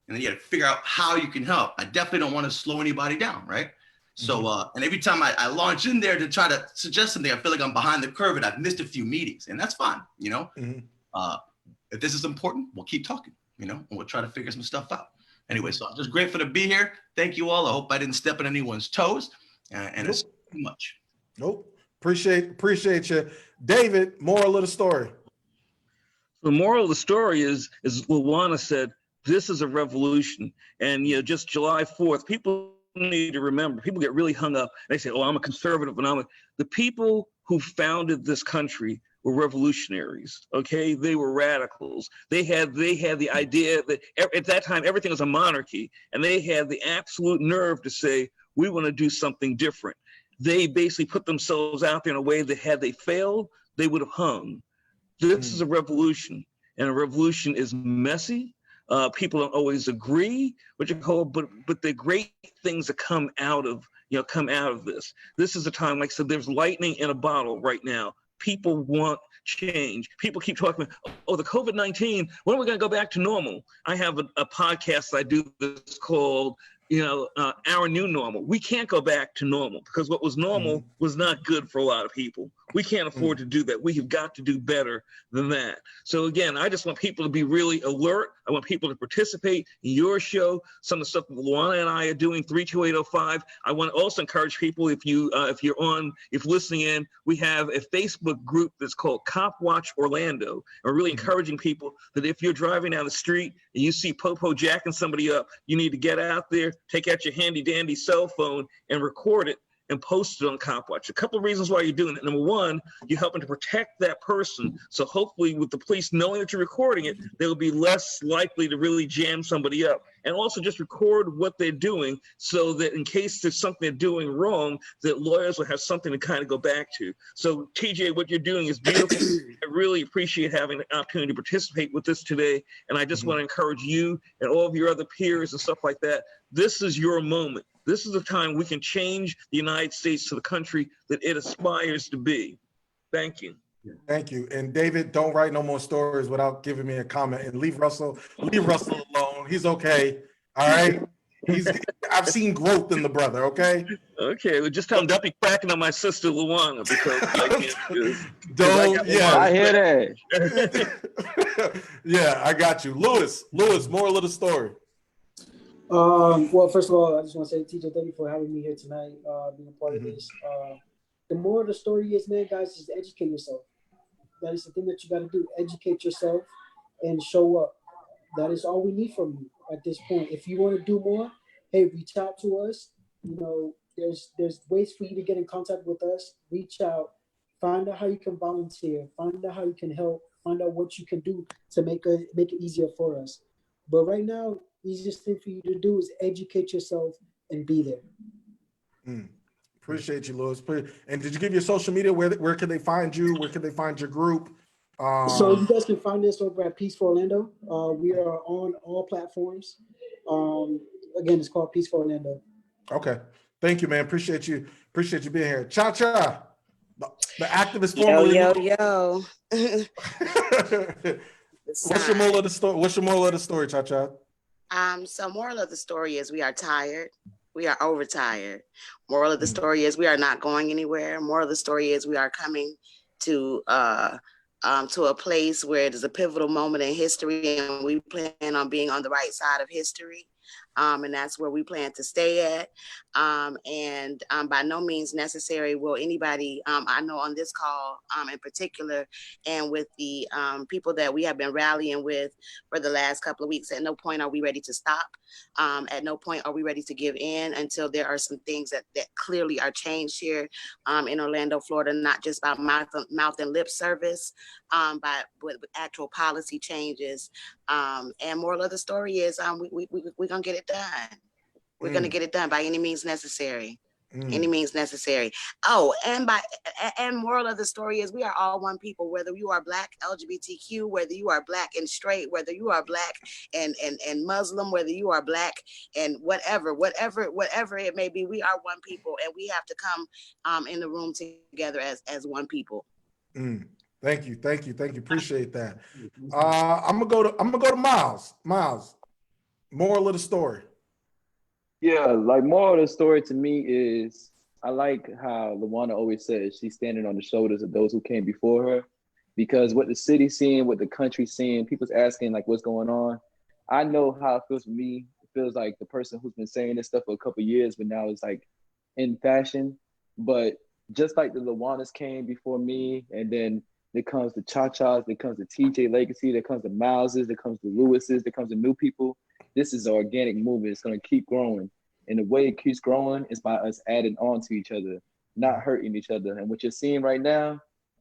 And then you got to figure out how you can help. I definitely don't want to slow anybody down, right? So, and every time I launch in there to try to suggest something, I feel like I'm behind the curve and I've missed a few meetings, and that's fine. If this is important, we'll keep talking, and we'll try to figure some stuff out. Anyway, so I'm just grateful to be here. Thank you all. I hope I didn't step on anyone's toes. And too much. Nope. Appreciate you. David, moral of the story. The moral of the story is Lawanna said, this is a revolution. And just July 4th, people need to remember, people get really hung up. They say, oh, I'm a conservative. And the people who founded this country were revolutionaries. Okay, they were radicals. They had the idea that at that time everything was a monarchy, and they had the absolute nerve to say, we want to do something different. They basically put themselves out there in a way that had they failed, they would have hung. This is a revolution, and a revolution is messy. People don't always agree, but the great things that come out of this. This is a time, like I said, there's lightning in a bottle right now. People want change. People keep talking about, oh, the COVID-19, when are we going to go back to normal? I have a podcast I do that's called, Our New Normal. We can't go back to normal because what was normal was not good for a lot of people. We can't afford to do that. We have got to do better than that. So again, I just want people to be really alert. I want people to participate in your show. Some of the stuff that Lawanna and I are doing, 32805. I want to also encourage people, if you're listening in, we have a Facebook group that's called Cop Watch Orlando. And we're really encouraging people that if you're driving down the street and you see Popo jacking somebody up, you need to get out there, take out your handy dandy cell phone and record it and post it on Cop Watch. A couple of reasons why you're doing it. Number one, you're helping to protect that person. So hopefully with the police knowing that you're recording it, they'll be less likely to really jam somebody up. And also just record what they're doing so that in case there's something they're doing wrong, that lawyers will have something to kind of go back to. So TJ, what you're doing is beautiful. I really appreciate having the opportunity to participate with this today. And I just want to encourage you and all of your other peers and stuff like that. This is your moment. This is the time we can change the United States to the country that it aspires to be. Thank you. Thank you. And David, don't write no more stories without giving me a comment. And leave Russell alone. He's okay. All right. I've seen growth in the brother. Okay. Okay. Well, just tell him don't be cracking on my sister Lawanna because I hear that. Yeah, I got you. Lewis, moral of the story. Well, first of all, I just want to say, TJ, thank you for having me here tonight, being a part of this. The moral of the story is, man, guys, just educate yourself. That is the thing that you got to do. Educate yourself and show up. That is all we need from you at this point. If you want to do more, hey, reach out to us. There's ways for you to get in contact with us. Reach out. Find out how you can volunteer. Find out how you can help. Find out what you can do to make it easier for us. But right now, easiest thing for you to do is educate yourself and be there. Appreciate you, Lewis. And did you give your social media? Where can they find you? Where can they find your group? So you guys can find us over at Peace for Orlando. We are on all platforms. Again, it's called Peace for Orlando. Okay. Thank you, man. Appreciate you being here. Cha-cha. The activist formerly. Yo. What's your moral of the story? What's your moral of the story, Cha-cha? So moral of the story is we are tired. We are overtired. Moral of the story is we are not going anywhere. Moral of the story is we are coming to a place where it is a pivotal moment in history, and we plan on being on the right side of history. And that's where we plan to stay at. And by no means necessary will anybody, I know on this call in particular, and with the people that we have been rallying with for the last couple of weeks, at no point are we ready to stop. At no point are we ready to give in until there are some things that clearly are changed here in Orlando, Florida, not just by mouth and lip service, but with actual policy changes. And moral of the story is we're going to get it done. We're going to get it done by any means necessary. Any means necessary. Oh, and moral of the story is we are all one people, whether you are Black, LGBTQ, whether you are Black and straight, whether you are Black and Muslim, whether you are Black and whatever it may be, we are one people, and we have to come in the room together as one people. Thank you. Appreciate that. I'm gonna go to Miles. Miles, moral of the story. Yeah, like moral of the story to me is I like how Lawanna always says she's standing on the shoulders of those who came before her, because what the city's seeing, what the country's seeing, people's asking like what's going on. I know how it feels for me. It feels like the person who's been saying this stuff for a couple of years, but now it's like in fashion. But just like the Lawannas came before me, and then there comes the Cha-Chas, there comes the TJ Legacy, there comes the Mileses, there comes the Lewises, there comes the new people. This is an organic movement. It's going to keep growing. And the way it keeps growing is by us adding on to each other, not hurting each other. And what you're seeing right now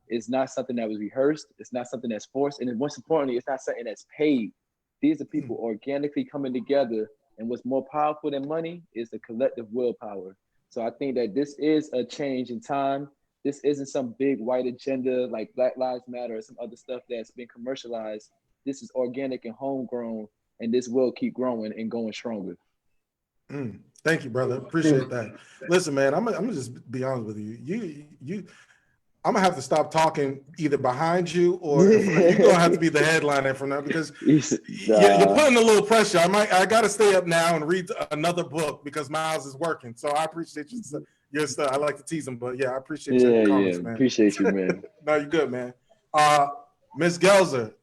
is not something that was rehearsed. It's not something that's forced. And most importantly, it's not something that's paid. These are people organically coming together. And what's more powerful than money is the collective willpower. So I think that this is a change in time. This isn't some big white agenda like Black Lives Matter or some other stuff that's been commercialized. This is organic and homegrown, and this will keep growing and going stronger. Thank you, brother. Appreciate that. Listen, man, I'm gonna just be honest with you. I'm gonna have to stop talking either behind you or you're gonna have to be the headliner from now, because you're putting a little pressure. I gotta stay up now and read another book because Miles is working. So I appreciate your stuff. I like to tease him, but yeah, I appreciate your comments, man. Appreciate you, man. No, you're good, man. Miss Gelzer.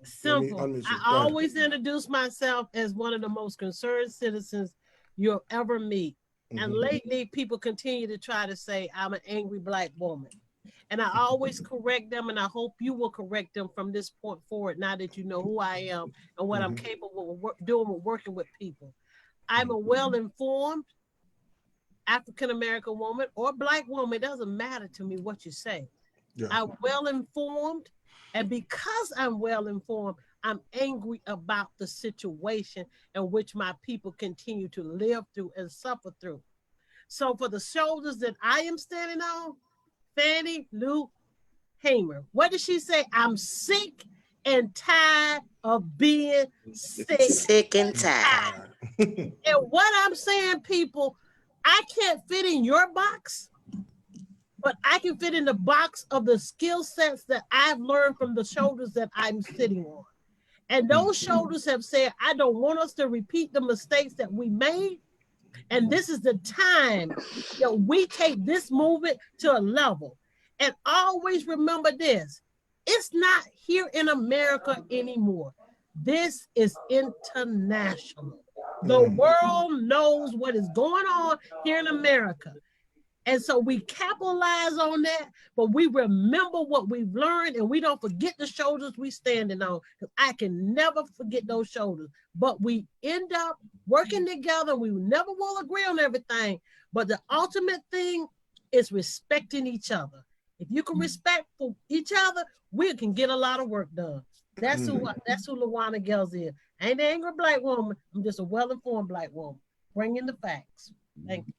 Simple. I always introduce myself as one of the most concerned citizens you'll ever meet. And lately, people continue to try to say I'm an angry Black woman. And I always correct them, and I hope you will correct them from this point forward, now that you know who I am and what I'm capable of doing with working with people. I'm a well-informed African-American woman or Black woman. It doesn't matter to me what you say. Yeah. I'm well-informed, and because I'm well-informed, I'm angry about the situation in which my people continue to live through and suffer through. So for the shoulders that I am standing on, Fannie Lou Hamer, what did she say? I'm sick and tired of being sick. Sick and tired. And what I'm saying, people, I can't fit in your box, but I can fit in the box of the skill sets that I've learned from the shoulders that I'm sitting on. And those shoulders have said, I don't want us to repeat the mistakes that we made. And this is the time that we take this movement to a level. And always remember this, it's not here in America anymore. This is international. The world knows what is going on here in America. And so we capitalize on that, but we remember what we've learned, and we don't forget the shoulders we standing on. I can never forget those shoulders, but we end up working together. We never will agree on everything, but the ultimate thing is respecting each other. If you can respect for each other, we can get a lot of work done. That's who Lawanna Gelzer is. I ain't an angry Black woman. I'm just a well-informed Black woman, bringing the facts. Thank you.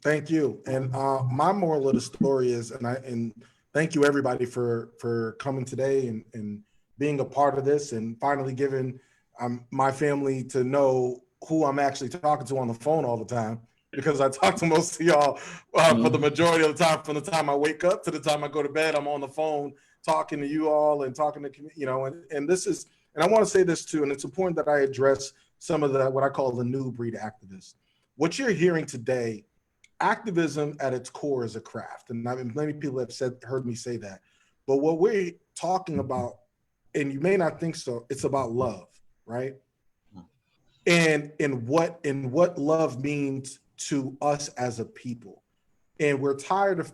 Thank you. And my moral of the story is, and thank you everybody for coming today and being a part of this, and finally giving my family to know who I'm actually talking to on the phone all the time, because I talk to most of y'all for the majority of the time. From the time I wake up to the time I go to bed, I'm on the phone talking to you all and talking to, and this is, and I want to say this too, and it's important that I address some of what I call the new breed activists. What you're hearing today, activism at its core is a craft, and many people have heard me say that. But what we're talking about, and you may not think so, it's about love, right? And what love means to us as a people. And we're tired of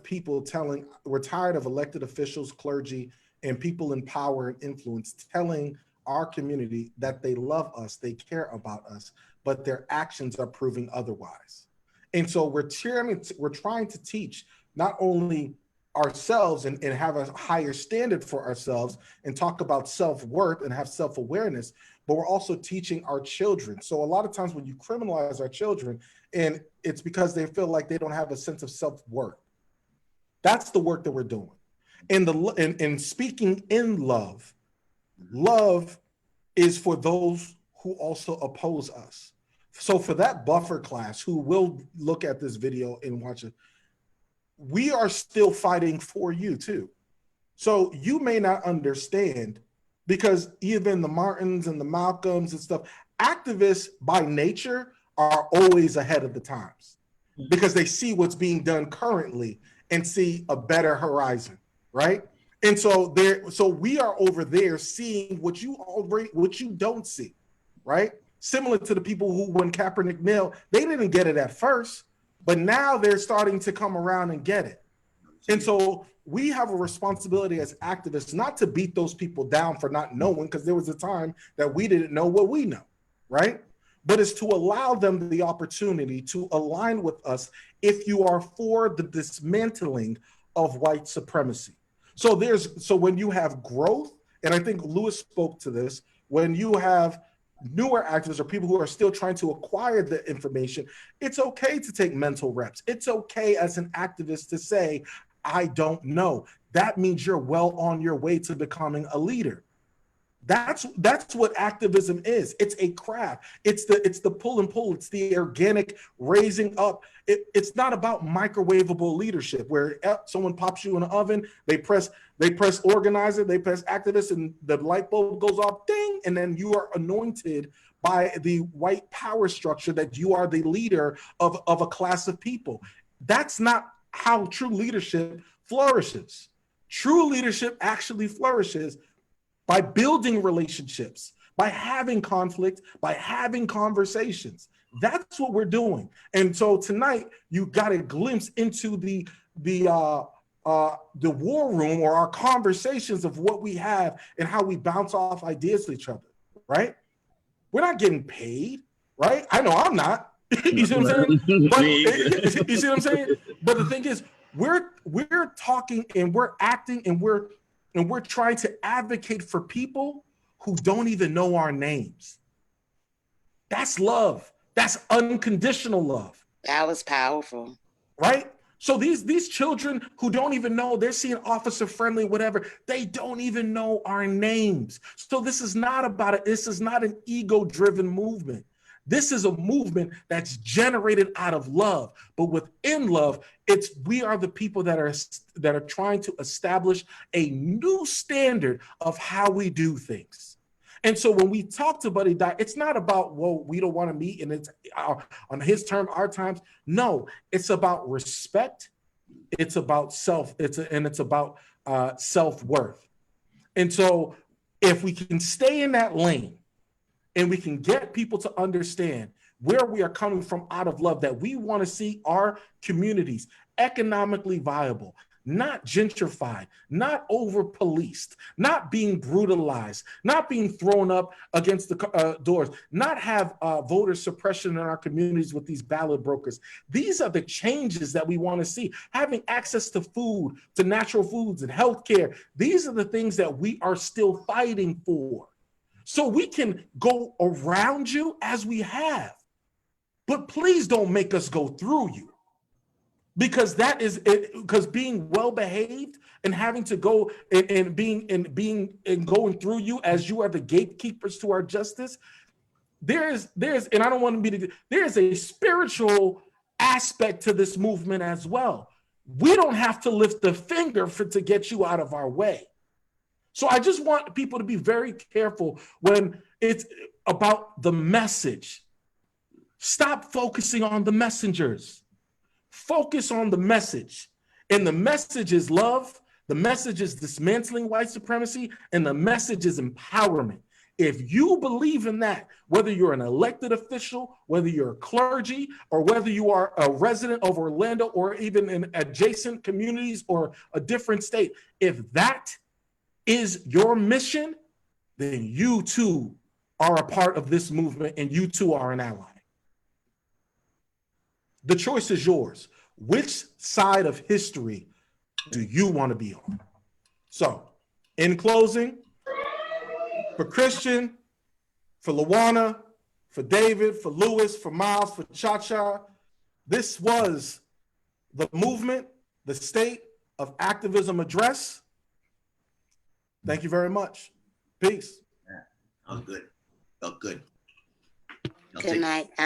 we're tired of elected officials, clergy, and people in power and influence telling our community that they love us, they care about us, but their actions are proving otherwise. And so we're trying to teach not only ourselves and have a higher standard for ourselves and talk about self-worth and have self-awareness, but we're also teaching our children. So a lot of times when you criminalize our children, and it's because they feel like they don't have a sense of self-worth. That's the work that we're doing. And speaking in love, love is for those who also oppose us. So for that buffer class who will look at this video and watch it, we are still fighting for you too. So you may not understand, because even the Martins and the Malcolms and stuff, activists by nature are always ahead of the times because they see what's being done currently and see a better horizon, right? And so we are over there seeing what you don't see, right? similar to the people who, when Kaepernick knelt, they didn't get it at first, but now they're starting to come around and get it. And so we have a responsibility as activists not to beat those people down for not knowing, because there was a time that we didn't know what we know, right? But it's to allow them the opportunity to align with us if you are for the dismantling of white supremacy. So when you have growth, and I think Lewis spoke to this, when you have newer activists or people who are still trying to acquire the information, it's okay to take mental reps. It's okay as an activist to say, I don't know. That means you're well on your way to becoming a leader. That's what activism is. It's a craft. It's the pull and pull. It's the organic raising up. It's not about microwavable leadership where someone pops you in an oven, they press organizer, they press activist, and the light bulb goes off, ding, and then you are anointed by the white power structure that you are the leader of a class of people. That's not how true leadership flourishes. True leadership actually flourishes by building relationships, by having conflict, by having conversations. That's what we're doing. And so tonight, you got a glimpse into the war room, or our conversations of what we have and how we bounce off ideas to each other, right? We're not getting paid, right? I know I'm not. You see what I'm saying? But, you see what I'm saying? But the thing is, we're talking and we're acting and we're trying to advocate for people who don't even know our names. That's love. That's unconditional love. That was powerful. Right? So these children who don't even know, they're seeing officer friendly, whatever, they don't even know our names. So this is not about it. This is not an ego-driven movement. This is a movement that's generated out of love. But within love, we are the people that are trying to establish a new standard of how we do things. And so when we talk to Buddy Dye, it's not about, well, we don't want to meet and it's on his term, our times. No, it's about respect. It's about it's about self-worth. And so if we can stay in that lane, and we can get people to understand where we are coming from out of love, that we want to see our communities economically viable, not gentrified, not over-policed, not being brutalized, not being thrown up against the doors, not have voter suppression in our communities with these ballot brokers. These are the changes that we want to see. Having access to food, to natural foods and healthcare, these are the things that we are still fighting for. So we can go around you as we have, but please don't make us go through you, because that is it, because being well behaved and having to go and going through you as you are the gatekeepers to our justice, there's and I don't want to be there's a spiritual aspect to this movement as well. We don't have to lift a finger to get you out of our way. So I just want people to be very careful when it's about the message. Stop focusing on the messengers. Focus on the message. And the message is love. The message is dismantling white supremacy. And the message is empowerment. If you believe in that, whether you're an elected official, whether you're a clergy, or whether you are a resident of Orlando or even in adjacent communities or a different state, if that is your mission, then you too are a part of this movement and you too are an ally. The choice is yours. Which side of history do you want to be on? So, in closing, for Christian, for Lawanna, for David, for Lewis, for Miles, for Cha-Cha, this was the movement, the State of Activism address. Thank you very much. Peace. Yeah, that was good. Felt good. Good night.